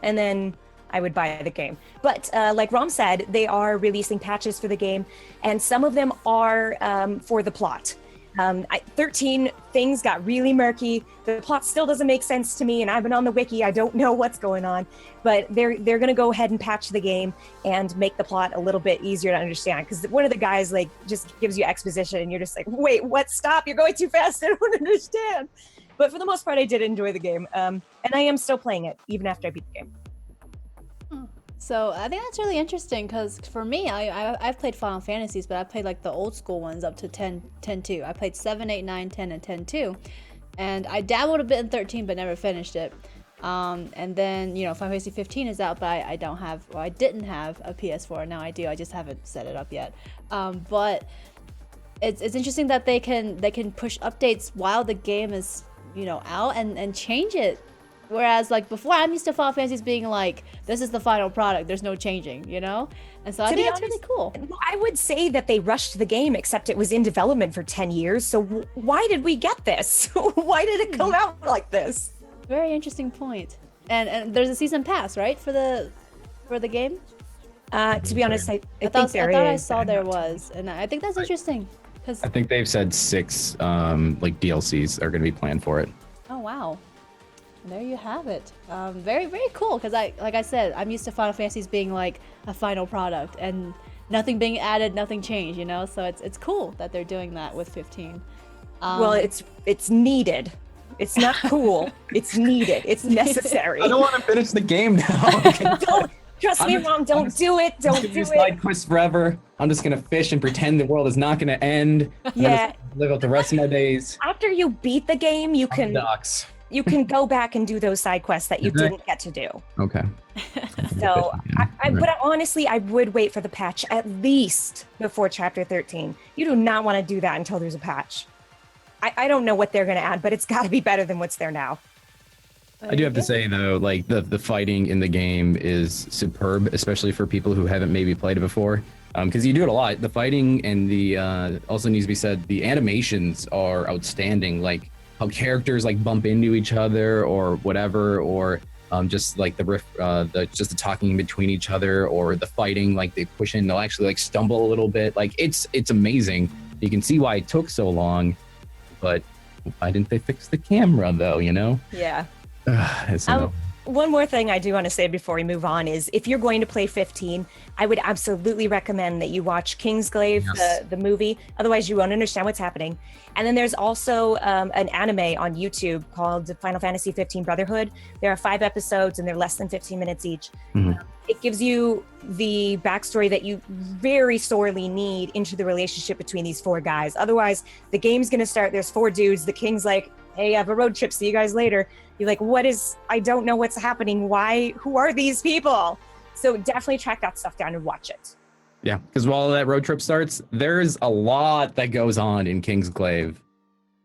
and then I would buy the game. But like Rom said, they are releasing patches for the game, and some of them are for the plot. 13 things got really murky. The plot still doesn't make sense to me, and I've been on the wiki. I don't know what's going on, but they're going to go ahead and patch the game and make the plot a little bit easier to understand, because one of the guys just gives you exposition and you're just like, wait, what? Stop, you're going too fast. I don't understand. But for the most part, I did enjoy the game, and I am still playing it even after I beat the game. So I think that's really interesting, because for me, I've played Final Fantasies, but I played like the old school ones up to 10-2. I played 7, 8, 9, 10, and 10-2. And I dabbled a bit in 13, but never finished it. And then, Final Fantasy 15 is out, but I didn't have a PS4. Now I do. I just haven't set it up yet. But it's interesting that they can push updates while the game is, out and change it. Whereas like before, I'm used to Final Fantasies being like, this is the final product, there's no changing, And so I think that's really cool. I would say that they rushed the game, except it was in development for 10 years. So why did we get this? Why did it come out like this? Very interesting point. And there's a season pass, right, for the game? To be honest, I thought I saw there was, and I think that's interesting. I think they've said 6 DLCs are going to be planned for it. Oh wow. There you have it. Very, very cool, because like I said, I'm used to Final Fantasies being like a final product and nothing being added, nothing changed, So it's cool that they're doing that with 15. Well, it's needed. It's not cool. It's needed. It's necessary. I don't want to finish the game now. Don't trust me, Mom. Don't do it. Don't do it. Side quest forever. I'm just gonna fish and pretend the world is not gonna end. Yeah. Live out the rest of my days. After you beat the game, you can. You can go back and do those side quests that you didn't get to do. Okay. So, but honestly, I would wait for the patch at least before chapter 13. You do not want to do that until there's a patch. I don't know what they're going to add, but it's got to be better than what's there now. I do have to say though, like the fighting in the game is superb, especially for people who haven't maybe played it before. Because you do it a lot. The fighting and the also needs to be said, the animations are outstanding. Like how characters like bump into each other or whatever, or just like the riff, just the talking between each other, or the fighting, like they push in, they'll actually like stumble a little bit. Like it's amazing. You can see why it took so long, but why didn't they fix the camera though? Yeah. One more thing I do want to say before we move on is, if you're going to play 15, I would absolutely recommend that you watch Kingsglaive, Yes. the movie. Otherwise, you won't understand what's happening. And then there's also an anime on YouTube called Final Fantasy 15 Brotherhood. There are 5 episodes, and they're less than 15 minutes each. Mhm. It gives you the backstory that you very sorely need into the relationship between these 4 guys. Otherwise, the game's going to start. There's 4 dudes. The king's like, hey, I have a road trip. See you guys later. You're like, I don't know what's happening. Who are these people? So definitely track that stuff down and watch it. Yeah, because while that road trip starts, there's a lot that goes on in Kingsglaive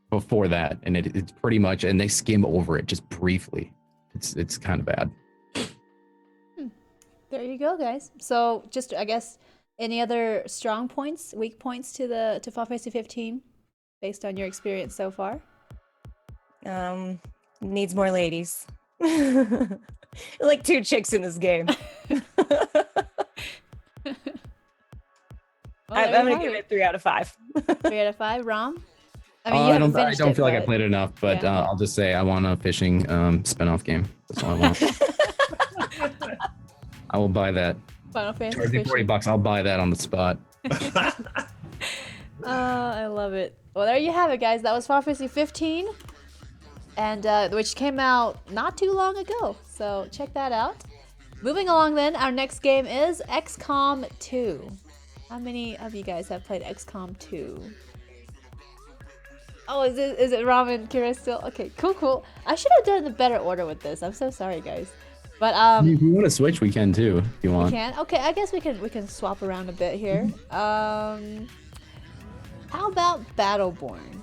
before that, and it's pretty much, and they skim over it just briefly. It's kind of bad. there you go, guys. So just I guess any other strong points, weak points to Final Fantasy 15 based on your experience so far? Needs more ladies. Like 2 chicks in this game. Well, I'm there you gonna have give it. it 3 out of 5. 3 out of 5. Rom? I I haven't don't. I finished don't it, feel like I but- played enough, but yeah. I'll just say I want a fishing spinoff game. That's all I want. I will buy that. Final Fantasy Charge me Fishing. $40. I'll buy that on the spot. Oh, I love it. Well, there you have it, guys. That was Final Fantasy 15, and which came out not too long ago. So check that out. Moving along, then, our next game is XCOM 2. How many of you guys have played XCOM 2? Oh, is it Ramen, Kira still? Okay, cool. I should have done the better order with this. I'm so sorry, guys. But If you want to switch, we can too. If you we want. can. Okay, I guess we can swap around a bit here. How about Battleborn?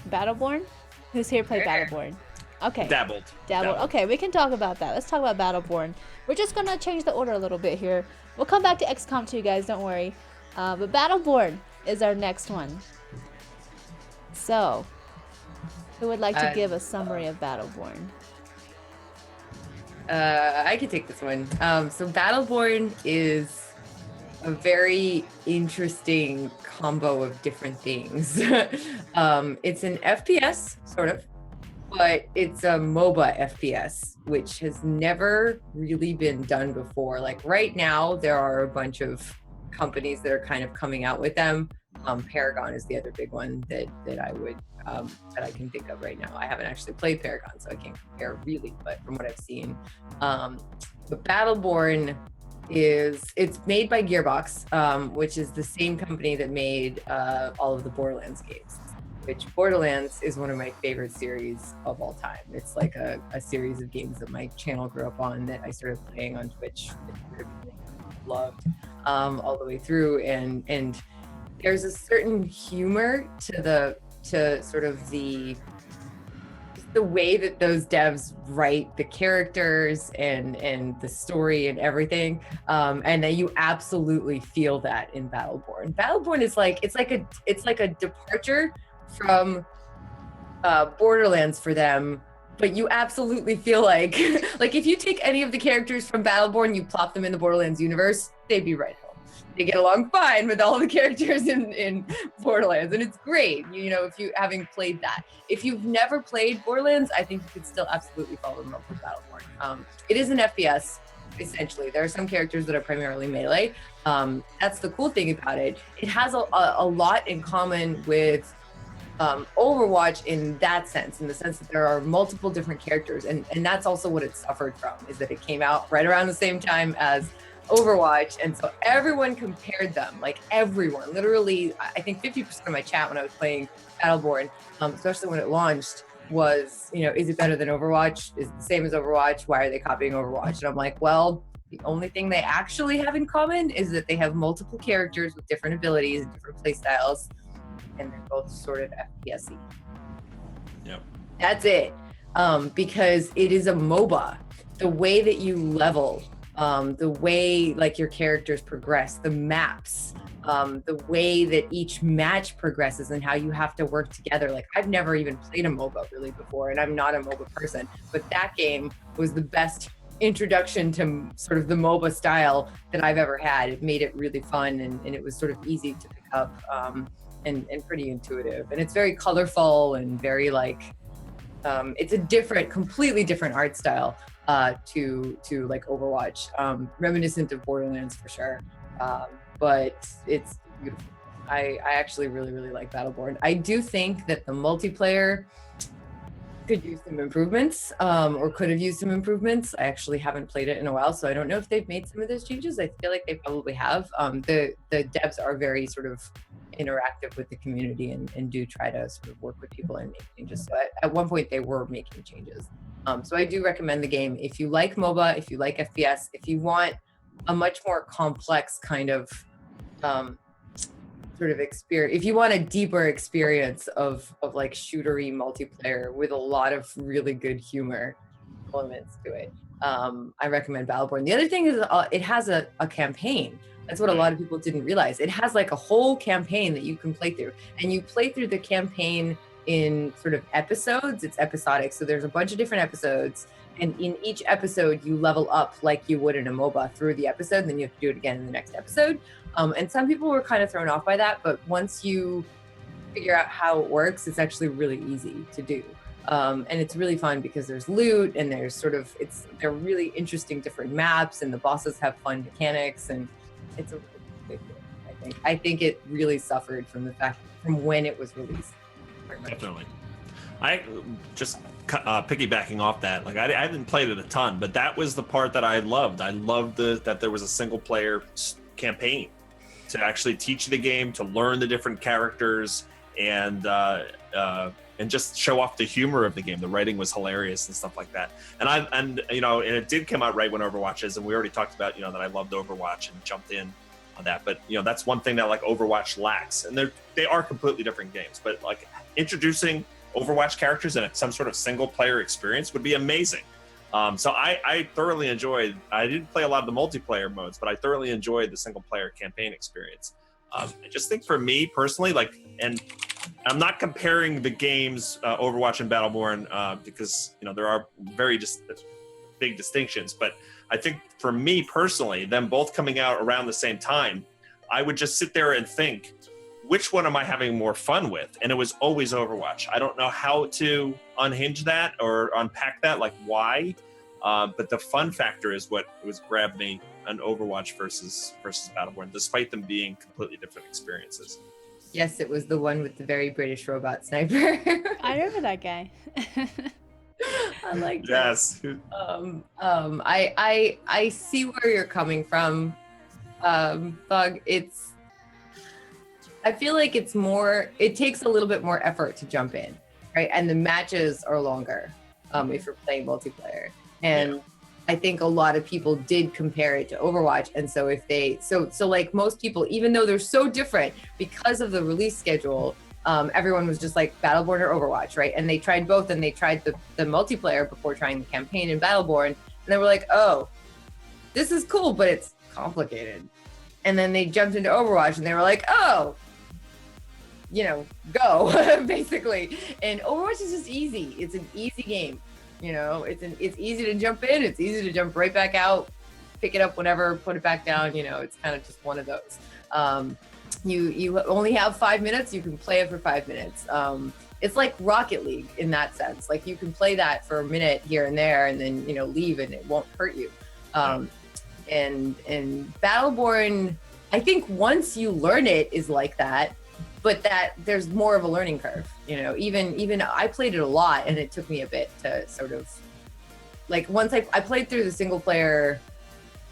Battleborn? Who's here played Battleborn? Okay. Dabbled. Okay, we can talk about that. Let's talk about Battleborn. We're just gonna change the order a little bit here. We'll come back to XCOM 2, guys. Don't worry. But Battleborn is our next one. So, who would like to give a summary of Battleborn? I can take this one. So Battleborn is a very interesting combo of different things. It's an FPS, sort of, but it's a MOBA FPS, which has never really been done before. Like right now, there are a bunch of companies that are kind of coming out with them. Paragon is the other big one that I would that I can think of right now. I haven't actually played Paragon, so I can't compare really, but from what I've seen, but Battleborn it's made by Gearbox, which is the same company that made all of the Borderlands games. Which Borderlands is one of my favorite series of all time. It's like a series of games that my channel grew up on, that I started playing on Twitch, loved all the way through, and there's a certain humor to sort of the way that those devs write the characters and the story and everything, and that you absolutely feel that in Battleborn. Battleborn is it's like a departure from Borderlands for them, but you absolutely feel like if you take any of the characters from Battleborn, you plop them in the Borderlands universe, they'd be right home. They get along fine with all the characters in Borderlands, and it's great. You know, if you having played that. If you've never played Borderlands, I think you could still absolutely fall in love with Battleborn. It is an FPS, essentially. There are some characters that are primarily melee. That's the cool thing about it. It has a lot in common with Overwatch in that sense, in the sense that there are multiple different characters, and that's also what it suffered from, is that it came out right around the same time as Overwatch, and so everyone compared them, like everyone, literally. I think 50% of my chat when I was playing Battleborn, especially when it launched, was, you know, is it better than Overwatch? Is it the same as Overwatch? Why are they copying Overwatch? And I'm like, well, the only thing they actually have in common is that they have multiple characters with different abilities and different play styles, and they're both sort of FPS-y. Yep. That's it. Because it is a MOBA. The way that you level, the way like your characters progress, the maps, the way that each match progresses and how you have to work together. Like, I've never even played a MOBA really before, and I'm not a MOBA person, but that game was the best introduction to sort of the MOBA style that I've ever had. It made it really fun, and it was sort of easy to pick up, and pretty intuitive. And it's very colorful and very it's a completely different art style to like Overwatch, reminiscent of Borderlands for sure, but it's beautiful. I actually really, really like Battleborn. I do think that the multiplayer could use some improvements, or could have used some improvements. I actually haven't played it in a while, so I don't know if they've made some of those changes. I feel like they probably have. The devs are very sort of interactive with the community and do try to sort of work with people and make changes. So at one point they were making changes. So I do recommend the game if you like MOBA, if you like FPS, if you want a much more complex kind of sort of experience, if you want a deeper experience of like shootery multiplayer with a lot of really good humor elements to it. I recommend Battleborn. The other thing is it has a campaign. That's what a lot of people didn't realize. It has like a whole campaign that you can play through, and you play through the campaign in sort of episodes. It's episodic, so there's a bunch of different episodes, and in each episode you level up like you would in a MOBA through the episode, and then you have to do it again in the next episode. And some people were kind of thrown off by that, but once you figure out how it works, it's actually really easy to do. And it's really fun because there's loot, and there's they're really interesting different maps, and the bosses have fun mechanics, and it's a really big game. I think it really suffered from when it was released. Definitely. I just piggybacking off that, like I haven't played it a ton, but that was the part that I loved. I loved that there was a single player campaign to actually teach the game, to learn the different characters, and just show off the humor of the game. The writing was hilarious and stuff like that. And it did come out right when Overwatch is, and we already talked about, that I loved Overwatch and jumped in on that. But that's one thing that like Overwatch lacks, and they are completely different games. But like introducing Overwatch characters in some sort of single player experience would be amazing. So I thoroughly enjoyed. I didn't play a lot of the multiplayer modes, but I thoroughly enjoyed the single player campaign experience. I just think for me personally, like, and I'm not comparing the games Overwatch and Battleborn because there are very big distinctions, but I think for me personally, them both coming out around the same time, I would just sit there and think, which one am I having more fun with? And it was always Overwatch. I don't know how to unhinge that or unpack that, like why, but the fun factor is what was grabbed me on Overwatch versus Battleborn, despite them being completely different experiences. Yes, it was the one with the very British robot sniper. I remember that guy. I like yes. I see where you're coming from, Bug. I feel like it takes a little bit more effort to jump in, right? And the matches are longer if you're playing multiplayer. And I think a lot of people did compare it to Overwatch. And so so like most people, even though they're so different because of the release schedule, everyone was just like Battleborn or Overwatch, right? And they tried both, and they tried the multiplayer before trying the campaign in Battleborn. And they were like, oh, this is cool, but it's complicated. And then they jumped into Overwatch and they were like, oh, go, basically. And Overwatch is just easy. It's an easy game. It's easy to jump in. It's easy to jump right back out, pick it up whenever, put it back down. It's kind of just one of those. You only have 5 minutes. You can play it for 5 minutes. It's like Rocket League in that sense. Like you can play that for a minute here and there, and then leave, and it won't hurt you. And Battleborn, I think once you learn it, is like that. But that there's more of a learning curve, even I played it a lot, and it took me a bit to sort of like, once I played through the single player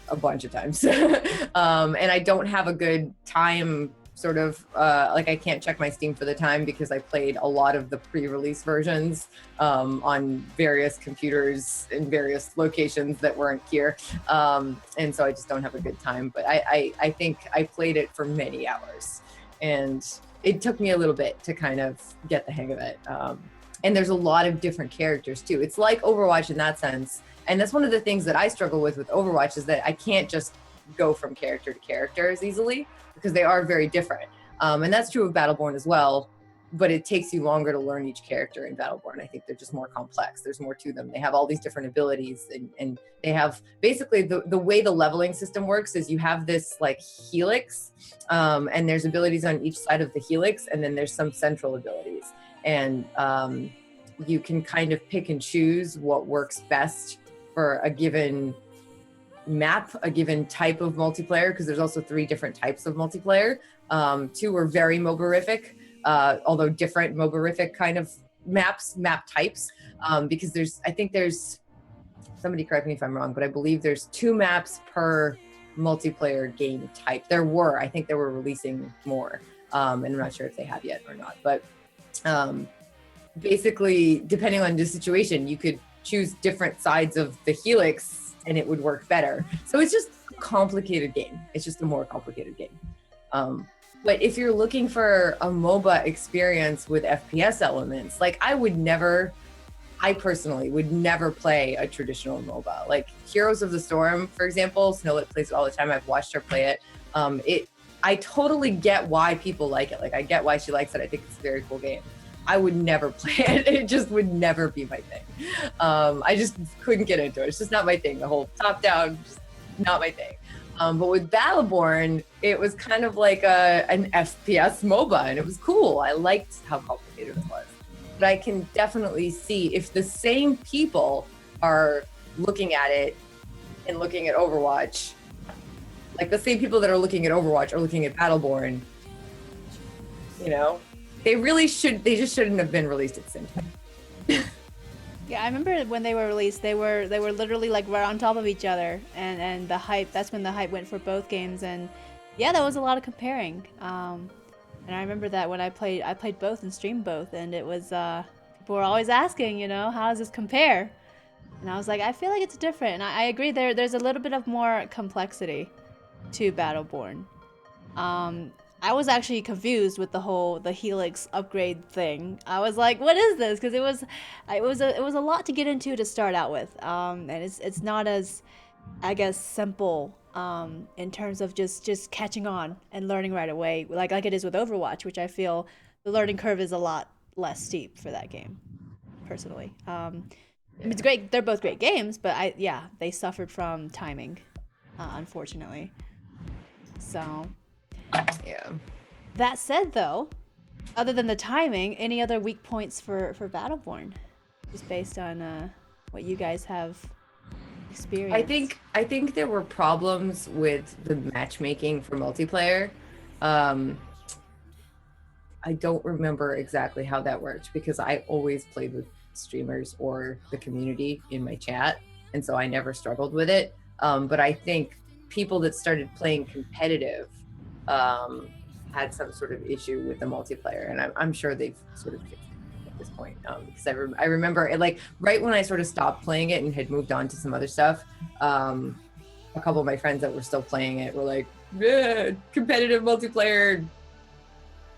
a bunch of times. And I don't have a good time sort of like I can't check my Steam for the time because I played a lot of the pre-release versions on various computers in various locations that weren't here. And so I just don't have a good time, but I think I played it for many hours, and it took me a little bit to kind of get the hang of it. And there's a lot of different characters too. It's like Overwatch in that sense. And that's one of the things that I struggle with Overwatch, is that I can't just go from character to character as easily because they are very different. And that's true of Battleborn as well, but it takes you longer to learn each character in Battleborn. I think they're just more complex. There's more to them. They have all these different abilities, and they have basically the way the leveling system works is you have this like helix, and there's abilities on each side of the helix, and then there's some central abilities. And you can kind of pick and choose what works best for a given map, a given type of multiplayer, because there's also 3 different types of multiplayer. 2 are very MOBArific, although different MOBArific kind of map types, because I think there's, somebody correct me if I'm wrong, but I believe there's 2 maps per multiplayer game type. I think they were releasing more, and I'm not sure if they have yet or not, but basically depending on the situation, you could choose different sides of the helix and it would work better. So it's just a complicated game. It's just a more complicated game. But if you're looking for a MOBA experience with FPS elements, like I would never I personally would never play a traditional MOBA. Like Heroes of the Storm, for example, Snowlit plays it all the time. I've watched her play it. I totally get why people like it. Like I get why she likes it. I think it's a very cool game. I would never play it. It just would never be my thing. I just couldn't get into it. It's just not my thing. The whole top down, just not my thing. But with Battleborn, it was kind of like an FPS MOBA, and it was cool. I liked how complicated it was. But I can definitely see if the same people are looking at it and looking at Overwatch, like the same people that are looking at Overwatch are looking at Battleborn, you know, they just shouldn't have been released at the same time. Yeah, I remember when they were released, they were literally like right on top of each other, and the hype, that's when the hype went for both games, and yeah, there was a lot of comparing. And I remember that when I played both and streamed both, and it was people were always asking, you know, how does this compare? And I was like, I feel like it's different. And I agree, there's a little bit of more complexity to Battleborn. I was actually confused with the Helix upgrade thing. I was like, what is this? Because it was a lot to get into to start out with, and it's not as, I guess, simple in terms of just catching on and learning right away, like it is with Overwatch, which I feel the learning curve is a lot less steep for that game, personally. It's great. They're both great games, but they suffered from timing, unfortunately. So. Yeah. That said, though, other than the timing, any other weak points for Battleborn, just based on what you guys have experienced? I think there were problems with the matchmaking for multiplayer. I don't remember exactly how that worked because I always played with streamers or the community in my chat, and so I never struggled with it. But I think people that started playing competitive had some sort of issue with the multiplayer, and I'm sure they've sort of fixed it at this point, because I remember it, like right when I sort of stopped playing it and had moved on to some other stuff, a couple of my friends that were still playing it were like, yeah, competitive multiplayer.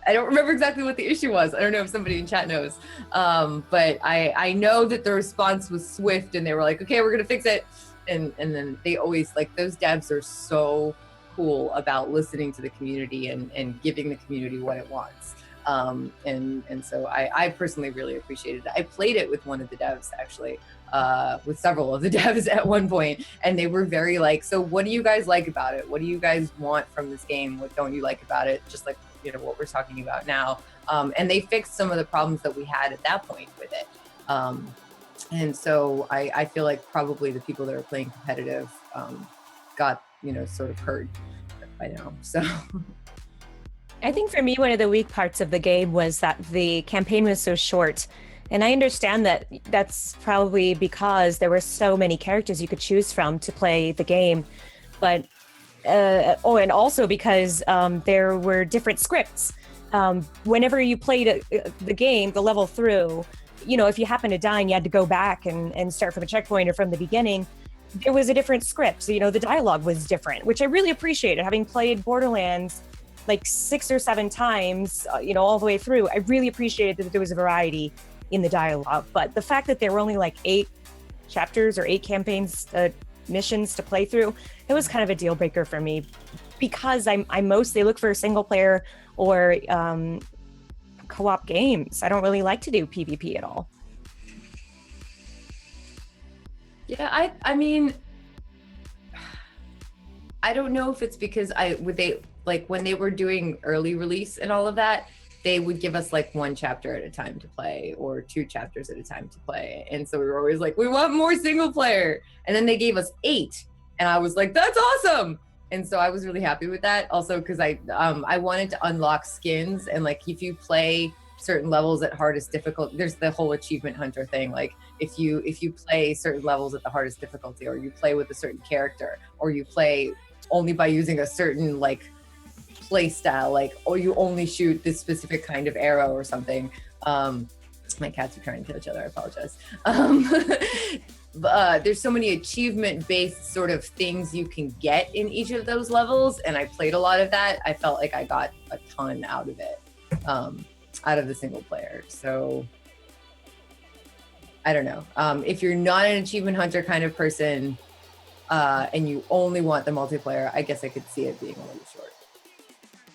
I don't remember exactly what the issue was. I don't know if somebody in chat knows, but I know that the response was swift, and they were like, okay, we're gonna fix it, and then they always, like, those devs are so cool about listening to the community and giving the community what it wants, and so I personally really appreciated it. I played it with one of the devs, actually, with several of the devs at one point, and they were very like, so what do you guys like about it? What do you guys want from this game? What don't you like about it? Just like, you know, what we're talking about now, and they fixed some of the problems that we had at that point with it, and so I feel like probably the people that are playing competitive got, you know, sort of hurt by now. So I think for me, one of the weak parts of the game was that the campaign was so short. And I understand that that's probably because there were so many characters you could choose from to play the game. But, and also because there were different scripts. Whenever you played the game, the level through, you know, if you happened to die and you had to go back and start from a checkpoint or from the beginning, there was a different script. So, you know, the dialogue was different, which I really appreciated. Having played Borderlands like 6 or 7 times, you know, all the way through, I really appreciated that there was a variety in the dialogue. But the fact that there were only like 8 chapters or 8 campaigns, missions to play through, it was kind of a deal breaker for me, because I mostly look for single player or co-op games. I don't really like to do PvP at all. yeah, I mean, I don't know if it's because when they were doing early release and all of that, they would give us like 1 chapter at a time to play or 2 chapters at a time to play. And so we were always like, we want more single player. And then they gave us 8. And I was like, that's awesome. And so I was really happy with that. Also, because I wanted to unlock skins. And like, if you play certain levels at hardest difficulty, there's the whole achievement hunter thing. Like if you play certain levels at the hardest difficulty, or you play with a certain character, or you play only by using a certain like play style, like, or you only shoot this specific kind of arrow or something. My cats are trying to kill each other, I apologize. There's so many achievement based sort of things you can get in each of those levels, and I played a lot of that. I felt like I got a ton out of it, out of the single player. So I don't know. If you're not an achievement hunter kind of person, and you only want the multiplayer, I guess I could see it being a little short.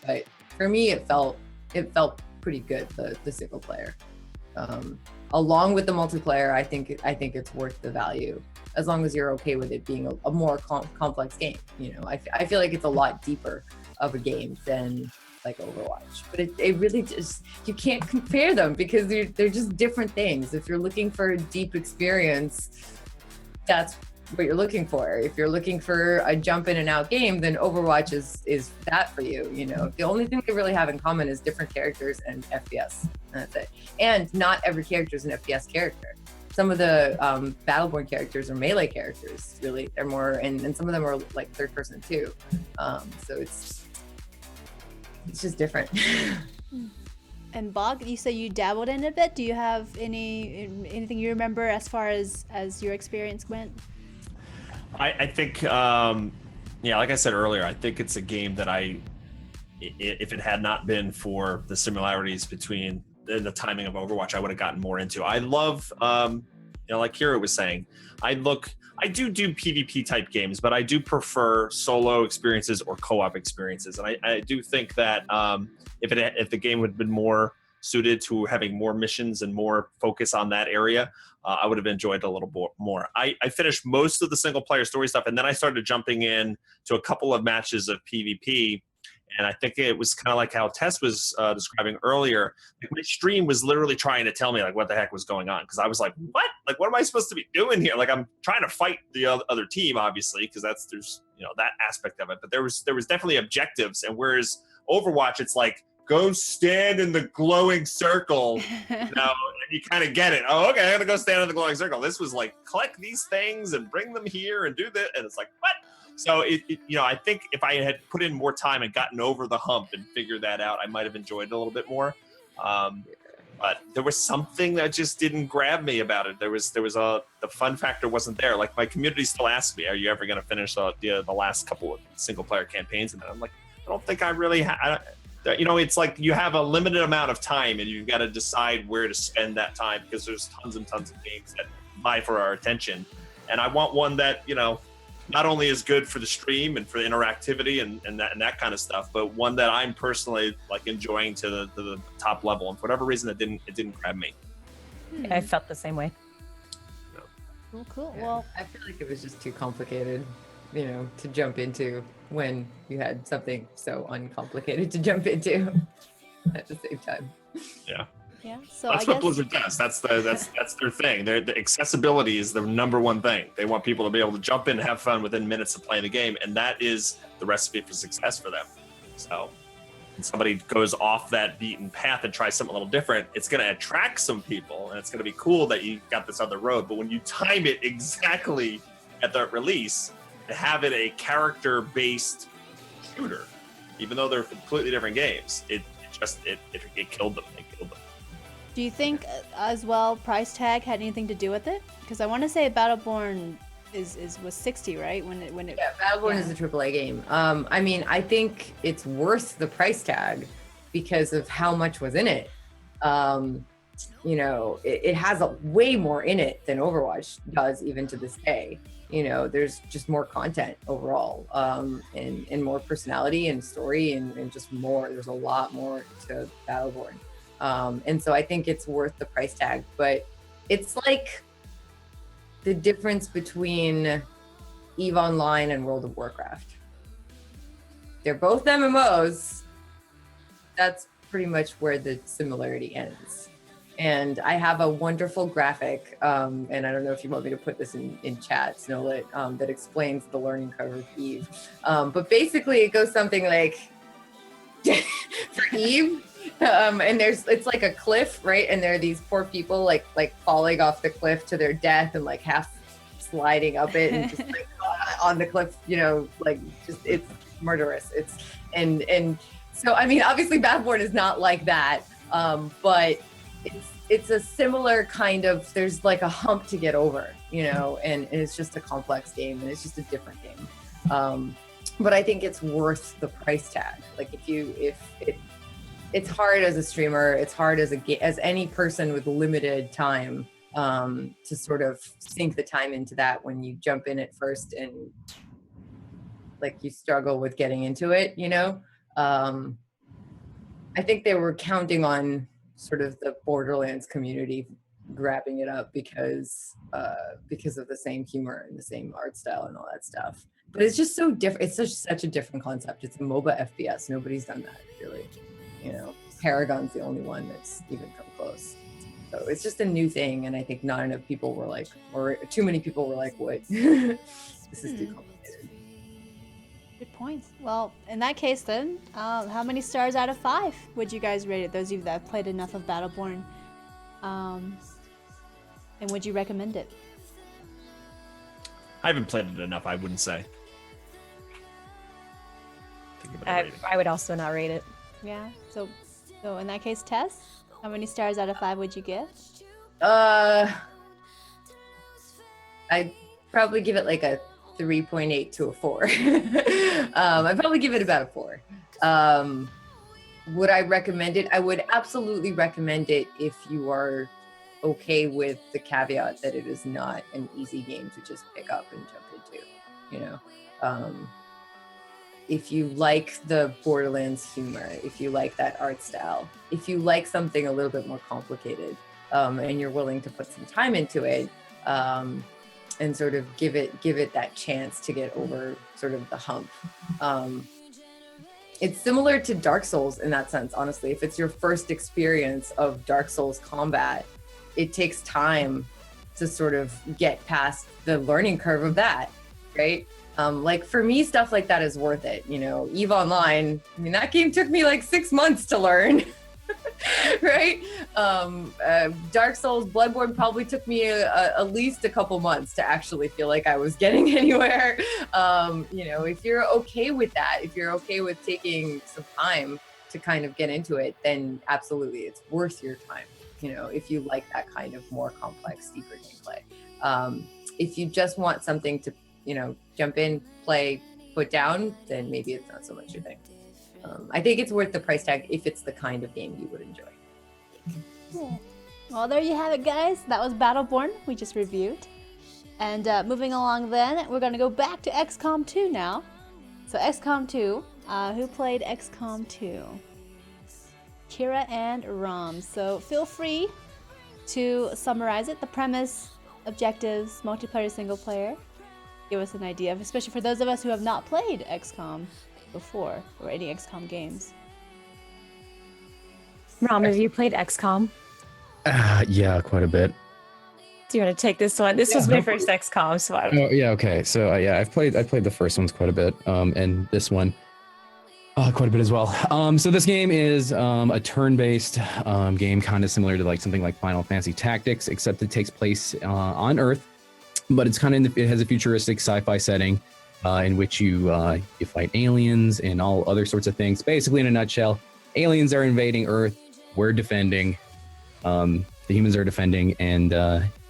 But for me, it felt pretty good, the single player. Along with the multiplayer, I think it's worth the value, as long as you're okay with it being a more complex game. You know, I feel like it's a lot deeper of a game than like Overwatch, but it really just, you can't compare them because they're just different things. If you're looking for a deep experience, that's what you're looking for. If you're looking for a jump in and out game, then Overwatch is that for you. You know, the only thing they really have in common is different characters and FPS, and that's it. And not every character is an FPS character. Some of the Battleborn characters are melee characters, really. They're more, and some of them are like third person too. So it's just different. And Bog, you said you dabbled in a bit. Do you have anything you remember as far as your experience went? I think, like I said earlier, I think it's a game that if it had not been for the similarities between the timing of Overwatch, I would have gotten more into. I love, like Kira was saying, I do PvP type games, but I do prefer solo experiences or co-op experiences. And I do think that if the game had been more suited to having more missions and more focus on that area, I would have enjoyed it a little more. I finished most of the single player story stuff, and then I started jumping in to a couple of matches of PvP. And I think it was kind of like how Tess was describing earlier. Like, my stream was literally trying to tell me like what the heck was going on, because I was like, what? Like, what am I supposed to be doing here? Like, I'm trying to fight the other team, obviously, because there's that aspect of it. But there was definitely objectives, and whereas Overwatch, it's like, go stand in the glowing circle, and you kind of get it. Oh, okay, I'm gonna go stand in the glowing circle. This was like, collect these things and bring them here and do that, and it's like, what? So I think if I had put in more time and gotten over the hump and figured that out, I might have enjoyed it a little bit more. But there was something that just didn't grab me about it. The fun factor wasn't there. Like, my community still asks me, "Are you ever going to finish the last couple of single player campaigns?" And I'm like, I don't think I really. It's like you have a limited amount of time, and you've got to decide where to spend that time, because there's tons and tons of games that vie for our attention, and I want one that not only is good for the stream and for the interactivity and that kind of stuff, but one that I'm personally like enjoying to the top level. And for whatever reason, it didn't grab me. Yeah, I felt the same way. Cool. Yeah, Well, I feel like it was just too complicated, to jump into when you had something so uncomplicated to jump into at the same time. Yeah. So That's I what guess Blizzard does. That's their thing. The accessibility is the number one thing. They want people to be able to jump in and have fun within minutes of playing the game, and that is the recipe for success for them. So when somebody goes off that beaten path and tries something a little different, it's going to attract some people, and it's going to be cool that you got this other road. But when you time it exactly at the release, to have it a character-based shooter, even though they're completely different games, it killed them. It killed them. do you think as well price tag had anything to do with it? Because I want to say Battleborn was 60, right? When it Yeah, Battleborn is a AAA game. I mean, I think it's worth the price tag because of how much was in it. It has way more in it than Overwatch does even to this day. There's just more content overall, and more personality and story and just more. There's a lot more to Battleborn. And so I think it's worth the price tag, but it's like the difference between EVE Online and World of Warcraft. They're both MMOs. That's pretty much where the similarity ends. And I have a wonderful graphic, and I don't know if you want me to put this in chat, Snowlit, that explains the learning curve of EVE. But basically it goes something like, for EVE, and it's like a cliff, right? And there are these poor people like falling off the cliff to their death and like half sliding up it and just like on the cliff, it's murderous. And so I mean, obviously Battleborn is not like that, but it's a similar kind of, there's like a hump to get over, and it's just a complex game and it's just a different game. But I think it's worth the price tag. Like it's hard as a streamer, it's hard as any person with limited time to sort of sink the time into that when you jump in at first and like you struggle with getting into it, you know. I think they were counting on sort of the Borderlands community grabbing it up because of the same humor and the same art style and all that stuff. But it's just so different. It's such a different concept. It's a MOBA FPS. Nobody's done that really. You know, Paragon's the only one that's even come close. So it's just a new thing, and I think not enough people were like, or too many people were like, "What? This is too complicated." Good points. Well, in that case, then, how many stars out of 5 would you guys rate it? Those of you that have played enough of Battleborn, and would you recommend it? I haven't played it enough, I wouldn't say. I would also not rate it. Yeah. So in that case, Tess, how many stars out of 5 would you give? I'd probably give it like a 3.8 to a 4. I'd probably give it about a 4. Would I recommend it? I would absolutely recommend it if you are okay with the caveat that it is not an easy game to just pick up and jump into, you know. If you like the Borderlands humor, if you like that art style, if you like something a little bit more complicated, and you're willing to put some time into it, and sort of give it that chance to get over sort of the hump. It's similar to Dark Souls in that sense, honestly. If it's your first experience of Dark Souls combat, it takes time to sort of get past the learning curve of that, right? Like for me, stuff like that is worth it. You know, EVE Online, I mean, that game took me like 6 months to learn, right? Dark Souls, Bloodborne probably took me at least a couple months to actually feel like I was getting anywhere. You know, if you're okay with that, if you're okay with taking some time to kind of get into it, then absolutely, it's worth your time. You know, if you like that kind of more complex, deeper gameplay. If you just want something to, you know, jump in, play, put down, then maybe it's not so much your thing. I think it's worth the price tag if it's the kind of game you would enjoy. Cool. Well, there you have it, guys. That was Battleborn we just reviewed. And moving along then, we're going to go back to XCOM 2 now. So XCOM 2, who played XCOM 2? Kira and Rom. So feel free to summarize it. The premise, objectives, multiplayer, single player. Give us an idea, especially for those of us who have not played XCOM before, or any XCOM games. Rom, have you played XCOM? Yeah, quite a bit. Do you want to take this one? This was my first XCOM, so I Oh yeah, okay. So yeah, I played the first ones quite a bit, and this one quite a bit as well. So this game is a turn-based game, kind of similar to like something like Final Fantasy Tactics, except it takes place on Earth, but it's kind of, it has a futuristic sci-fi setting in which you fight aliens and all other sorts of things. Basically, in a nutshell, aliens are invading Earth. We're defending. The humans are defending, and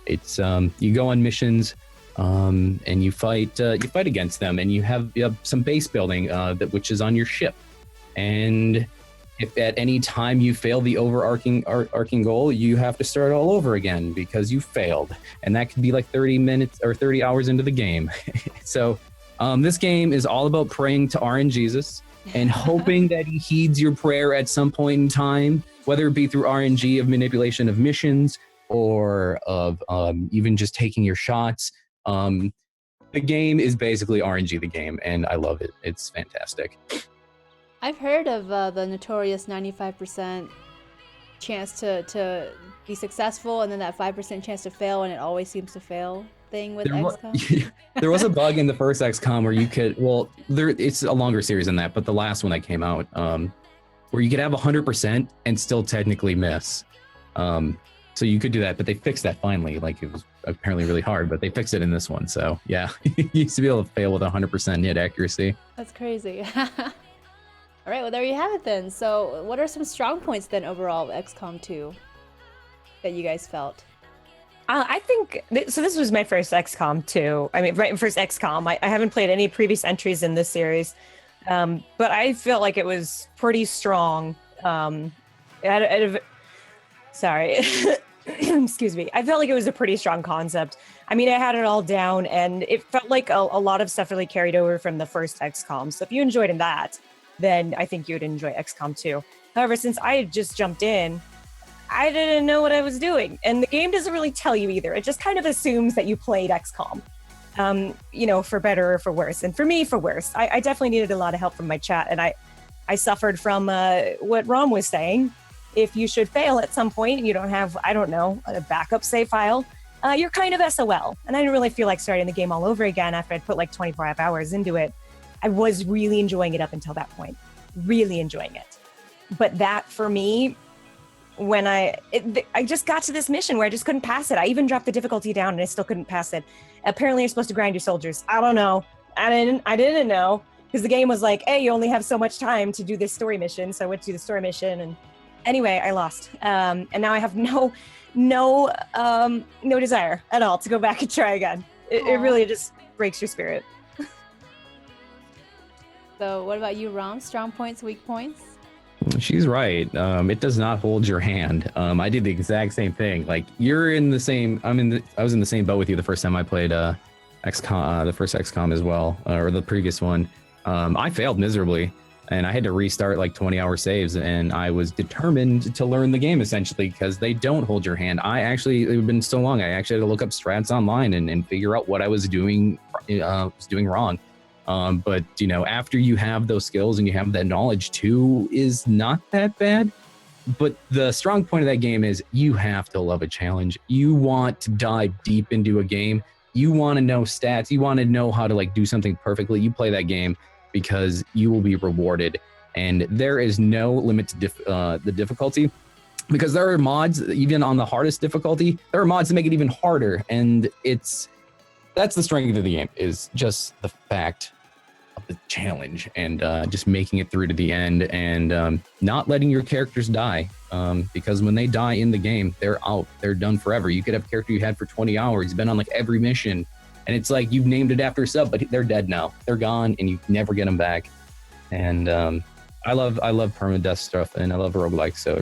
it's you go on missions. And you fight against them, and you have some base building which is on your ship. And if at any time you fail the overarching goal, you have to start all over again because you failed, and that could be like 30 minutes or 30 hours into the game. So this game is all about praying to RNGesus and hoping that he heeds your prayer at some point in time, whether it be through RNG of manipulation of missions or of even just taking your shots. The game is basically RNG the game, and I love it. It's fantastic. I've heard of the notorious 95% chance to be successful, and then that 5% chance to fail, and it always seems to fail thing with XCOM. There was a bug in the first XCOM where you could, it's a longer series than that, but the last one that came out, where you could have 100% and still technically miss. So you could do that, but they fixed that finally. Like, it was apparently really hard, but they fixed it in this one. So yeah, you used to be able to fail with 100% hit accuracy. That's crazy. All right, well, there you have it then. So what are some strong points then overall of XCOM 2 that you guys felt? I think, so this was my first XCOM 2. I mean, first XCOM. I haven't played any previous entries in this series, but I felt like it was pretty strong. Sorry. excuse me, I felt like it was a pretty strong concept. I mean, I had it all down, and it felt like a lot of stuff really carried over from the first XCOM. So if you enjoyed that, then I think you would enjoy XCOM 2. However, since I had just jumped in, I didn't know what I was doing. And the game doesn't really tell you either. It just kind of assumes that you played XCOM, for better or for worse. And for me, for worse. I definitely needed a lot of help from my chat. And I suffered from what Rom was saying. If you should fail at some point, you don't have, I don't know, a backup save file, you're kind of SOL. And I didn't really feel like starting the game all over again after I'd put like 24 hours into it. I was really enjoying it up until that point. Really enjoying it. But that, for me, when I just got to this mission where I just couldn't pass it. I even dropped the difficulty down and I still couldn't pass it. Apparently you're supposed to grind your soldiers. I don't know. I didn't know, because the game was like, hey, you only have so much time to do this story mission. So I went to do the story mission, and anyway, I lost. And now I have no desire at all to go back and try again. It really just breaks your spirit. So what about you, Rom? Strong points, weak points? She's right. It does not hold your hand. I did the exact same thing. Like, you're in the same. I was in the same boat with you the first time I played XCOM, the first XCOM as well, or the previous one. I failed miserably, and I had to restart like 20-hour saves. And I was determined to learn the game essentially, because they don't hold your hand. It had been so long. I actually had to look up strats online and figure out what I was doing wrong. But after you have those skills and you have that knowledge, 2 is not that bad. But the strong point of that game is you have to love a challenge. You want to dive deep into a game. You want to know stats. You want to know how to like do something perfectly. You play that game because you will be rewarded. And there is no limit to the difficulty, because there are mods, even on the hardest difficulty, there are mods that make it even harder. And that's the strength of the game, is just the fact of the challenge, and just making it through to the end, and not letting your characters die, because when they die in the game, they're out, they're done forever. You could have a character you had for 20 hours, he's been on like every mission, and it's like you've named it after a sub, but they're dead now, they're gone, and you never get them back. And I love permadeath stuff, and I love roguelikes, so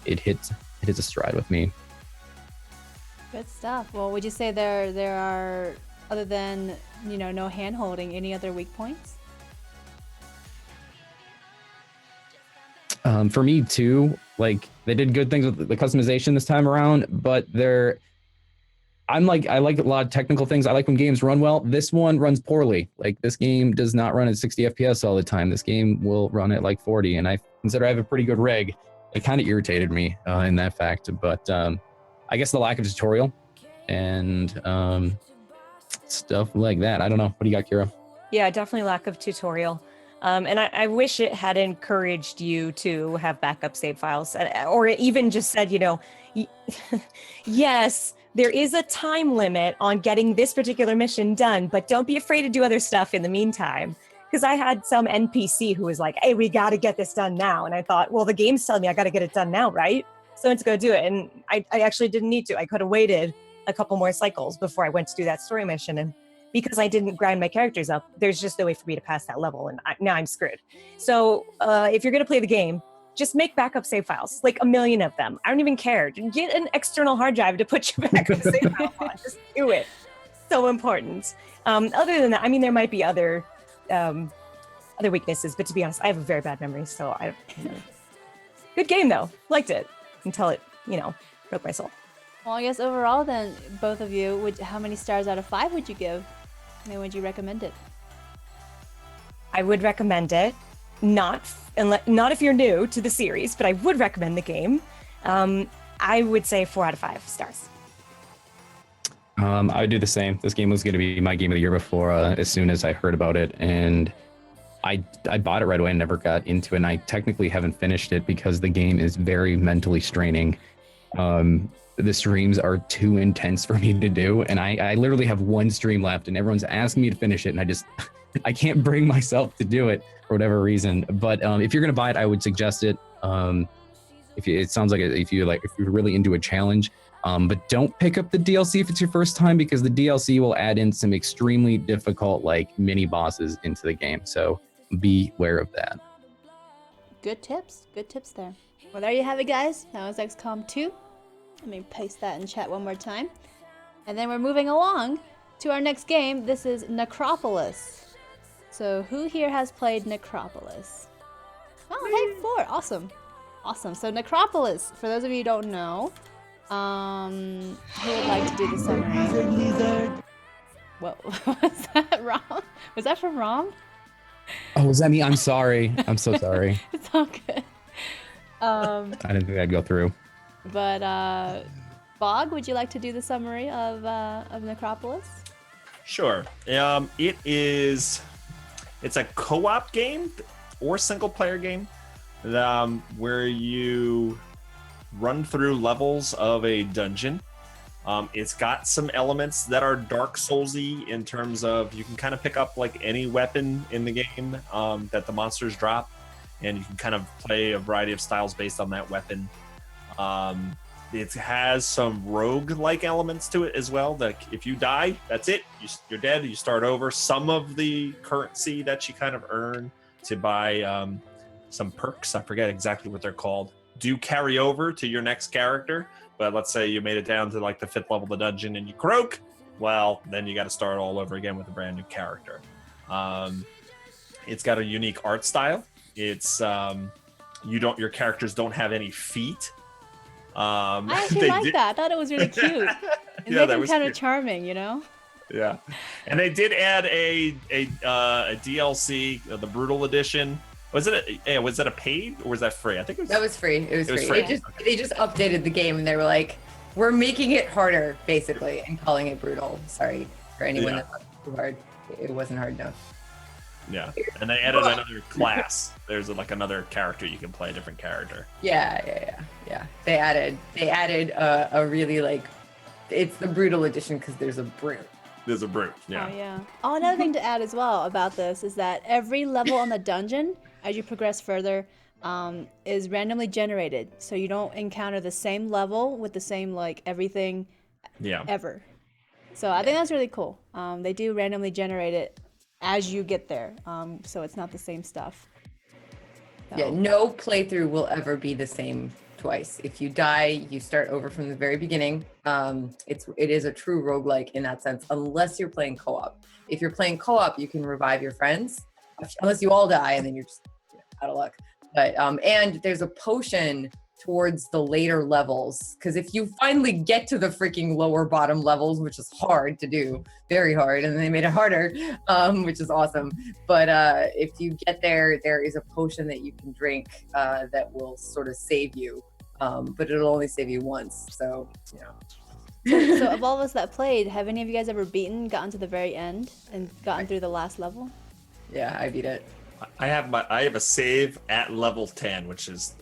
it hits a stride with me. Good stuff. Well, would you say there are, other than no hand holding, any other weak points? For me too, like, they did good things with the customization this time around, but I like a lot of technical things. I like when games run well. This one runs poorly. Like, this game does not run at 60 FPS all the time. This game will run at like 40, and I consider I have a pretty good rig. It kind of irritated me in that fact, but I guess the lack of tutorial and stuff like that. I don't know. What do you got, Kira? Yeah, definitely lack of tutorial. And I wish it had encouraged you to have backup save files, or even just said, yes, there is a time limit on getting this particular mission done, but don't be afraid to do other stuff in the meantime. Because I had some NPC who was like, hey, we got to get this done now. And I thought, well, the game's telling me I got to get it done now, right? So let's go do it. And I actually didn't need to. I could have waited a couple more cycles before I went to do that story mission. And because I didn't grind my characters up, there's just no way for me to pass that level. And now I'm screwed. So if you're going to play the game, just make backup save files, like 1 million of them. I don't even care. Get an external hard drive to put your backup save file on. Just do it. So important. Other than that, I mean, there might be other weaknesses, but to be honest, I have a very bad memory. So I don't know. Good game though. Liked it until it, broke my soul. Well, I guess overall then, both of you, how many stars out of 5 would you give? And would you recommend it? I would recommend it. Not if you're new to the series, but I would recommend the game. I would say 4 out of 5 stars. I would do the same. This game was going to be my game of the year before, as soon as I heard about it, and I bought it right away and never got into it, and I technically haven't finished it because the game is very mentally straining. The streams are too intense for me to do, and I literally have 1 stream left, and everyone's asking me to finish it, and I can't bring myself to do it for whatever reason. But if you're gonna buy it, I would suggest it. It sounds like if you're really into a challenge, but don't pick up the DLC if it's your first time, because the DLC will add in some extremely difficult like mini bosses into the game. So be aware of that. Good tips there. Well, there you have it, guys. That was XCOM 2. Let me paste that in chat one more time. And then we're moving along to our next game. This is Necropolis. So who here has played Necropolis? Oh, hey, 4. Awesome. Awesome. So Necropolis, for those of you who don't know, who would like to do the summary? What was that, Rom? Was that from Rom? Oh, was that me? I'm sorry. I'm so sorry. It's all good. I didn't think I'd go through. But Bog, would you like to do the summary of Necropolis? Sure. It's a co-op game or single player game where you run through levels of a dungeon. It's got some elements that are Dark Soulsy in terms of you can kind of pick up like any weapon in the game that the monsters drop, and you can kind of play a variety of styles based on that weapon. It has some rogue-like elements to it as well. Like if you die, that's it. You're dead. You start over. Some of the currency that you kind of earn to buy some perks, I forget exactly what they're called, do carry over to your next character. But let's say you made it down to like the 5th level of the dungeon and you croak, well, then you got to start all over again with a brand new character. It's got a unique art style. It's your characters don't have any feet. I actually like that. I thought it was really cute. It made them kind of charming, you know? Yeah. And they did add a DLC, the Brutal Edition. Was it a paid or was that free? I think that was free. It was free. They just updated the game and they were like, we're making it harder, basically, and calling it brutal. Sorry for anyone that thought it was too hard. It wasn't hard enough. Yeah, and they added another class. There's like another character you can play, a different character. Yeah. They added a really like, it's the brutal edition because there's a brute. There's a brute. Yeah. Oh yeah. Oh, another thing to add as well about this is that every level on the dungeon, as you progress further, is randomly generated. So you don't encounter the same level with the same like everything. Ever. So I think that's really cool. They do randomly generate it as you get there, so it's not the same stuff. So. Yeah, no playthrough will ever be the same twice. If you die, you start over from the very beginning. It is a true roguelike in that sense, unless you're playing co-op. If you're playing co-op, you can revive your friends, unless you all die and then you're just out of luck. But and there's a potion towards the later levels, because if you finally get to the freaking lower bottom levels, which is hard to do, very hard, and they made it harder, which is awesome. But if you get there, there is a potion that you can drink that will sort of save you, but it'll only save you once. So, So of all of us that played, have any of you guys ever gotten to the very end and gotten through the last level? Yeah, I beat it. I have a save at level 10, which is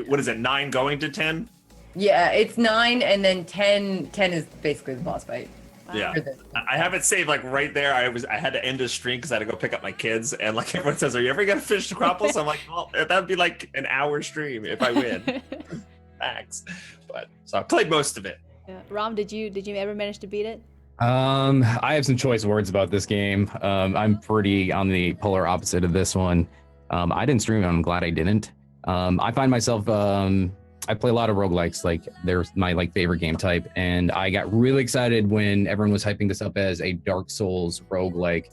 what is it, 9 going to 10? Yeah, it's 9 and then 10 is basically the boss fight. Yeah, I have it saved like right there. I had to end a stream because I had to go pick up my kids, and like everyone says, "Are you ever gonna finish Necropolis?" I'm like, "Well, that'd be like an hour stream if I win." Thanks, but so I played most of it. Yeah. Rom, did you ever manage to beat it? I have some choice words about this game. I'm pretty on the polar opposite of this one. I didn't stream it. I'm glad I didn't. I find myself, I play a lot of roguelikes, like they're my favorite game type. And I got really excited when everyone was hyping this up as a Dark Souls roguelike.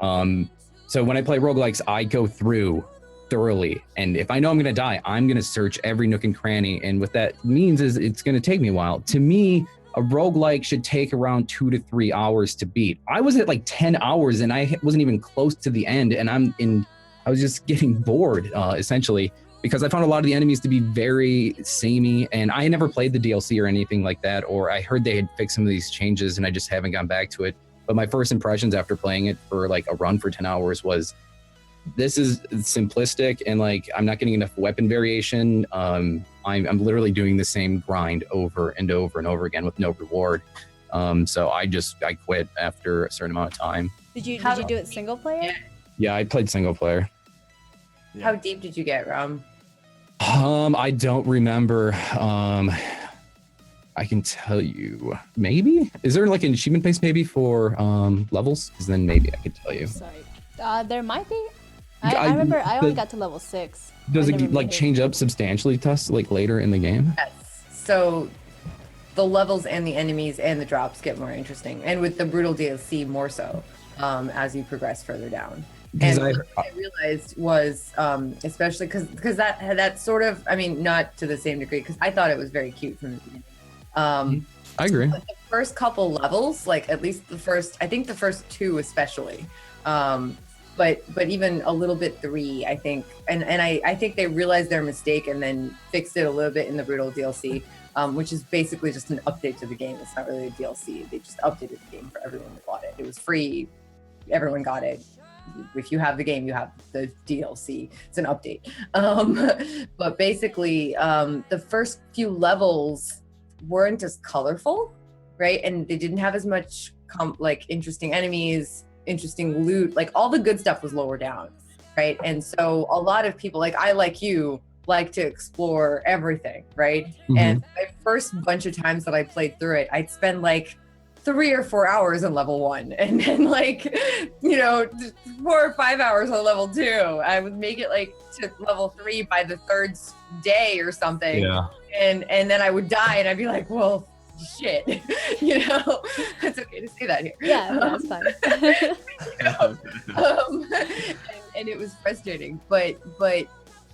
So when I play roguelikes, I go through thoroughly. And if I know I'm going to die, I'm going to search every nook and cranny. And what that means is it's going to take me a while. To me, a roguelike should take around 2 to 3 hours to beat. I was at like 10 hours and I wasn't even close to the end. And I was just getting bored, essentially, because I found a lot of the enemies to be very samey, and I never played the DLC or anything like that, or I heard they had fixed some of these changes and I just haven't gone back to it. But my first impressions after playing it for like a run for 10 hours was, this is simplistic and like I'm not getting enough weapon variation. I'm literally doing the same grind over and over and over again with no reward. So I quit after a certain amount of time. Did you do it single player? Yeah, I played single player. Yeah. How deep did you get, Rom? I don't remember. I can tell you, maybe? Is there like an achievement base maybe for levels? Because then maybe I could tell you. Sorry. There might be. I remember I only got to level 6. Does it like change up substantially to us like later in the game? Yes. so the levels and the enemies and the drops get more interesting, and with the brutal DLC more so, as you progress further down. And what I realized was, especially because that sort of, I mean, not to the same degree, because I thought it was very cute from the beginning. I agree. But the first couple levels, like at least I think the first two especially, but even a little bit 3, I think, and I think they realized their mistake and then fixed it a little bit in the brutal DLC, which is basically just an update to the game. It's not really a DLC. They just updated the game for everyone that bought it. It was free. Everyone got it. If you have the game, you have the DLC. It's an update. But basically, the first few levels weren't as colorful, right? And they didn't have as much like interesting enemies, interesting loot. Like all the good stuff was lower down, right? And so a lot of people, like I, like you, like to explore everything, right? Mm-hmm. And my first bunch of times that I played through it, I'd spend like 3 or 4 hours on level 1, and then like, 4 or 5 hours on level 2. I would make it like to level 3 by the 3rd day or something. Yeah. And then I would die, and I'd be like, well, shit, it's okay to say that here. Yeah, that's fine. And it was frustrating, but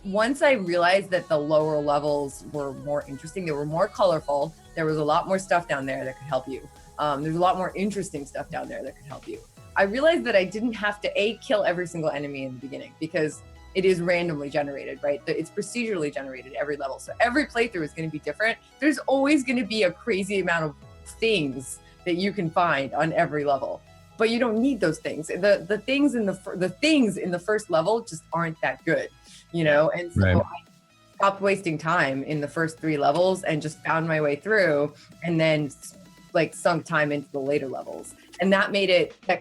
once I realized that the lower levels were more interesting, they were more colorful, there was a lot more stuff down there that could help you. There's a lot more interesting stuff down there that could help you. I realized that I didn't have to kill every single enemy in the beginning, because it is randomly generated, right? It's procedurally generated every level. So every playthrough is going to be different. There's always going to be a crazy amount of things that you can find on every level, but you don't need those things. The things in the first level just aren't that good, And so Right. I stopped wasting time in the first 3 levels and just found my way through, and then like sunk time into the later levels. And that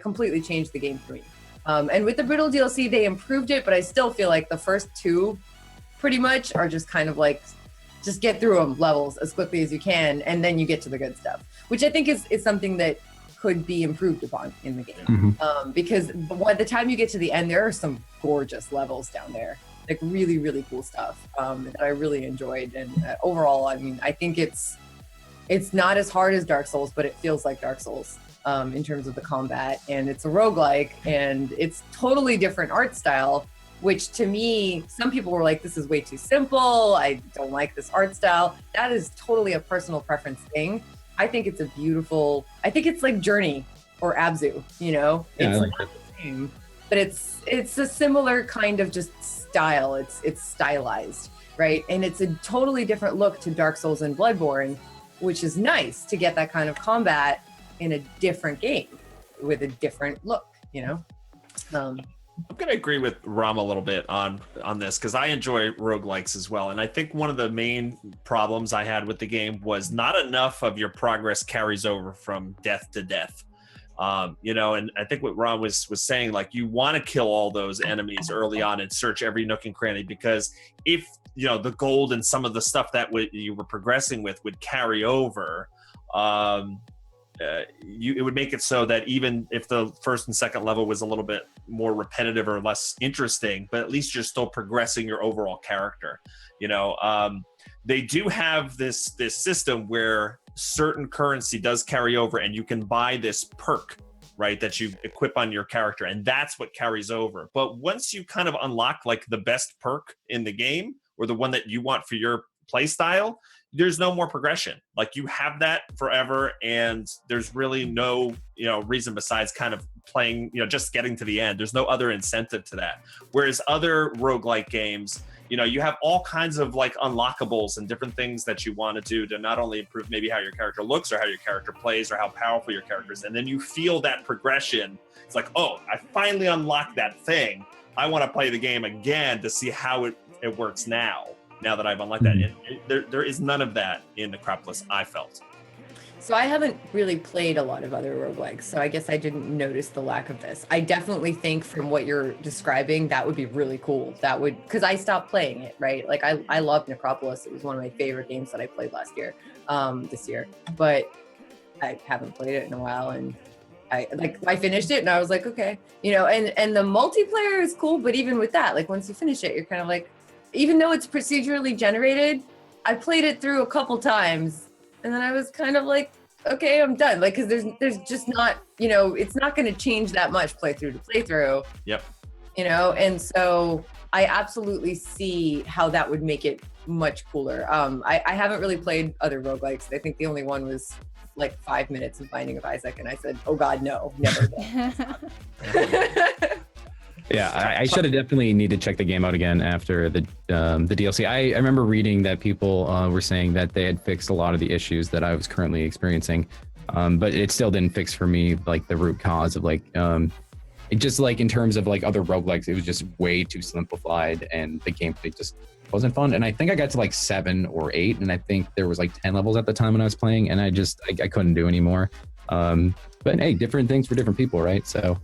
completely changed the game for me. And with the brutal DLC, they improved it, but I still feel like the first 2 pretty much are just kind of like, just get through them levels as quickly as you can, and then you get to the good stuff, which I think is something that could be improved upon in the game. Mm-hmm. Because by the time you get to the end, there are some gorgeous levels down there, like really, really cool stuff that I really enjoyed. And overall, I mean, I think it's not as hard as Dark Souls, but it feels like Dark Souls in terms of the combat, and it's a roguelike, and it's totally different art style, which to me, some people were like, this is way too simple, I don't like this art style. That is totally a personal preference thing. I think it's like Journey or Abzu, Yeah, it's I like not the same, but it's a similar kind of just style. It's stylized, right? And it's a totally different look to Dark Souls and Bloodborne, which is nice to get that kind of combat in a different game with a different look, I'm going to agree with Ram a little bit on this, because I enjoy roguelikes as well. And I think one of the main problems I had with the game was not enough of your progress carries over from death to death. And I think what Ram was saying, like, you want to kill all those enemies early on and search every nook and cranny, because if the gold and some of the stuff that you were progressing with would carry over, it would make it so that even if the first and second level was a little bit more repetitive or less interesting, but at least you're still progressing your overall character. They do have this system where certain currency does carry over, and you can buy this perk, right, that you equip on your character, and that's what carries over. But once you kind of unlock like the best perk in the game, or the one that you want for your play style, there's no more progression. Like, you have that forever, and there's really no reason besides kind of playing, just getting to the end. There's no other incentive to that. Whereas other roguelike games, you have all kinds of like unlockables and different things that you want to do to not only improve maybe how your character looks or how your character plays or how powerful your character is, and then you feel that progression. It's like, oh, I finally unlocked that thing. I want to play the game again to see how it works now that I've unlocked that. And there is none of that in Necropolis, I felt. So I haven't really played a lot of other roguelikes, so I guess I didn't notice the lack of this. I definitely think from what you're describing, that would be really cool. Because I stopped playing it, right? Like, I love Necropolis. It was one of my favorite games that I played this year, but I haven't played it in a while, and I finished it and I was like, okay, and the multiplayer is cool, but even with that, like, once you finish it, you're kind of like, even though it's procedurally generated, I played it through a couple times, and then I was kind of like, okay, I'm done. Like, because there's just not, it's not going to change that much playthrough to playthrough. Yep. And so I absolutely see how that would make it much cooler. I haven't really played other roguelikes. I think the only one was like 5 minutes of Binding of Isaac, and I said, oh God, no, never again. Yeah, I should have definitely need to check the game out again after the DLC. I remember reading that people were saying that they had fixed a lot of the issues that I was currently experiencing, but it still didn't fix for me like the root cause of like it just like in terms of like other roguelikes, it was just way too simplified and the gameplay just wasn't fun. And I think I got to like 7 or 8, and I think there was like 10 levels at the time when I was playing, and I couldn't do anymore. But hey, different things for different people, right? So.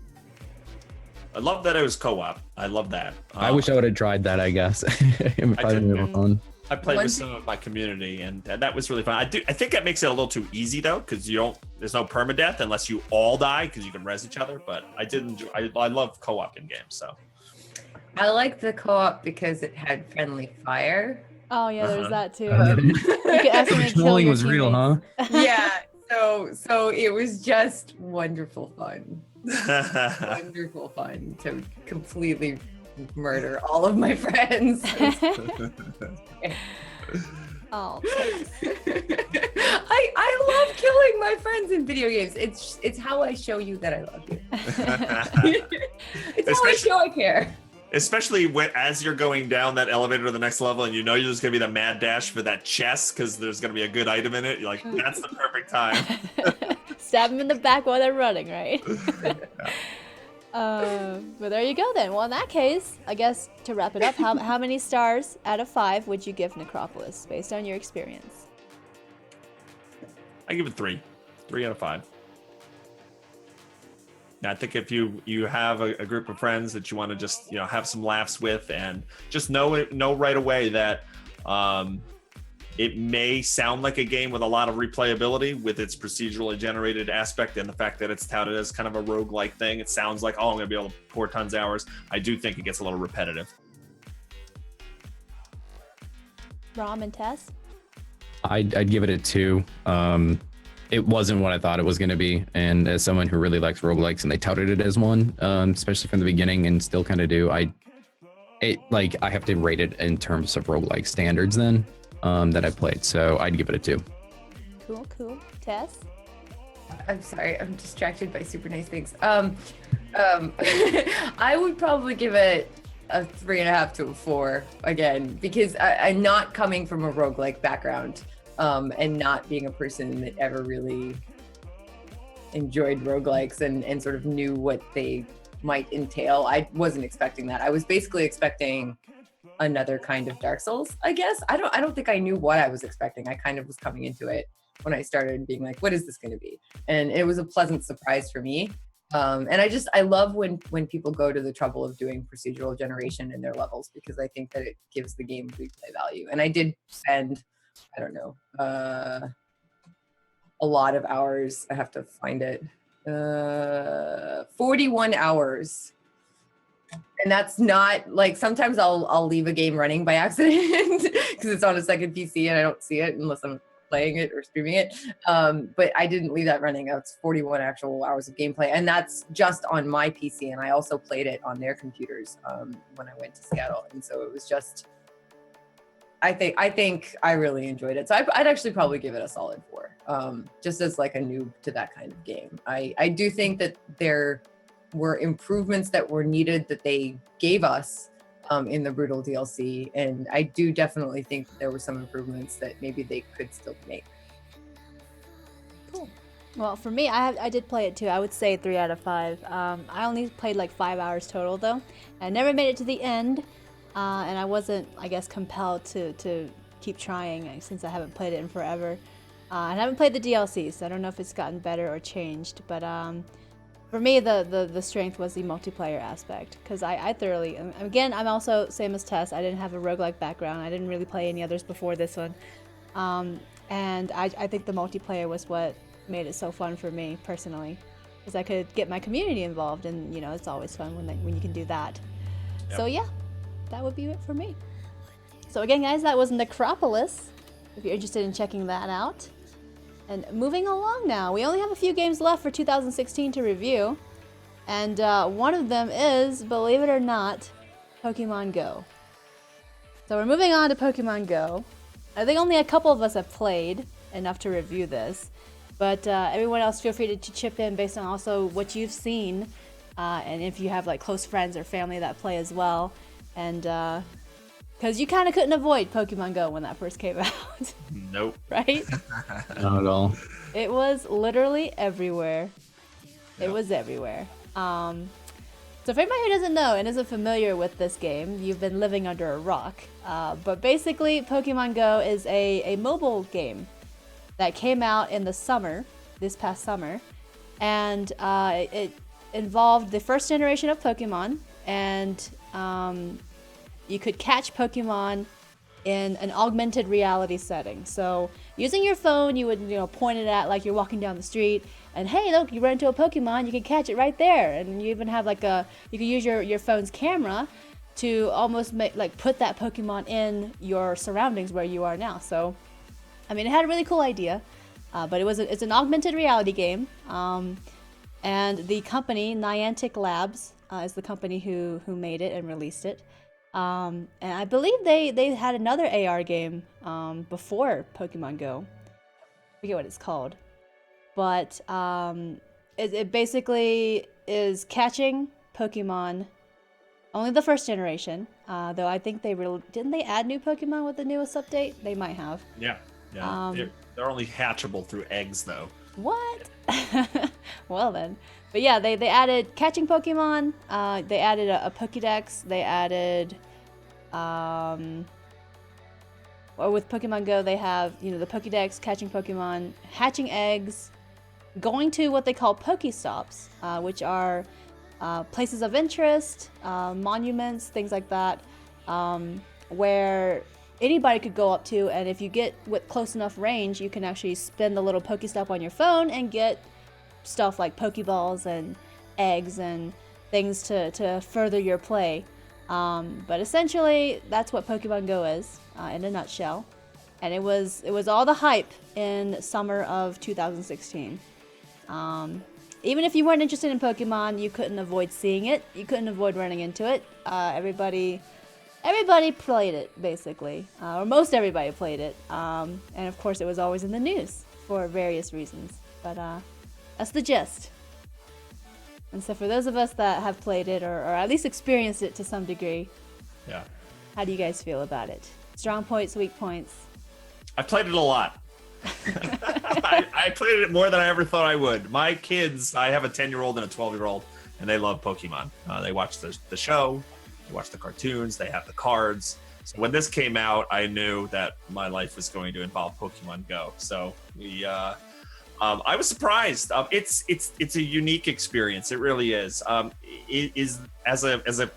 I love that it was co-op. I love that. I wish I would have tried that, I guess. It would probably be more fun. I played with some of my community, and that was really fun. I think that makes it a little too easy though, because there's no permadeath unless you all die, because you can res each other. But I love co-op in games. So I like the co-op because it had friendly fire. Oh yeah, there's that too. You could accidentally kill trolling your was real, huh? Yeah. So it was just wonderful fun. Wonderful fun to completely murder all of my friends. Oh. I love killing my friends in video games. It's how I show you that I love you. It's how I show I care. Especially as you're going down that elevator to the next level, and you're just gonna be the mad dash for that chest because there's gonna be a good item in it. You're like, that's the perfect time. Stab them in the back while they're running, right? But there you go then. Well, in that case, I guess to wrap it up, how many stars out of 5 would you give Necropolis based on your experience? I give it 3 out of 5. I think if you have a group of friends that you want to just have some laughs with, and just know right away that it may sound like a game with a lot of replayability with its procedurally generated aspect and the fact that it's touted as kind of a roguelike thing. It sounds like, oh, I'm going to be able to pour tons of hours. I do think it gets a little repetitive. Rom and Tess? I'd give it a 2. It wasn't what I thought it was going to be. And as someone who really likes roguelikes, and they touted it as one, especially from the beginning and still kind of do, I have to rate it in terms of roguelike standards then. That I played, so I'd give it a 2. Cool. Tess? I'm sorry, I'm distracted by super nice things. I would probably give it a 3.5 to a 4 again, because I'm not coming from a roguelike background, and not being a person that ever really enjoyed roguelikes and sort of knew what they might entail. I wasn't expecting that. I was basically expecting another kind of Dark Souls, I guess. I don't think I knew what I was expecting. I kind of was coming into it when I started being like, what is this going to be? And it was a pleasant surprise for me. And I love when people go to the trouble of doing procedural generation in their levels, because I think that it gives the game replay value. And I did spend, I don't know, a lot of hours. I have to find it. 41 hours. And that's not like, sometimes I'll leave a game running by accident because it's on a second PC and I don't see it unless I'm playing it or streaming it. But I didn't leave that running. That's 41 actual hours of gameplay. And that's just on my PC. And I also played it on their computers when I went to Seattle. And so it was just, I think I really enjoyed it. So I'd actually probably give it a solid 4, just as like a noob to that kind of game. I do think that there were improvements that were needed that they gave us in the Brutal DLC, and I do definitely think there were some improvements that maybe they could still make. Cool. Well, for me, I did play it too. I would say 3 out of 5. I only played like 5 hours total though. I never made it to the end, and I wasn't, I guess, compelled to keep trying since I haven't played it in forever. And I haven't played the DLC, so I don't know if it's gotten better or changed. But for me, the strength was the multiplayer aspect, because I thoroughly, again, I'm also same as Tess. I didn't have a roguelike background. I didn't really play any others before this one, and I think the multiplayer was what made it so fun for me personally, because I could get my community involved, and it's always fun when you can do that. Yep. So yeah, that would be it for me. So again, guys, that was Necropolis if you're interested in checking that out. And moving along now, we only have a few games left for 2016 to review. And one of them is, believe it or not, Pokemon Go. So we're moving on to Pokemon Go. I think only a couple of us have played enough to review this. But everyone else, feel free to chip in based on also what you've seen. And if you have like close friends or family that play as well. And because you kind of couldn't avoid Pokemon Go when that first came out. Nope. Right? Not at all. It was literally everywhere. It was everywhere. So for anybody who doesn't know and isn't familiar with this game, you've been living under a rock. But basically, Pokemon Go is a mobile game that came out in the summer, this past summer. And it involved the first generation of Pokemon. And you could catch Pokemon in an augmented reality setting. So using your phone, you would point it at like you're walking down the street, and hey, look, you run into a Pokemon, you can catch it right there. And you even have like you can use your phone's camera to almost put that Pokemon in your surroundings where you are now. So, I mean, it had a really cool idea, but it's an augmented reality game. And the company Niantic Labs is the company who made it and released it. And I believe they had another AR game before Pokemon Go. I forget what it's called. But it basically is catching Pokemon, only the first generation. Though I think didn't they add new Pokemon with the newest update? They might have. Yeah. They're only hatchable through eggs, though. What? Well then. But yeah, they added catching Pokemon, they added a Pokédex, they added, or with Pokemon Go, they have, the Pokédex, catching Pokemon, hatching eggs, going to what they call Pokéstops, which are places of interest, monuments, things like that, where anybody could go up to, and if you get with close enough range, you can actually spin the little Pokéstop on your phone and get stuff like Pokeballs and eggs and things to further your play. But essentially, that's what Pokemon Go is in a nutshell. And it was all the hype in summer of 2016. Even if you weren't interested in Pokemon, you couldn't avoid seeing it. You couldn't avoid running into it. Everybody played it, basically. Or most everybody played it. And of course, it was always in the news for various reasons. But that's the gist. And so for those of us that have played it, or at least experienced it to some degree, Yeah. how do you guys feel about it? Strong points, weak points? I played it a lot. I played it more than I ever thought I would. My kids, I have a 10-year-old and a 12-year-old, and they love Pokemon. They watch the show, they watch the cartoons, they have the cards. So when this came out, I knew that my life was going to involve Pokemon Go. So I was surprised. It's a unique experience. It really is. It is as a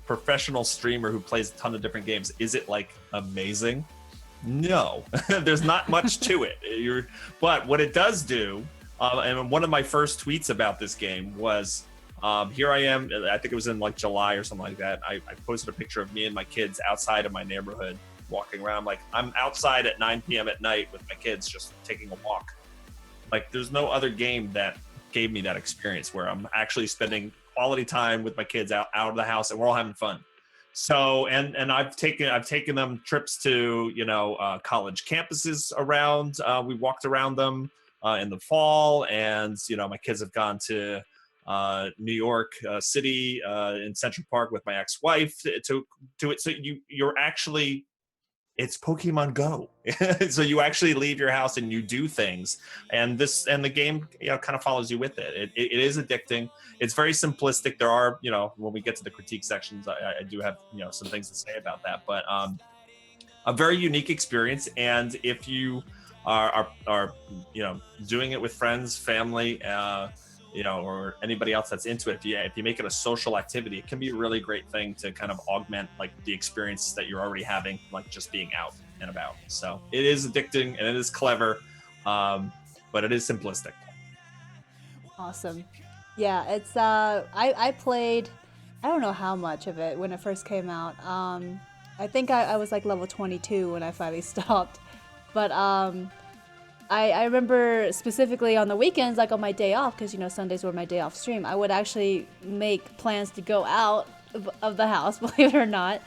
professional streamer who plays a ton of different games. Is it like amazing? No, there's not much to it. But what it does do, and one of my first tweets about this game was, here I am. I think it was in like July or something like that. I posted a picture of me and my kids outside of my neighborhood walking around. Like I'm outside at 9 p.m. at night with my kids just taking a walk. Like there's no other game that gave me that experience where I'm actually spending quality time with my kids out of the house and we're all having fun. So and I've taken them trips to college campuses around. We walked around them in the fall, and my kids have gone to New York City in Central Park with my ex-wife to it. So you're actually. It's Pokemon Go. So you actually leave your house and you do things. And the game kind of follows you with it. It is addicting. It's very simplistic. There are, when we get to the critique sections, I do have, some things to say about that. But a very unique experience. And if you are doing it with friends, family, or anybody else that's into it, if you make it a social activity, it can be a really great thing to kind of augment like the experience that you're already having, like just being out and about. So it is addicting and it is clever, but it is simplistic. Awesome. Yeah, it's I played, I don't know how much of it when it first came out. I think I was like level 22 when I finally stopped. But I remember specifically on the weekends, like on my day off, because Sundays were my day off stream, I would actually make plans to go out of the house, believe it or not,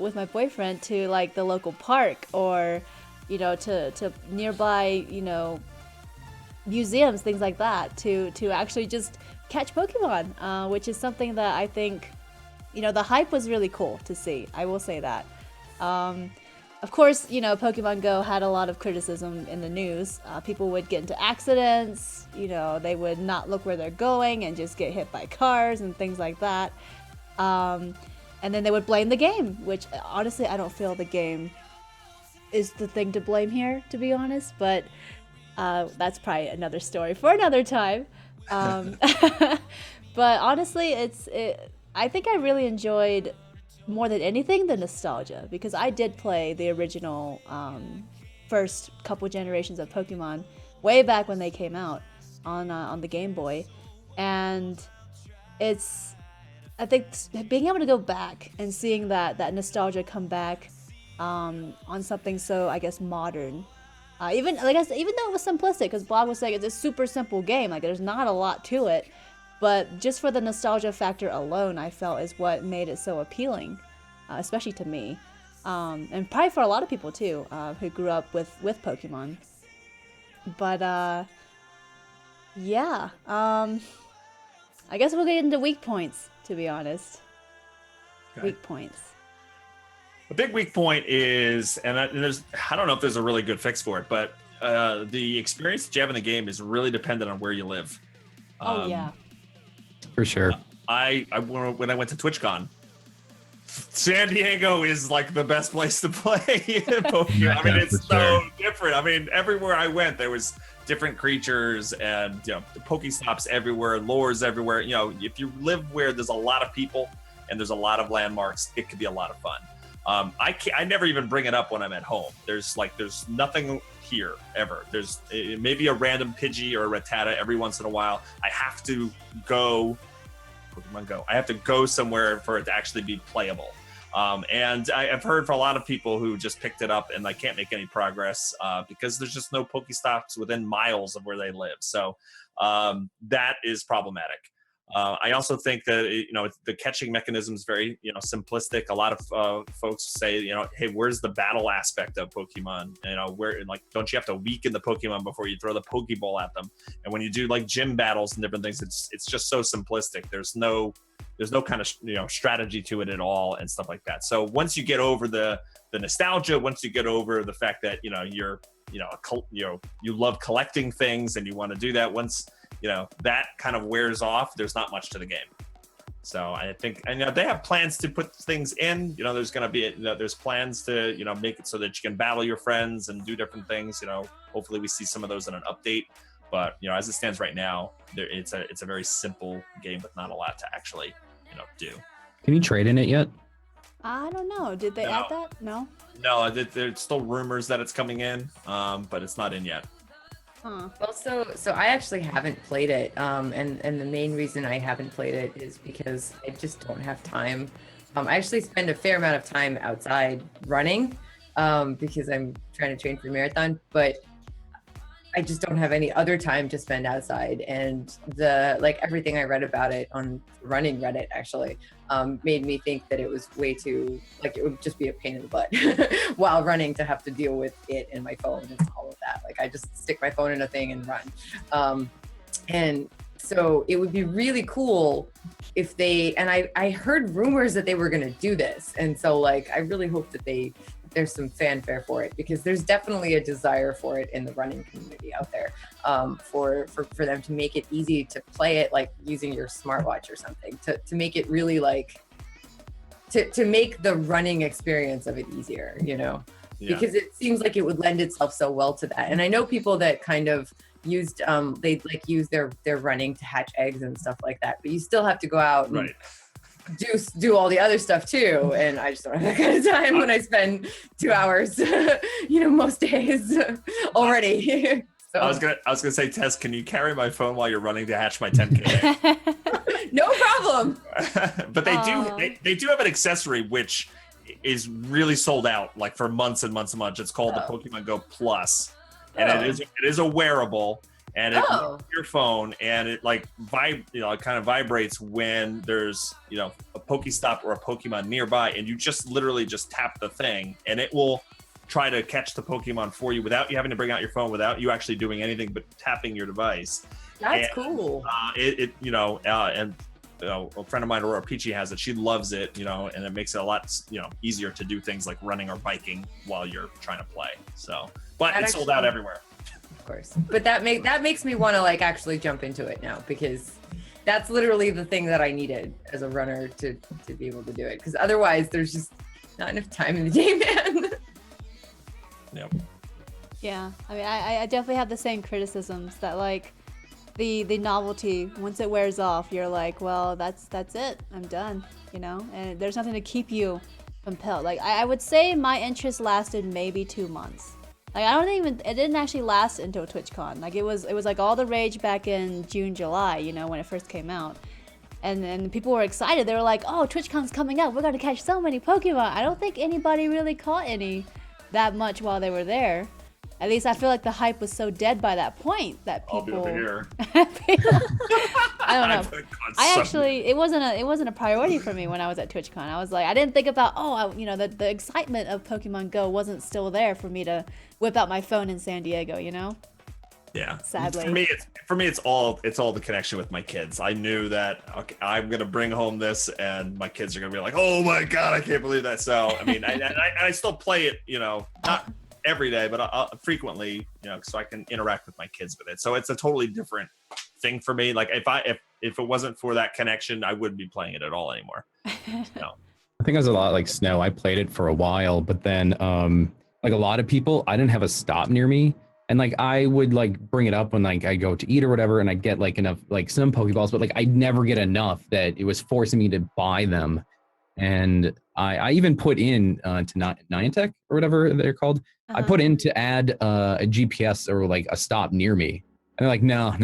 with my boyfriend to like the local park or to nearby museums, things like that, to actually just catch Pokemon, which is something that I think the hype was really cool to see. I will say that. Of course, Pokemon Go had a lot of criticism in the news. People would get into accidents, they would not look where they're going and just get hit by cars and things like that. And then they would blame the game, which honestly, I don't feel the game is the thing to blame here, to be honest. But that's probably another story for another time. But honestly, I think I really enjoyed more than anything the nostalgia, because I did play the original first couple generations of Pokemon way back when they came out on the Game Boy, and I think being able to go back and seeing that nostalgia come back on something so, I guess, modern. Even though it was simplistic, because Blog was saying it's a super simple game, like there's not a lot to it, but just for the nostalgia factor alone, I felt is what made it so appealing, especially to me, and probably for a lot of people too, who grew up with Pokemon. But yeah, I guess we'll get into weak points, to be honest. Okay. Weak points. A big weak point is, and I don't know if there's a really good fix for it, but the experience that you have in the game is really dependent on where you live. Oh yeah, for sure. When I went to TwitchCon, San Diego is like the best place to play Pokemon. I mean, it's so different. I mean, everywhere I went, there was different creatures and Pokestops everywhere, lures everywhere. If you live where there's a lot of people and there's a lot of landmarks, it could be a lot of fun. I never even bring it up when I'm at home. There's nothing here ever. There's maybe a random Pidgey or a Rattata every once in a while. I have to go Pokemon Go. I have to go somewhere for it to actually be playable. And I've heard for a lot of people who just picked it up and can't make any progress because there's just no Pokestops within miles of where they live. So that is problematic. I also think that the catching mechanism is very simplistic. A lot of folks say hey, where's the battle aspect of Pokemon? Where don't you have to weaken the Pokemon before you throw the Pokeball at them? And when you do gym battles and different things, it's just so simplistic. There's no kind of strategy to it at all and stuff like that. So once you get over the nostalgia, once you get over the fact that you're you love collecting things and you want to do that, once that kind of wears off, there's not much to the game. So I think, and they have plans to put things in. There's going to be there's plans to make it so that you can battle your friends and do different things. Hopefully we see some of those in an update. But as it stands right now, it's a very simple game with not a lot to actually do. Can you trade in it yet? I don't know. Did they add that? No. No, there's still rumors that it's coming in, but it's not in yet. Huh. Well, so I actually haven't played it, and the main reason I haven't played it is because I just don't have time. I actually spend a fair amount of time outside running because I'm trying to train for a marathon, but I just don't have any other time to spend outside. And everything I read about it on running Reddit actually made me think that it was way too, it would just be a pain in the butt while running to have to deal with it and my phone and all of that. I just stick my phone in a thing and run. And so it would be really cool if I heard rumors that they were going to do this. And so I really hope that there's some fanfare for it, because there's definitely a desire for it in the running community out there, for them to make it easy to play it, using your smartwatch or something, to make it really to make the running experience of it easier, Yeah. Because it seems like it would lend itself so well to that. And I know people that kind of used they use their running to hatch eggs and stuff like that, but you still have to go out and do all the other stuff too, and I just don't have that kind of time when I spend 2 hours most days already. So. I was gonna say, Tess, can you carry my phone while you're running to hatch my 10K? No problem. But they do have an accessory which is really sold out like for months and months and months. It's called the Pokemon Go Plus, and it is a wearable, and it your phone, and it like it kind of vibrates when there's a Pokestop or a Pokemon nearby, and you just literally just tap the thing, and it will try to catch the Pokemon for you without you having to bring out your phone, without you actually doing anything but tapping your device. That's cool. And a friend of mine, Aurora Peachy, has it. She loves it, and it makes it a lot, easier to do things like running or biking while you're trying to play. So, but it's sold out everywhere. Of course, but that makes me want to like actually jump into it now, because that's literally the thing that I needed as a runner to be able to do it. Because otherwise, there's just not enough time in the day, man. Yep. Yeah, I mean, I definitely have the same criticisms that like the novelty, once it wears off, you're like, well, that's it, I'm done, and there's nothing to keep you compelled. Like I would say my interest lasted maybe 2 months. Like it didn't actually last until TwitchCon. Like it was like all the rage back in June, July, when it first came out. And then people were excited. They were like, oh, TwitchCon's coming up, we're gonna catch so many Pokemon. I don't think anybody really caught any that much while they were there. At least I feel like the hype was so dead by that point that people. I'll be over here. I don't know. It wasn't a priority for me when I was at TwitchCon. I was like, I didn't think about the excitement of Pokemon Go wasn't still there for me to whip out my phone in San Diego. Yeah. Sadly. For me, it's all the connection with my kids. I knew that I'm gonna bring home this, and my kids are gonna be like, "Oh my god, I can't believe that!" So I mean, I still play it, not every day, but frequently, so I can interact with my kids with it. So it's a totally different thing for me. Like if it wasn't for that connection, I wouldn't be playing it at all anymore. I think I was a lot like Snow. I played it for a while, but then like a lot of people, I didn't have a stop near me. And like I would like bring it up when like I go to eat or whatever, and I'd get like enough like some Pokeballs, but like I'd never get enough that it was forcing me to buy them. And I even put in to Niantic or whatever they're called. I put in to add a GPS or like a stop near me. And they're like, no.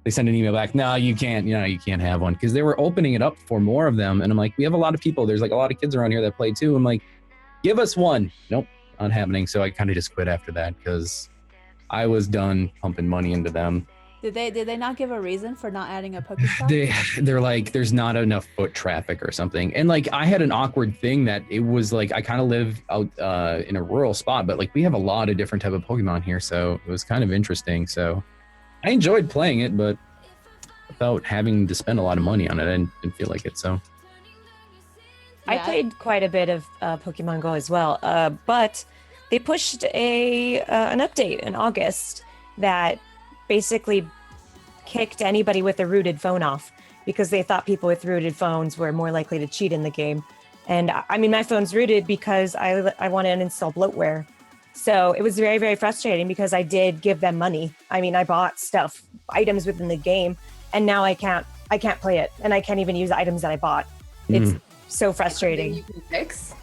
They send an email back. No, you can't. You can't have one, because they were opening it up for more of them. And I'm like, we have a lot of people. There's like a lot of kids around here that play too. I'm like, give us one. Nope, not happening. So I kind of just quit after that because I was done pumping money into them. Did they not give a reason for not adding a Pokestop? They're like, there's not enough foot traffic or something. And like I had an awkward thing that it was like I kind of live out in a rural spot, but like we have a lot of different type of Pokemon here, so it was kind of interesting. So I enjoyed playing it, but without having to spend a lot of money on it, I didn't feel like it. So I played quite a bit of Pokemon Go as well, but they pushed an update in August that basically kicked anybody with a rooted phone off, because they thought people with rooted phones were more likely to cheat in the game. And I mean, my phone's rooted because I want to uninstall bloatware. So it was very, very frustrating because I did give them money. I mean, I bought items within the game, and now I can't play it, and I can't even use the items that I bought. It's so frustrating. You can fix?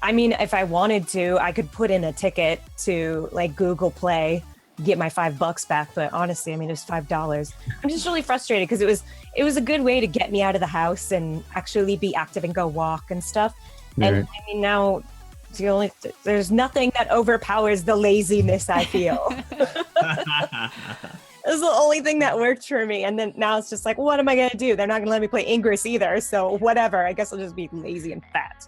I mean, if I wanted to, I could put in a ticket to like Google Play, get my $5 back. But honestly, I mean, it was $5. I'm just really frustrated because it was a good way to get me out of the house and actually be active and go walk and stuff. And I mean, now there's nothing that overpowers the laziness I feel. This is the only thing that worked for me. And then now it's just like, what am I going to do? They're not going to let me play Ingress either. So whatever, I guess I'll just be lazy and fat.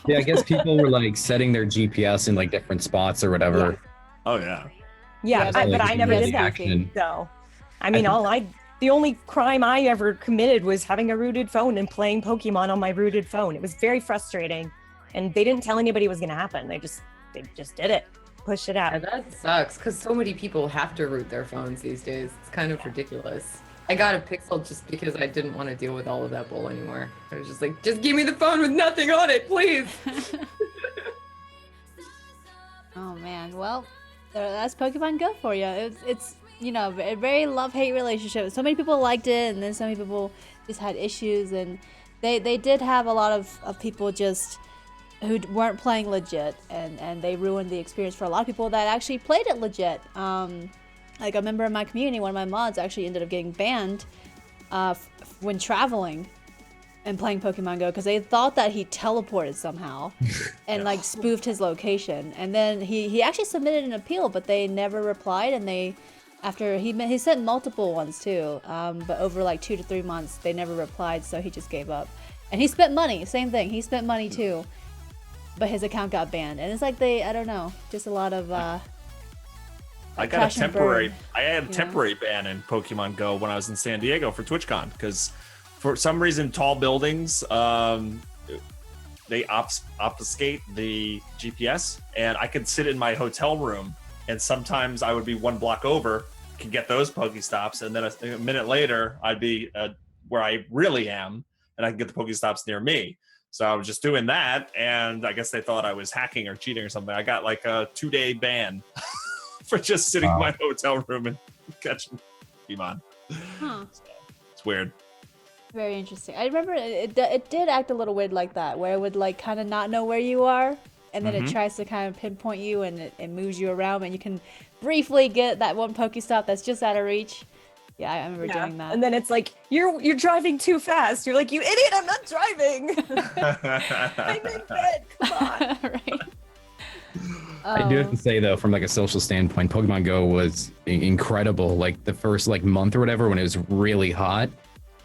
Yeah, I guess people were like setting their GPS in like different spots or whatever. Yeah. Oh yeah. Yeah, but I never did that. So, I mean, the only crime I ever committed was having a rooted phone and playing Pokemon on my rooted phone. It was very frustrating, and they didn't tell anybody it was going to happen. They just did it, pushed it out. Yeah, that sucks because so many people have to root their phones these days. It's kind of ridiculous. I got a Pixel just because I didn't want to deal with all of that bull anymore. I was just like, just give me the phone with nothing on it, please. Oh man, well, that's Pokemon Go for you. It's a very love-hate relationship. So many people liked it, and then so many people just had issues, and they did have a lot of people just who weren't playing legit, and they ruined the experience for a lot of people that actually played it legit. Like a member of my community, one of my mods actually ended up getting banned when traveling. and playing Pokemon Go because they thought that he teleported somehow and like spoofed his location. And then he actually submitted an appeal, but they never replied. And after he sent multiple ones too, but over like 2 to 3 months, they never replied. So he just gave up. And he spent money. Same thing. He spent money too, but his account got banned. And it's like I don't know, just a lot of. I got a temporary ban in Pokemon Go when I was in San Diego for TwitchCon because for some reason tall buildings they obfuscate the GPS, and I could sit in my hotel room and sometimes I would be 1 block over, could get those Pokestops, and then a minute later I'd be where I really am and I could get the Pokestops near me. So I was just doing that, and I guess they thought I was hacking or cheating or something. I got like a 2-day ban for just sitting in my hotel room and catching Pokemon. Huh. So, it's weird. Very interesting. I remember it did act a little weird like that, where it would like kind of not know where you are, and then it tries to kind of pinpoint you, and it moves you around, and you can briefly get that one Pokestop that's just out of reach. Yeah, I remember doing that. And then it's like, you're driving too fast. You're like, you idiot, I'm not driving. I'm in bed, come on. Right. I do have to say though, from like a social standpoint, Pokemon Go was incredible. Like the first like month or whatever, when it was really hot,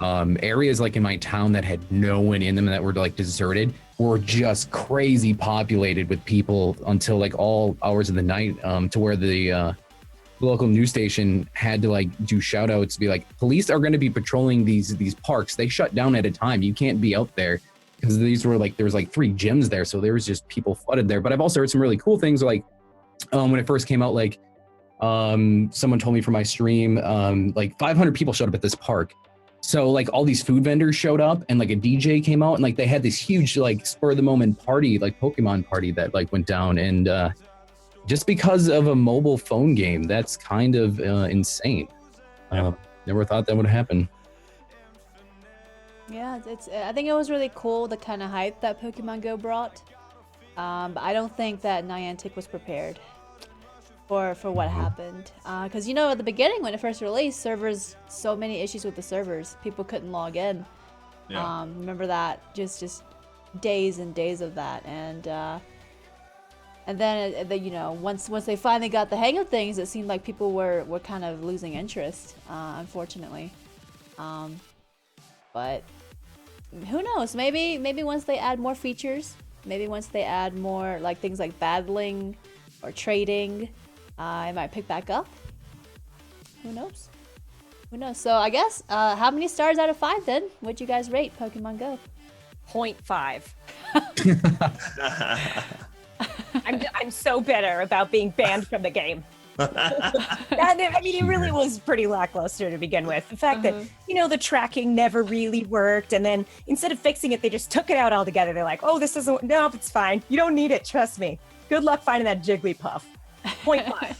areas like in my town that had no one in them, that were like deserted, were just crazy populated with people until like all hours of the night, to where the local news station had to like do shout outs to be like, police are going to be patrolling these parks. They shut down at a time. You can't be out there. Because these were like, there was like 3 gyms there, so there was just people flooded there. But I've also heard some really cool things, like when it first came out, like someone told me for my stream, like 500 people showed up at this park. So like all these food vendors showed up, and like a DJ came out, and like they had this huge like spur of the moment party, like Pokemon party that like went down, and just because of a mobile phone game, that's kind of insane. Never thought that would happen. Yeah, I think it was really cool, the kind of hype that Pokemon Go brought. But I don't think that Niantic was prepared for what happened. Because, you know, at the beginning when it first released, so many issues with the servers. People couldn't log in. Yeah. Remember that? Just days and days of that. And then, you know, once they finally got the hang of things, it seemed like people were kind of losing interest, unfortunately. But who knows? Maybe once they add more features, maybe once they add more like things like battling or trading, it might pick back up. Who knows? Who knows? So I guess how many stars out of 5 then would you guys rate Pokemon Go? 0.5. I'm so bitter about being banned from the game. I mean, it really was pretty lackluster to begin with. The fact that, you know, the tracking never really worked, and then instead of fixing it, they just took it out altogether. They're like, oh, this doesn't, nope, it's fine. You don't need it, trust me. Good luck finding that Jigglypuff. 0.5.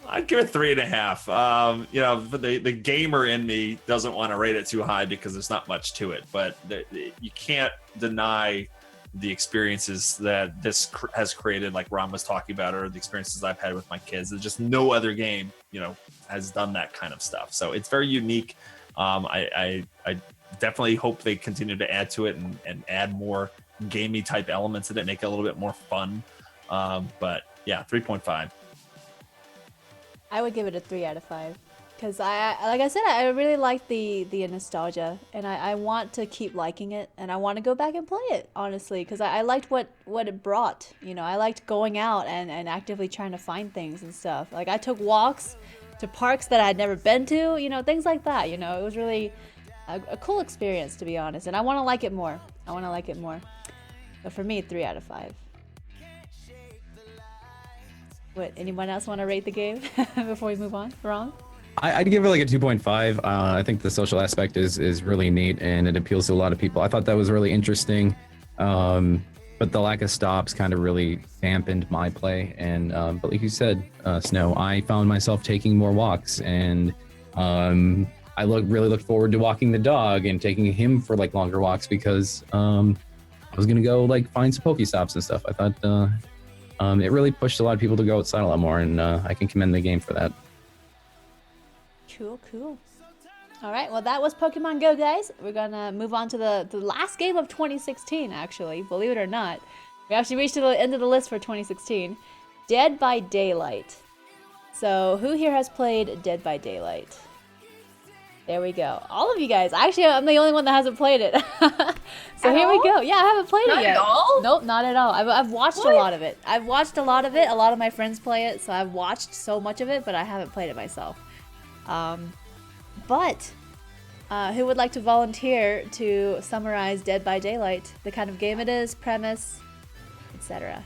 I'd give it 3.5. You know, the gamer in me doesn't want to rate it too high because there's not much to it, but you can't deny the experiences that this has created, like Ron was talking about, or the experiences I've had with my kids. There's just no other game, you know, has done that kind of stuff. So it's very unique. I definitely hope they continue to add to it and add more gamey type elements in it, make it a little bit more fun. But yeah, 3.5. I would give it a 3 out of 5. Because like I said, I really like the nostalgia, and I want to keep liking it, and I want to go back and play it, honestly, because I liked what it brought. You know, I liked going out and actively trying to find things and stuff. Like I took walks to parks that I had never been to, you know, things like that. You know, it was really a cool experience, to be honest, and I want to like it more. But for me, 3 out of 5. What, anyone else want to rate the game before we move on? Ron? I'd give it like a 2.5. I think the social aspect is really neat, and it appeals to a lot of people. I thought that was really interesting, but the lack of stops kind of really dampened my play. And but like you said, Snow, I found myself taking more walks, and I really looked forward to walking the dog and taking him for like longer walks because I was gonna go like find some Pokestops and stuff. I thought it really pushed a lot of people to go outside a lot more, and I can commend the game for that. Cool. All right, well, that was Pokemon Go, guys. We're gonna move on to the last game of 2016, actually, believe it or not. We actually reached the end of the list for 2016. Dead by Daylight. So, who here has played Dead by Daylight? There we go. All of you guys. Actually, I'm the only one that hasn't played it. So At here we all? go. Yeah, I haven't played Not it yet. at all? Nope, not at all. I've watched What? a lot of it. I've watched a lot of it. A lot of my friends play it, so I've watched so much of it, but I haven't played it myself. But who would like to volunteer to summarize Dead by Daylight? The kind of game it is, premise, etc.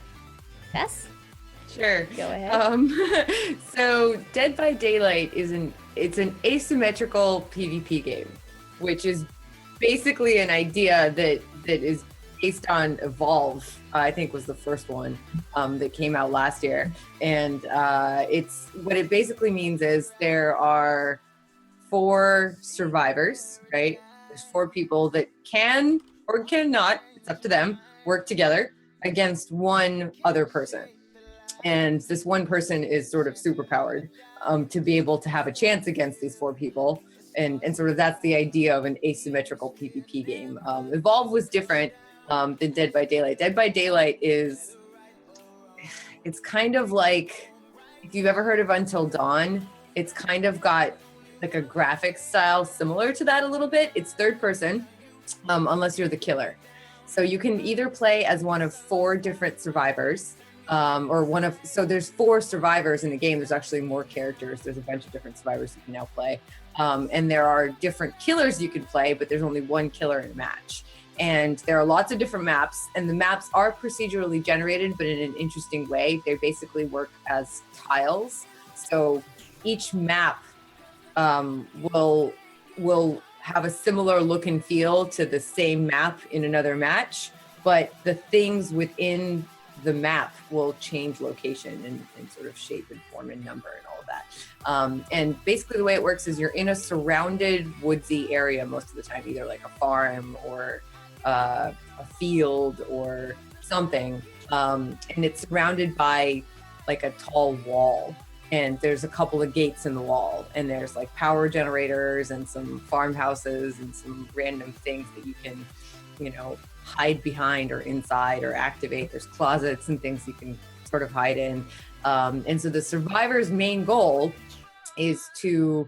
Yes? Sure. Go ahead. So Dead by Daylight is an asymmetrical PvP game, which is basically an idea that is based on Evolve. I think was the first one that came out last year, and it's what it basically means is there are 4 survivors, right? There's 4 people that can or cannot, it's up to them, work together against one other person. And this one person is sort of superpowered to be able to have a chance against these 4 people. And sort of that's the idea of an asymmetrical PvP game. Evolve was different than Dead by Daylight. Dead by Daylight it's kind of like, if you've ever heard of Until Dawn, it's kind of got like a graphic style similar to that a little bit. It's third person, unless you're the killer. So you can either play as one of 4 different survivors, so there's 4 survivors in the game. There's actually more characters. There's a bunch of different survivors you can now play. And there are different killers you can play, but there's only one killer in a match. And there are lots of different maps, and the maps are procedurally generated, but in an interesting way. They basically work as tiles. So each map will have a similar look and feel to the same map in another match, but the things within the map will change location and sort of shape and form and number and all of that. And basically the way it works is you're in a surrounded woodsy area most of the time, either like a farm or a field or something. And it's surrounded by like a tall wall. And there's a couple of gates in the wall, and there's like power generators and some farmhouses and some random things that you can, hide behind or inside or activate. There's closets and things you can sort of hide in. And so the survivor's main goal is to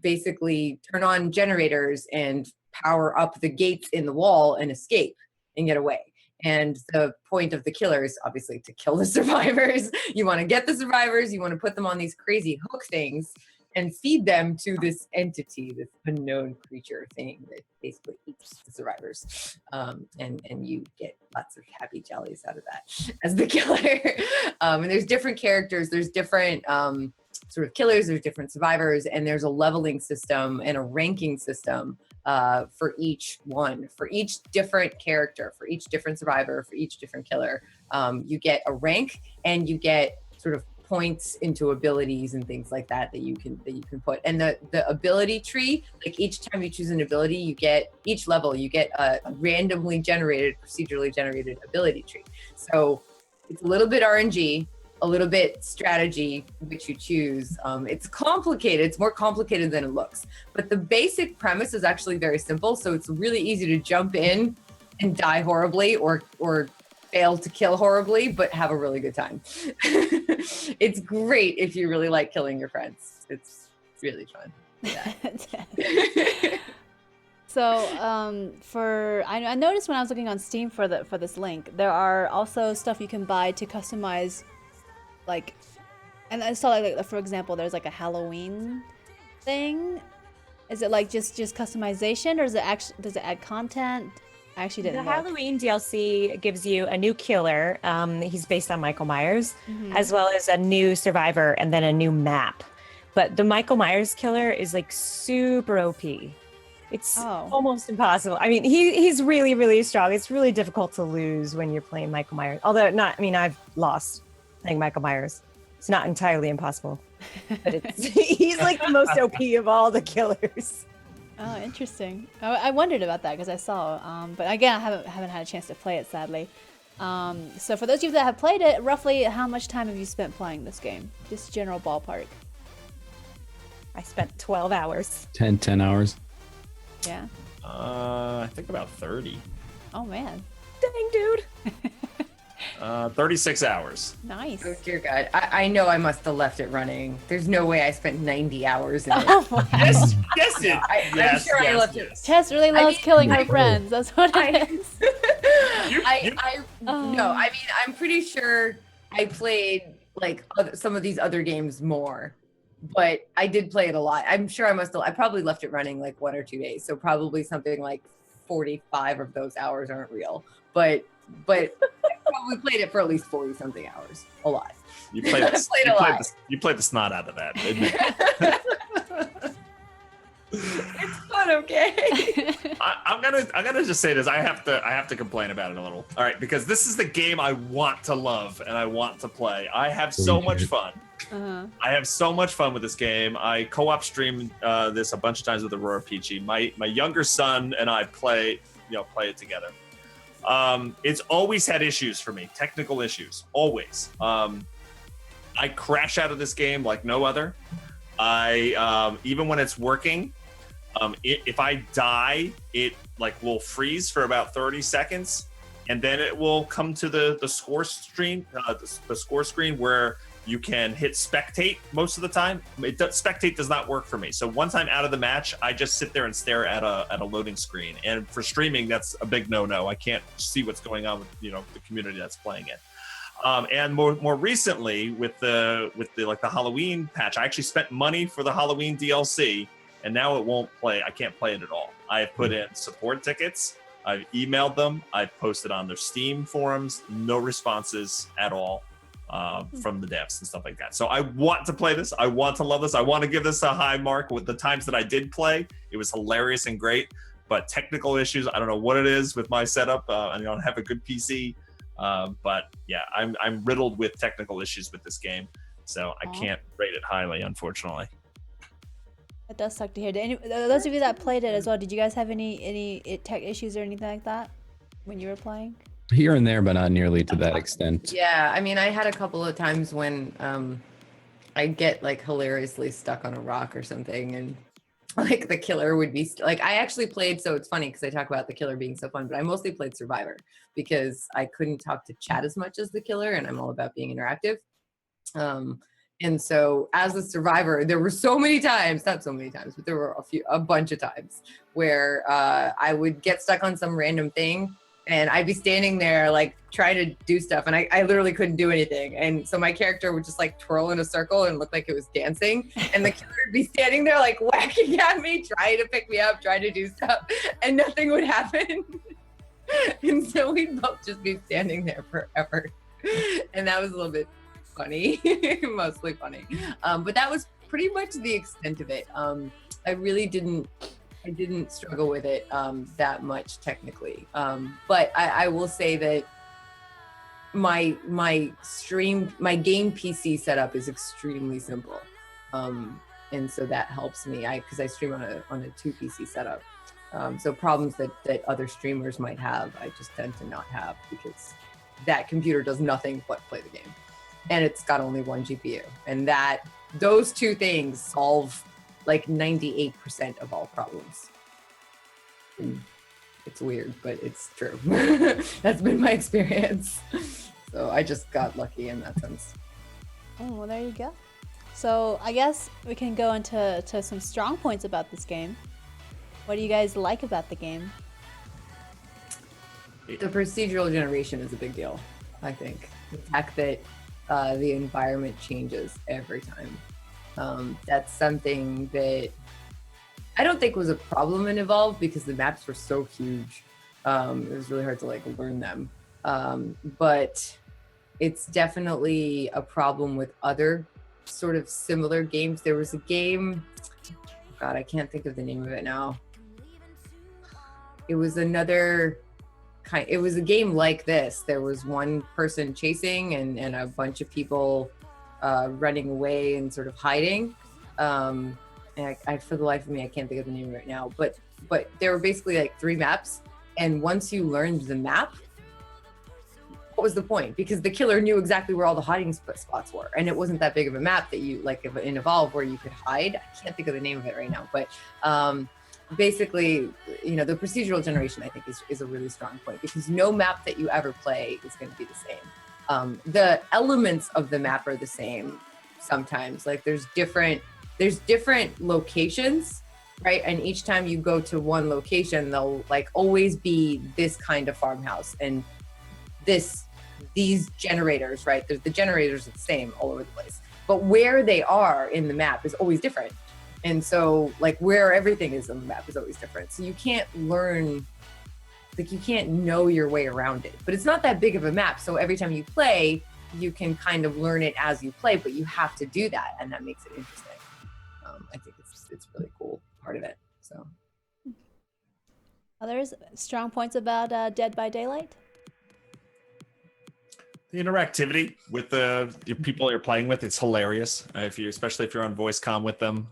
basically turn on generators and power up the gates in the wall and escape and get away. And the point of the killer is obviously to kill the survivors. You want to get the survivors, you want to put them on these crazy hook things and feed them to this entity, this unknown creature thing that basically eats the survivors. And you get lots of happy jellies out of that as the killer. And there's different characters, there's different sort of killers, there's different survivors, and there's a leveling system and a ranking system for each one, for each different character, for each different survivor, for each different killer. You get a rank, and you get sort of points into abilities and things like that you can put. And the ability tree, like each time you choose an ability, each level you get a randomly generated, procedurally generated ability tree. So it's a little bit RNG, a little bit strategy, which you choose. It's complicated. It's more complicated than it looks. But the basic premise is actually very simple. So it's really easy to jump in and die horribly or fail to kill horribly, but have a really good time. It's great if you really like killing your friends. It's really fun. Yeah. So I noticed when I was looking on Steam for this link, there are also stuff you can buy to customize, like, and I saw like for example, there's like a Halloween thing. Is it like just customization, or does it add content? I actually didn't The look. Halloween DLC gives you a new killer. He's based on Michael Myers, as well as a new survivor and then a new map. But the Michael Myers killer is like super OP. It's almost impossible. I mean, he's really, really strong. It's really difficult to lose when you're playing Michael Myers. Although I've lost playing Michael Myers. It's not entirely impossible. But he's like the most OP of all the killers. Oh, interesting. I wondered about that because I saw, but again, I haven't had a chance to play it, sadly. So for those of you that have played it, roughly how much time have you spent playing this game? Just general ballpark. I spent 12 hours. 10 hours. Yeah. I think about 30. Oh man. Dang, dude. 36 hours. Nice. Oh dear God, I know I must have left it running. There's no way I spent 90 hours in it. Oh, wow. Yes, yes, it. I'm yes, sure I yes, left it. yes. Tess really loves mean, killing her I- friends. That's what it is. No, I mean, I'm pretty sure I played like some of these other games more, but I did play it a lot. I'm sure I probably left it running like 1 or 2 days. So probably something like 45 of those hours aren't real, but I probably played it for at least 40 something hours. A lot. You played, you played the snot out of that. Admit it. It's fun, okay? I'm gonna just say this. I have to complain about it a little. All right, because this is the game I want to love and I want to play. I have so much fun. Uh-huh. I have so much fun with this game. I co-op streamed this a bunch of times with Aurora Peachy. My younger son and I play it together. It's always had issues for me, technical issues, always. I crash out of this game like no other. I even when it's working, if I die, it like will freeze for about 30 seconds, and then it will come to the score screen, the score screen where you can hit spectate most of the time. Spectate does not work for me. So once I'm out of the match, I just sit there and stare at a loading screen. And for streaming, that's a big no-no. I can't see what's going on with the community that's playing it. And more recently with the Halloween patch, I actually spent money for the Halloween DLC, and now it won't play. I can't play it at all. I have put in support tickets. I've emailed them. I've posted on their Steam forums. No responses at all. From the devs and stuff like that. So I want to play this. I want to love this. I want to give this a high mark. With the times that I did play, it was hilarious and great. But technical issues, I don't know what it is with my setup. I don't have a good PC. But yeah, I'm riddled with technical issues with this game. So I can't rate it highly, unfortunately. It does suck to hear. Those of you that played it as well, did you guys have any tech issues or anything like that when you were playing? Here and there, but not nearly to that extent. Yeah, I mean, I had a couple of times when I get like hilariously stuck on a rock or something, and like the killer would be like, I actually played, so it's funny because I talk about the killer being so fun, but I mostly played Survivor because I couldn't talk to chat as much as the killer, and I'm all about being interactive. And so as a survivor, there were so many times, not so many times, but there were a bunch of times where I would get stuck on some random thing, and I'd be standing there like trying to do stuff, and I literally couldn't do anything. And so my character would just like twirl in a circle and look like it was dancing, and the killer would be standing there like whacking at me, trying to pick me up, trying to do stuff, and nothing would happen. And so we'd both just be standing there forever. And that was a little bit funny, mostly funny. But that was pretty much the extent of it. I really didn't struggle with it that much technically. But I will say that my game PC setup is extremely simple. And so that helps me because I stream on a 2 PC setup. So problems that other streamers might have, I just tend to not have because that computer does nothing but play the game. And it's got only 1 GPU. And those 2 things solve like 98% of all problems. And it's weird, but it's true. That's been my experience. So I just got lucky in that sense. Oh, well, there you go. So I guess we can go into some strong points about this game. What do you guys like about the game? The procedural generation is a big deal, I think. The fact that the environment changes every time. That's something that I don't think was a problem in Evolve because the maps were so huge. It was really hard to like learn them. But it's definitely a problem with other sort of similar games. There was a game, God, I can't think of the name of it now. It was it was a game like this. There was one person chasing and a bunch of people running away and sort of hiding. And for the life of me, I can't think of the name right now. But there were basically like 3 maps. And once you learned the map, was the point, because the killer knew exactly where all the hiding spots were, and it wasn't that big of a map that you like in Evolve where you could hide. I can't think of the name of it right now, but basically, you know, the procedural generation I think is a really strong point, because no map that you ever play is going to be the same. The elements of the map are the same sometimes. Like there's different locations, right? And each time you go to one location, there'll like always be this kind of farmhouse and these generators, right? The generators are the same all over the place, but where they are in the map is always different. And so like where everything is on the map is always different. So you can't learn, like you can't know your way around it, but it's not that big of a map. So every time you play, you can kind of learn it as you play, but you have to do that. And that makes it interesting. I think it's really cool part of it. So. Others strong points about Dead by Daylight? The interactivity with the people you're playing with, it's hilarious. Especially if you're on voice comm with them,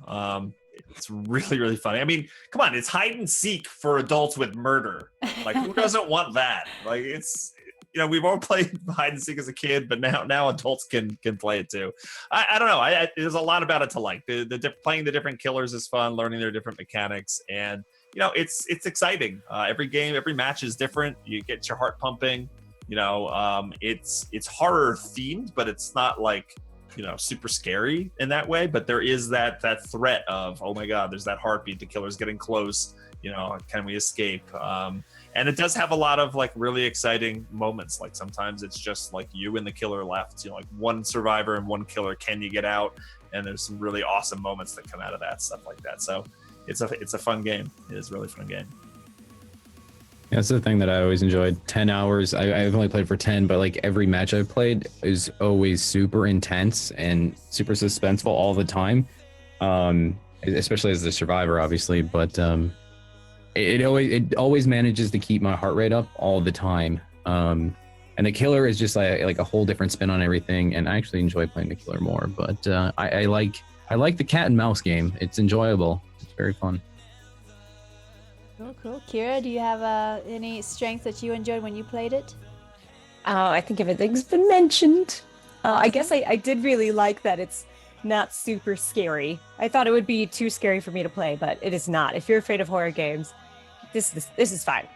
it's really, really funny. I mean, come on, it's hide and seek for adults with murder. Like, who doesn't want that? Like, it's, you know, we've all played hide and seek as a kid, but now adults can play it too. I don't know. There's a lot about it to like. Playing the different killers is fun. Learning their different mechanics, and you know, it's exciting. Every game, every match is different. You get your heart pumping. You know, it's horror themed, but it's not like, you know, super scary in that way. But there is that threat of, oh my God, there's that heartbeat. The killer's getting close. You know, can we escape? And it does have a lot of like really exciting moments. Like sometimes it's just like you and the killer left. You know, like one survivor and one killer. Can you get out? And there's some really awesome moments that come out of that, stuff like that. So it's a fun game. It is a really fun game. Yeah, that's the thing that I always enjoyed. 10 hours. I've only played for 10, but like every match I've played is always super intense and super suspenseful all the time. Especially as the survivor, obviously, but it always manages to keep my heart rate up all the time. And the killer is just like a whole different spin on everything. And I actually enjoy playing the killer more. But I like the cat and mouse game. It's enjoyable. It's very fun. Cool. Kira, do you have any strengths that you enjoyed when you played it? I think everything's been mentioned. I guess I did really like that it's not super scary. I thought it would be too scary for me to play, but it is not. If you're afraid of horror games, this is fine.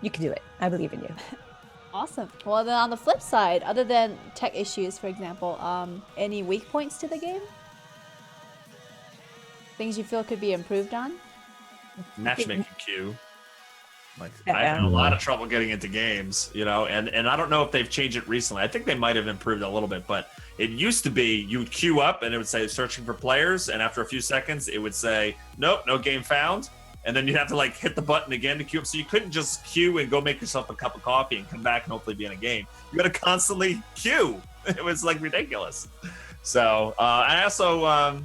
You can do it. I believe in you. Awesome. Well, then on the flip side, other than tech issues, for example, any weak points to the game? Things you feel could be improved on? Matchmaking queue. Like I had a lot of trouble getting into games, you know, and I don't know if they've changed it recently. I think they might have improved a little bit, but it used to be you would queue up and it would say searching for players, and after a few seconds it would say nope, no game found, and then you'd have to like hit the button again to queue up. So you couldn't just queue and go make yourself a cup of coffee and come back and hopefully be in a game. You had to constantly queue. It was like ridiculous. So I also, I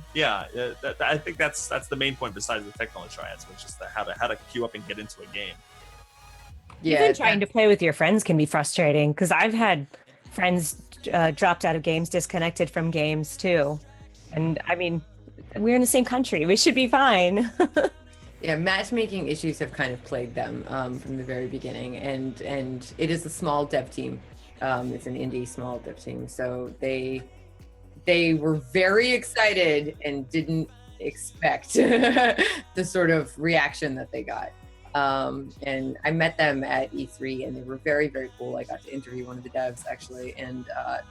think that's the main point besides the technical triads, which is how to queue up and get into a game. Yeah, even trying to play with your friends can be frustrating, because I've had friends dropped out of games, disconnected from games too. And I mean, we're in the same country. We should be fine. Yeah, matchmaking issues have kind of plagued them from the very beginning, and it is a small dev team. It's an indie small dev team, so they were very excited and didn't expect the sort of reaction that they got. And I met them at E3 and they were very, very cool. I got to interview one of the devs actually, and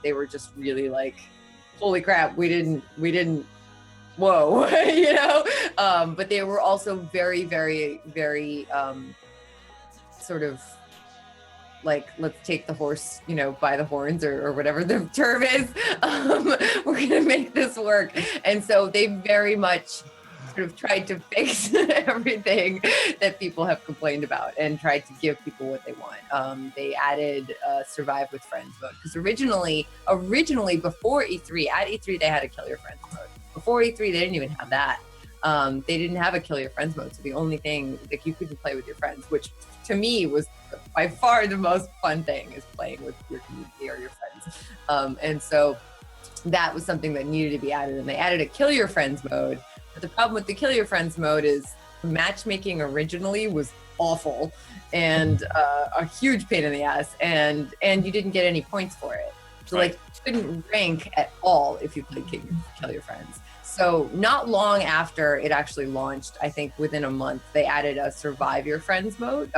they were just really like, holy crap, we didn't, whoa, you know? But they were also very, very, very sort of like, let's take the horse, you know, by the horns or whatever the term is. We're gonna make this work. And so they very much sort of tried to fix everything that people have complained about and tried to give people what they want. They added Survive with Friends mode, because originally before E3, at E3 they had a Kill Your Friends mode. Before E3 they didn't even have that. They didn't have a Kill Your Friends mode, so the only thing that you couldn't play with your friends, which to me was by far the most fun thing, is playing with your community or your friends. And so that was something that needed to be added, and they added a Kill Your Friends mode. But the problem with the Kill Your Friends mode is matchmaking originally was awful and a huge pain in the ass, and you didn't get any points for it. So like you couldn't rank at all if you played Kill Your Friends. So not long after it actually launched, I think within a month, they added a Survive with Friends mode.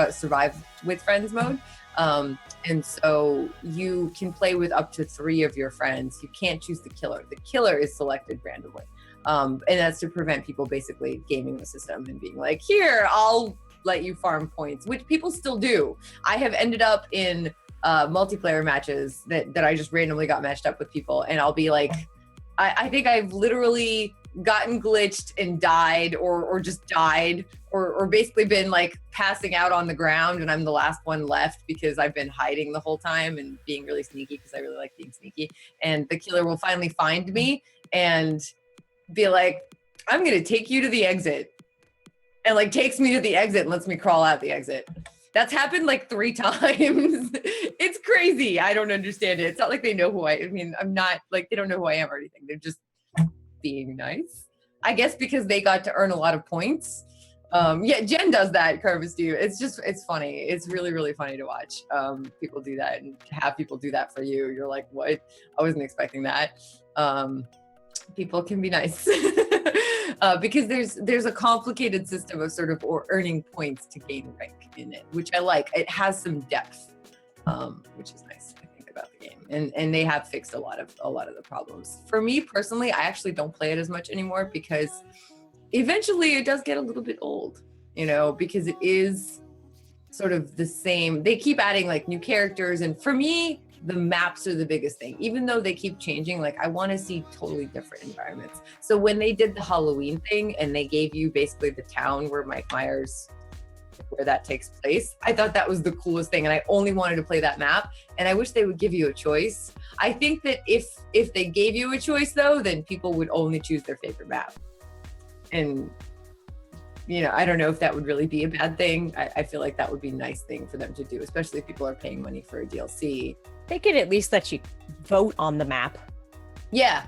And so you can play with up to 3 of your friends. You can't choose the killer. The killer is selected randomly. And that's to prevent people basically gaming the system and being like, here, I'll let you farm points, which people still do. I have ended up in multiplayer matches that I just randomly got matched up with people, and I'll be like, I think I've literally gotten glitched and died or just died or basically been like passing out on the ground, and I'm the last one left because I've been hiding the whole time and being really sneaky because I really like being sneaky. And the killer will finally find me and be like, I'm gonna take you to the exit, and like takes me to the exit and lets me crawl out the exit. That's happened like 3 times. It's crazy. I don't understand it. It's not like they know who I mean, I'm not like, they don't know who I am or anything. They're just being nice, I guess, because they got to earn a lot of points. Yeah, Jen does that, Carvis do. It's funny. It's really, really funny to watch people do that, and have people do that for you. You're like, what? I wasn't expecting that. People can be nice. Because there's a complicated system of sort of earning points to gain rank in it, which I like. It has some depth, which is nice, I think, about the game. And they have fixed a lot of the problems. For me personally, I actually don't play it as much anymore because eventually it does get a little bit old, because it is sort of the same. They keep adding like new characters, and for me, the maps are the biggest thing. Even though they keep changing, like I want to see totally different environments. So when they did the Halloween thing and they gave you basically the town where Mike Myers, where that takes place, I thought that was the coolest thing, and I only wanted to play that map. And I wish they would give you a choice. I think that if they gave you a choice though, then people would only choose their favorite map. And I don't know if that would really be a bad thing. I feel like that would be a nice thing for them to do, especially if people are paying money for a DLC. They could at least let you vote on the map. Yeah,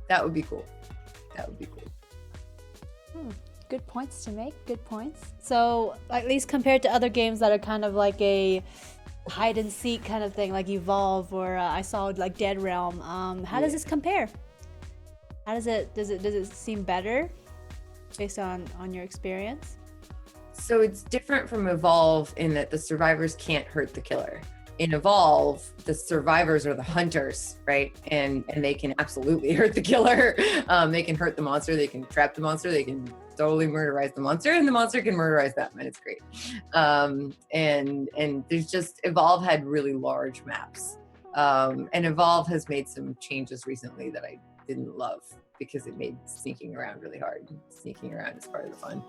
that would be cool. Good points to make. Good points. So at least compared to other games that are kind of like a hide and seek kind of thing, like Evolve, or I saw like Dead Realm. How does this compare? How does it seem better based on your experience? So it's different from Evolve in that the survivors can't hurt the killer. In Evolve, the survivors are the hunters, right? And they can absolutely hurt the killer. They can hurt the monster, they can trap the monster, they can totally murderize the monster, and the monster can murderize them, and it's great. And there's just, Evolve had really large maps. And Evolve has made some changes recently that I didn't love because it made sneaking around really hard. Sneaking around is part of the fun.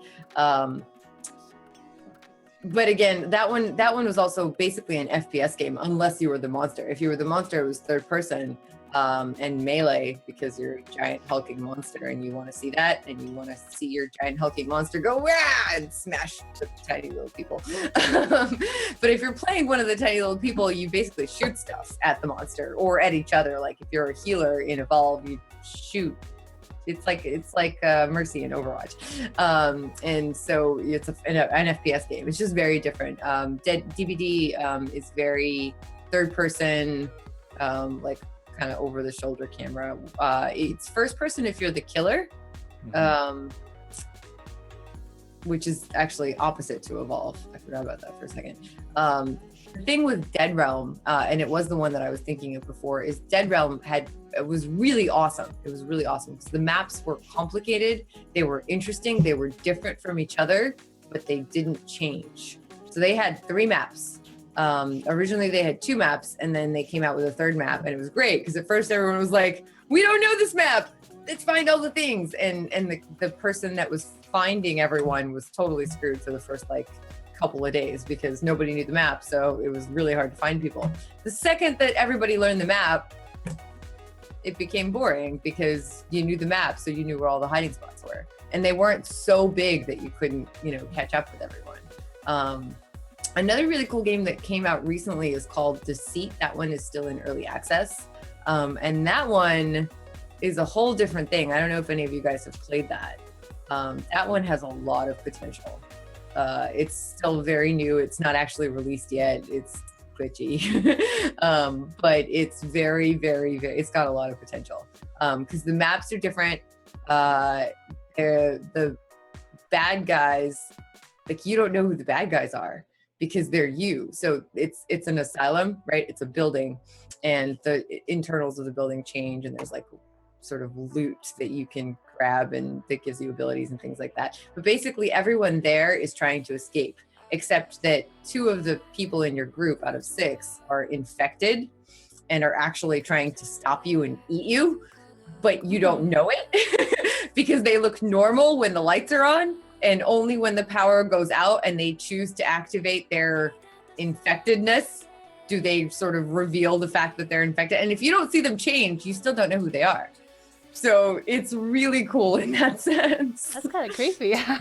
But again, that one was also basically an FPS game, unless you were the monster. If you were the monster, it was third person and melee, because you're a giant hulking monster and you want to see that, and you want to see your giant hulking monster go wah and smash the tiny little people. But if you're playing one of the tiny little people, you basically shoot stuff at the monster or at each other. Like if you're a healer in Evolve, you shoot. It's like Mercy in Overwatch. And so it's an FPS game. It's just very different. DBD is very third person, like kind of over the shoulder camera. It's first person if you're the killer, which is actually opposite to Evolve. I forgot about that for a second. The thing with Dead Realm, and it was the one that I was thinking of before, is Dead Realm it was really awesome. It was really awesome because the maps were complicated, they were interesting, they were different from each other, but they didn't change. So they had 3 maps. Originally they had 2 maps, and then they came out with a 3rd map, and it was great because at first everyone was like, we don't know this map, let's find all the things. And the person that was finding everyone was totally screwed for the first couple of days because nobody knew the map, so it was really hard to find people. The second that everybody learned the map, it became boring because you knew the map, so you knew where all the hiding spots were, and they weren't so big that you couldn't catch up with everyone. Another really cool game that came out recently is called Deceit. That one is still in early access, and that one is a whole different thing. I don't know if any of you guys have played that. That one has a lot of potential. It's still very new. It's not actually released yet. It's glitchy, but it's very, very, very, it's got a lot of potential because the maps are different. The bad guys, like you don't know who the bad guys are because they're you. So it's an asylum, right? It's a building, and the internals of the building change, and there's like sort of loot that you can grab and that gives you abilities and things like that. But basically everyone there is trying to escape, except that 2 of the people in your group out of 6 are infected and are actually trying to stop you and eat you, but you don't know it because they look normal when the lights are on, and only when the power goes out and they choose to activate their infectedness do they sort of reveal the fact that they're infected. And if you don't see them change, you still don't know who they are. So it's really cool in that sense. That's kind of creepy. Yeah,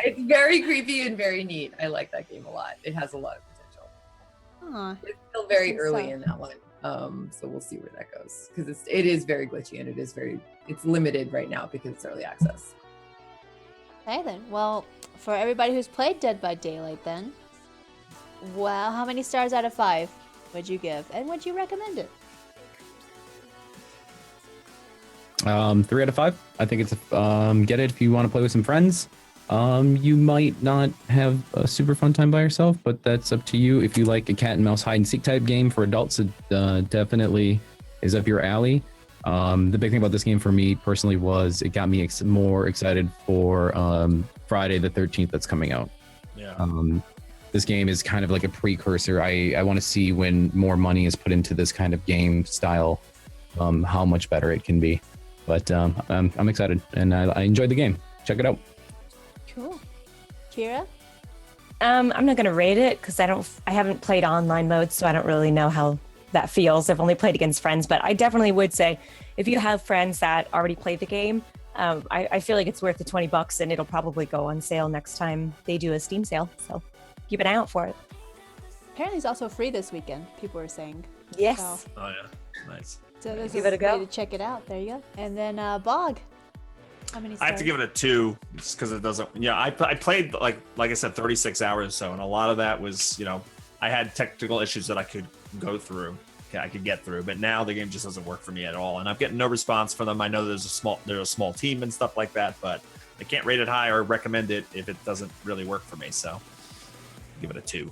it's very creepy and very neat. I like that game a lot. It has a lot of potential. Aw, It's still very That's early so- in that one. So we'll see where that goes because it is very glitchy and it's limited right now because it's early access. okay then. Well, for everybody who's played Dead by Daylight then, well, how many stars out of 5 would you give? And would you recommend it? 3 out of 5. I think it's get it if you want to play with some friends. You might not have a super fun time by yourself, but that's up to you. If you like a cat and mouse hide and seek type game for adults, it definitely is up your alley. The big thing about this game for me personally was it got me more excited for Friday the 13th that's coming out. Yeah. This game is kind of like a precursor. I want to see when more money is put into this kind of game style, how much better it can be. But I'm excited and I enjoyed the game. Check it out. Cool. Kira? I'm not gonna rate it because I haven't played online mode, so I don't really know how that feels. I've only played against friends, but I definitely would say if you have friends that already played the game, I feel like it's worth the $20 and it'll probably go on sale next time they do a Steam sale. So keep an eye out for it. Apparently it's also free this weekend, people were saying. Yes. So, Oh yeah. Nice. so this Give is it a go. way to check it out. There you go. And then Bog. How many I stars? have to give it a 2 just because it doesn't. Yeah, I played like I said 36 hours or so, and a lot of that was I had technical issues that I could go through. I could get through, but now the game just doesn't work for me at all, and I'm getting no response from them. I know there's a small team and stuff like that, but I can't rate it high or recommend it if it doesn't really work for me. So give it a 2.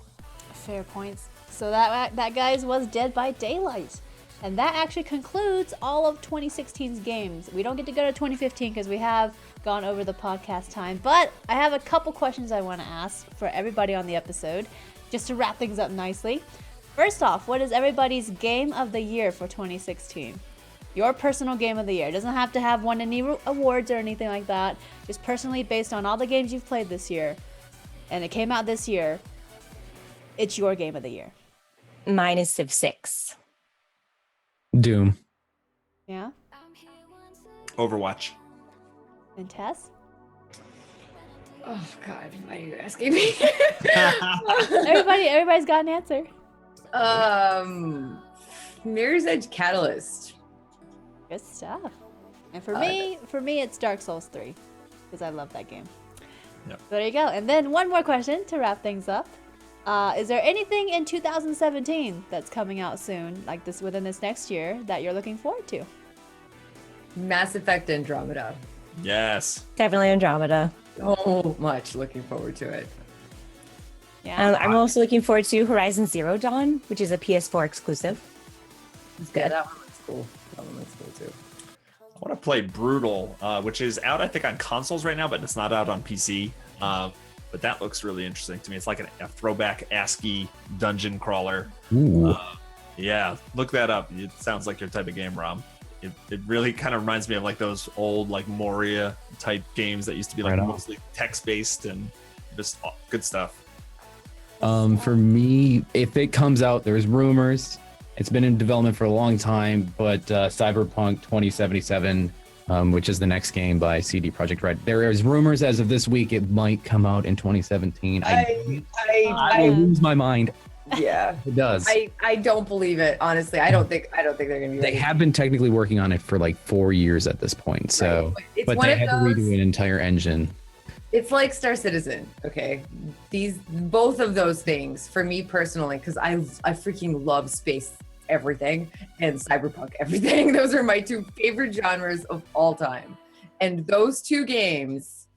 Fair points. So that guys was Dead by Daylight. And that actually concludes all of 2016's games. We don't get to go to 2015 because we have gone over the podcast time. But I have a couple questions I want to ask for everybody on the episode, just to wrap things up nicely. First off, what is everybody's game of the year for 2016? Your personal game of the year. It doesn't have to have won any awards or anything like that. Just personally based on all the games you've played this year, and it came out this year, it's your game of the year. Mine is Civ 6. Doom. Yeah? Overwatch. And Tess? Oh God, why are you asking me? Everybody's got an answer. Mirror's Edge Catalyst. Good stuff. And for me, it's Dark Souls 3 because I love that game. Yep. So there you go. And then one more question to wrap things up. Is there anything in 2017 that's coming out soon, like this within this next year, that you're looking forward to? Mass Effect Andromeda. Yes. Definitely Andromeda. So much looking forward to it. Yeah. I'm also looking forward to Horizon Zero Dawn, which is a PS4 exclusive. It's good. That one looks cool. That one looks cool too. I want to play Brutal, which is out, I think, on consoles right now, but it's not out on PC. But that looks really interesting to me. It's like a throwback ASCII dungeon crawler. Ooh. Yeah, look that up. It sounds like your type of game, Rom. It really kind of reminds me of like those old like Moria type games that used to be like Right on. mostly text based and just good stuff. For me, if it comes out, there's rumors. It's been in development for a long time, but Cyberpunk 2077, which is the next game by CD Projekt Red. There is rumors as of this week it might come out in 2017. I I- lose my mind Yeah. It does. I don't believe it, honestly. I don't think they're gonna be They ready. have been technically working on it for like 4 years at this point. So, Right. It's but one they of had to those. redo an entire engine. It's like Star Citizen, okay? Both of those things for me personally, because I freaking love space everything and cyberpunk everything. Those are my two favorite genres of all time. And those two games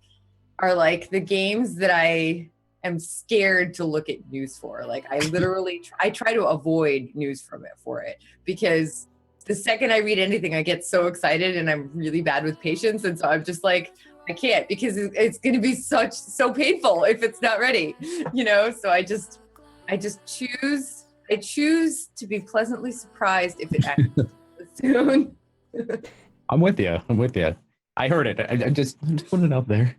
are like the games that I am scared to look at news for. Like I literally I try to avoid news for it because the second I read anything, I get so excited and I'm really bad with patience. And so I'm just like, I can't because it's going to be so painful if it's not ready, you know? So I choose to be pleasantly surprised if it actually soon. I'm with you. I heard it. I just put it out there.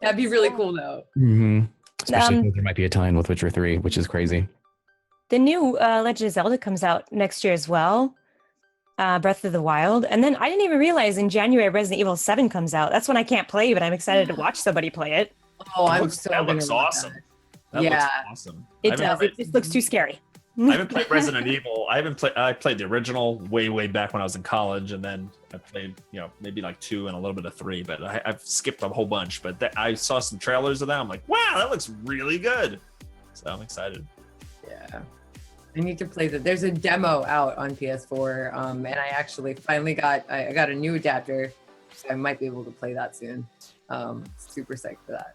That'd be really cool though. Mm-hmm. Especially because there might be a tie-in with Witcher 3, which is crazy. The new Legend of Zelda comes out next year as well. Breath of the Wild. And then I didn't even realize in January Resident Evil 7 comes out. That's when I can't play, but I'm excited to watch somebody play it. Oh, That looks awesome. That Yeah. looks awesome. It does. It just looks too scary. I haven't played Resident Evil. I played the original way back when I was in college, and then I played, maybe like 2 and a little bit of 3, but I've skipped a whole bunch. But I saw some trailers of that. I'm like, wow, that looks really good. So I'm excited. Yeah. I need to play that. There's a demo out on PS4, and I actually finally got a new adapter, so I might be able to play that soon. Super psyched for that.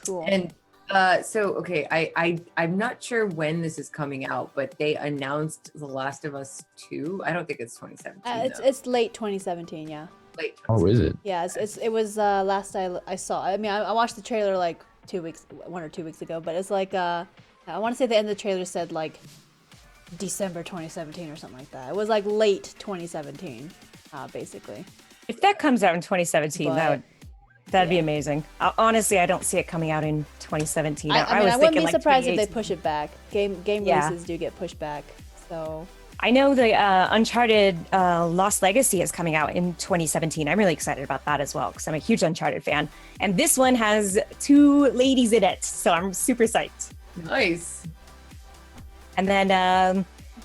Cool. And I'm not sure when this is coming out, but they announced The Last of Us 2. I don't think it's 2017. It's late 2017, yeah. Late. Oh, is it? Yeah, it was last I saw. I mean, I watched the trailer like 1 or 2 weeks ago, but it's like I want to say the end of the trailer said like December 2017 or something like that. It was like late 2017, basically. If that comes out in 2017, that'd be amazing. Honestly, I don't see it coming out in 2017. I was wouldn't thinking be like surprised if they 2018. push it back. Game releases do get pushed back, so. I know the Uncharted Lost Legacy is coming out in 2017. I'm really excited about that as well because I'm a huge Uncharted fan. And this one has 2 ladies in it, so I'm super psyched. Nice. And then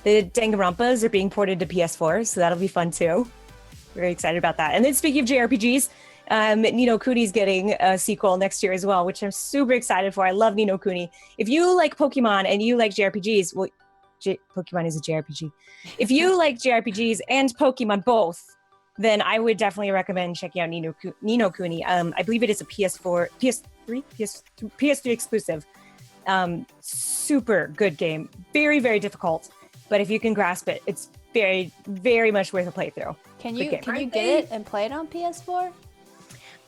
the Danganronpas are being ported to PS4, so that'll be fun too. Very excited about that. And then speaking of JRPGs, Ni no Kuni's getting a sequel next year as well, which I'm super excited for. I love Ni no Kuni. If you like Pokemon and you like JRPGs, well, Pokemon is a JRPG. If you like JRPGs and Pokemon both, then I would definitely recommend checking out Ni no Kuni. I believe it is a PS3 exclusive. Super good game. Very, very difficult. But if you can grasp it, it's very, very much worth a playthrough. Can Good you game. get it and play it on PS4?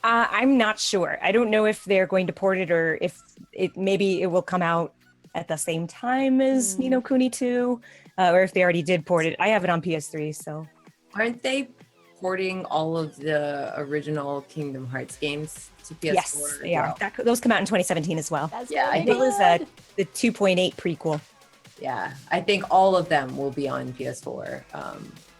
I'm not sure. I don't know if they're going to port it or if maybe it will come out at the same time as Ni no Kuni 2, or if they already did port it. I have it on PS3, so. Aren't they porting all of the original Kingdom Hearts games to PS4? Yes, they are. Those come out in 2017 as well. That's Yeah, really As well as good. the 2.8 prequel. Yeah, I think all of them will be on PS4.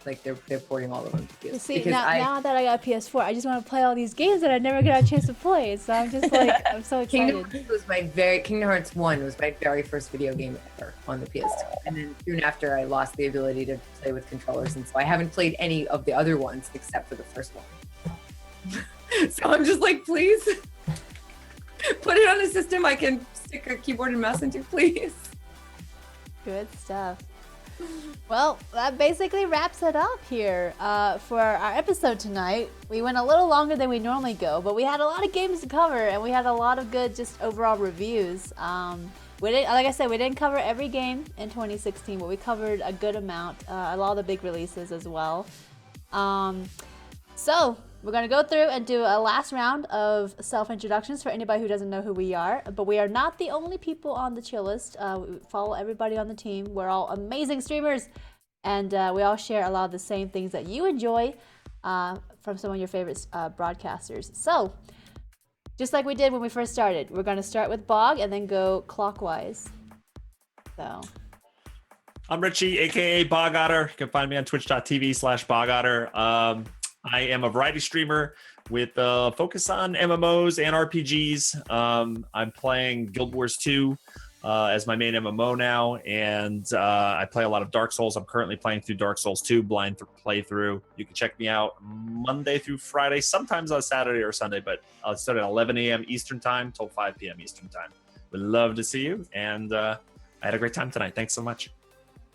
Like they're porting all of them to PS4. See, because now that I got PS4, I just want to play all these games that I never got a chance to play. So I'm just like, I'm so excited. Kingdom Hearts 1 was my very first video game ever on the PS2. And then soon after I lost the ability to play with controllers, and so I haven't played any of the other ones except for the first one. So I'm just like, please put it on a system I can stick a keyboard and mouse into, please. Good stuff. Well, that basically wraps it up here for our episode tonight. We went a little longer than we normally go, but we had a lot of games to cover, and we had a lot of good just overall reviews. We didn't, like I said, we didn't cover every game in 2016, but we covered a good amount, a lot of the big releases as well. So we're going to go through and do a last round of self-introductions for anybody who doesn't know who we are. But we are not the only people on the Chillest. We follow everybody on the team. We're all amazing streamers. And we all share a lot of the same things that you enjoy from some of your favorite broadcasters. So just like we did when we first started, we're going to start with Bog and then go clockwise. So... I'm Richie, aka Bog Otter. You can find me on twitch.tv/Bog Otter. I am a variety streamer with focus on MMOs and RPGs. I'm playing Guild Wars 2 as my main MMO now, and I play a lot of Dark Souls. I'm currently playing through Dark Souls 2 blind playthrough. You can check me out Monday through Friday, sometimes on Saturday or Sunday, but I'll start at 11 a.m. Eastern time till 5 p.m. Eastern time. Would love to see you, and I had a great time tonight. Thanks so much.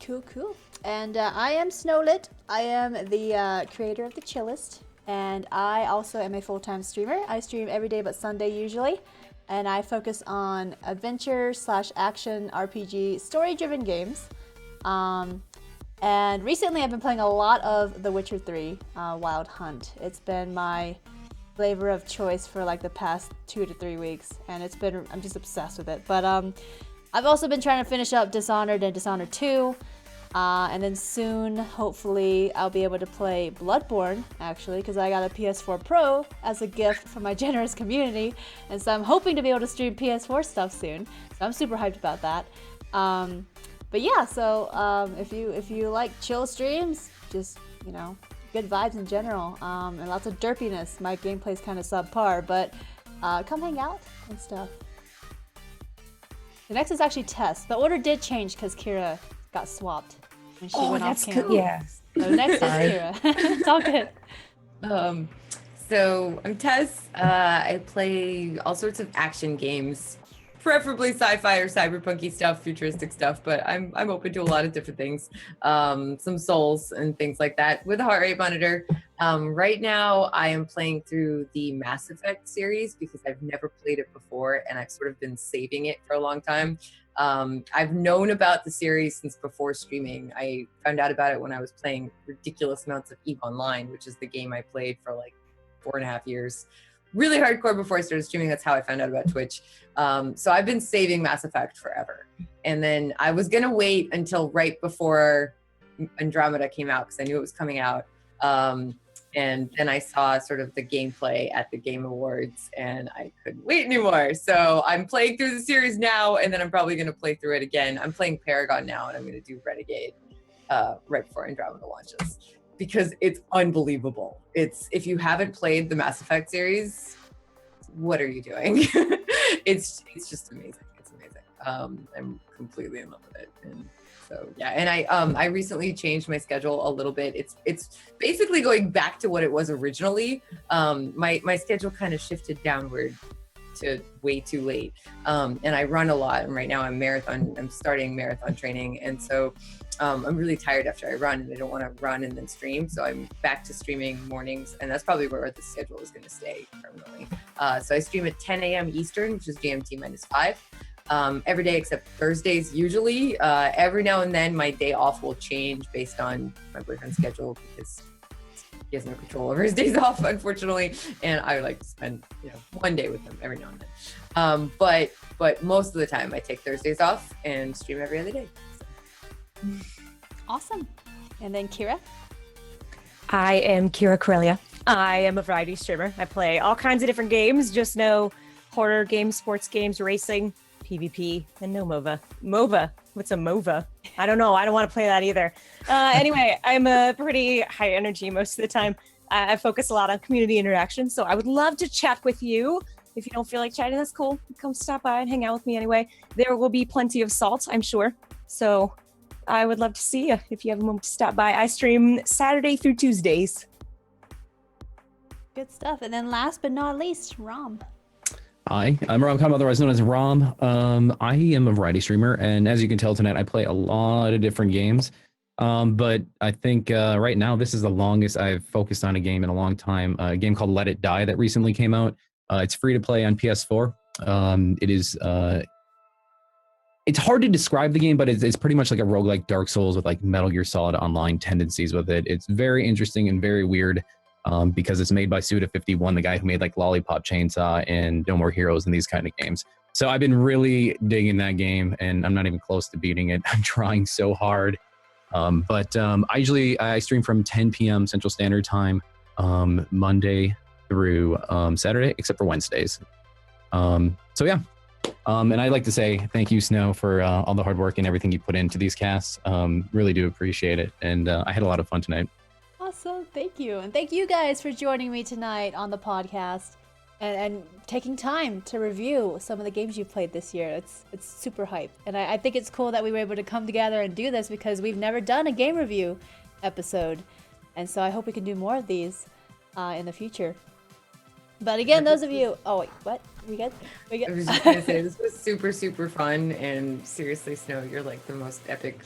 Cool. And I am Snowlit. I am the creator of the Chillest, and I also am a full-time streamer. I stream every day but Sunday usually, and I focus on adventure/action RPG story-driven games. And recently I've been playing a lot of The Witcher 3 Wild Hunt. It's been my flavor of choice for like the past 2 to 3 weeks, and I'm just obsessed with it. But I've also been trying to finish up Dishonored and Dishonored 2. And then soon, hopefully, I'll be able to play Bloodborne, actually, because I got a PS4 Pro as a gift from my generous community. And so I'm hoping to be able to stream PS4 stuff soon. So I'm super hyped about that. But yeah, so if you like chill streams, just, good vibes in general, and lots of derpiness. My gameplay's kind of subpar, but come hang out and stuff. The next is actually Tess. The order did change because Kira got swapped when she went off camera. Cool. Yeah. So next is Kira. It's all good. So I'm Tess. I play all sorts of action games, preferably sci-fi or cyberpunky stuff, futuristic stuff, but I'm open to a lot of different things. Some Souls and things like that with a heart rate monitor. Right now I am playing through the Mass Effect series because I've never played it before and I've sort of been saving it for a long time. I've known about the series since before streaming. I found out about it when I was playing ridiculous amounts of EVE Online, which is the game I played for like 4.5 years. Really hardcore before I started streaming. That's how I found out about Twitch. So I've been saving Mass Effect forever. And then I was gonna wait until right before Andromeda came out because I knew it was coming out. And then I saw sort of the gameplay at the Game Awards and I couldn't wait anymore. So I'm playing through the series now and then I'm probably gonna play through it again. I'm playing Paragon now and I'm gonna do Renegade right before Andromeda launches because it's unbelievable. If you haven't played the Mass Effect series, what are you doing? It's just amazing. It's amazing. I'm completely in love with it. And so yeah, and I recently changed my schedule a little bit. It's basically going back to what it was originally. My schedule kind of shifted downward to way too late. And I run a lot, and right now I'm starting marathon training, and so I'm really tired after I run, and I don't want to run and then stream. So I'm back to streaming mornings, and that's probably where the schedule is going to stay permanently. So I stream at 10 a.m. Eastern, which is GMT -5. Every day except Thursdays usually. Every now and then my day off will change based on my boyfriend's schedule because he has no control over his days off, unfortunately, and I like to spend one day with him every now and then. But most of the time I take Thursdays off and stream every other day. So. Awesome. And then Kira? I am Kira Corellia. I am a variety streamer. I play all kinds of different games, just no horror games, sports games, racing, PvP, and no MOBA. MOBA? What's a MOBA? I don't know. I don't want to play that either. Anyway, I'm a pretty high energy most of the time. I focus a lot on community interaction, so I would love to chat with you. If you don't feel like chatting, that's cool. Come stop by and hang out with me anyway. There will be plenty of salt, I'm sure. So I would love to see you if you have a moment to stop by. I stream Saturday through Tuesdays. Good stuff. And then last but not least, Rom. Hi, I'm Rom, otherwise known as Rom. I am a variety streamer, and as you can tell tonight, I play a lot of different games. But I think right now this is the longest I've focused on a game in a long time. A game called Let It Die that recently came out. It's free to play on PS4. It is. It's hard to describe the game, but it's pretty much like a roguelike Dark Souls with like Metal Gear Solid Online tendencies with it. It's very interesting and very weird. Because it's made by Suda51, the guy who made like Lollipop Chainsaw and No More Heroes and these kind of games. So I've been really digging that game, and I'm not even close to beating it. I'm trying so hard. But I stream from 10 p.m. Central Standard Time, Monday through Saturday, except for Wednesdays. So yeah. And I'd like to say thank you, Snow, for all the hard work and everything you put into these casts. Really do appreciate it. And I had a lot of fun tonight. Awesome. Thank you. And thank you guys for joining me tonight on the podcast. and taking time to review some of the games you've played this year. It's super hype. And I think it's cool that we were able to come together and do this because we've never done a game review episode. And so I hope we can do more of these in the future. But again, those of you... Oh, wait, what? We good? I was just going to say, this was super, super fun. And seriously, Snow, you're like the most epic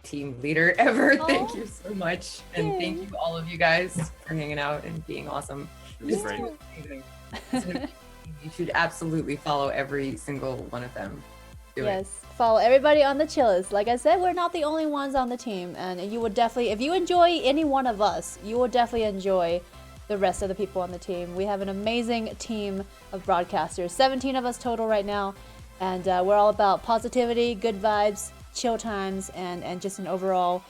team leader ever. Thank you so much. And thank you all of you guys for hanging out and being awesome. It was great. You should absolutely follow every single one of them. Do it. Follow everybody on the Chillest. Like I said, we're not the only ones on the team, and you would definitely, if you enjoy any one of us, you will definitely enjoy the rest of the people on the team. We have an amazing team of broadcasters, 17 of us total right now, and we're all about positivity, good vibes, chill times, and just an overall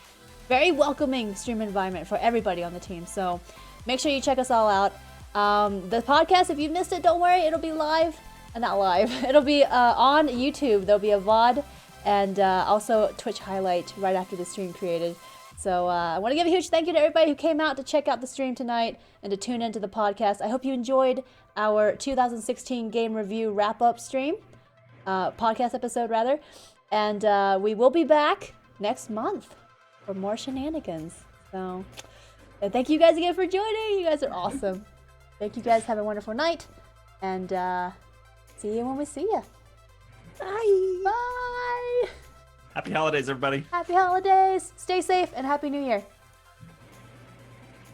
very welcoming stream environment for everybody on the team. So make sure you check us all out. The podcast, if you missed it, don't worry, it'll be live. Not live. It'll be on YouTube. There'll be a VOD and also Twitch highlight right after the stream created. So I want to give a huge thank you to everybody who came out to check out the stream tonight and to tune into the podcast. I hope you enjoyed our 2016 game review wrap-up stream, podcast episode rather. And we will be back next month for more shenanigans. So thank you guys again for joining. You guys are awesome. Thank you guys. Have a wonderful night. And see you when we see you. Bye. Bye. Happy holidays, everybody. Happy holidays. Stay safe and Happy New Year.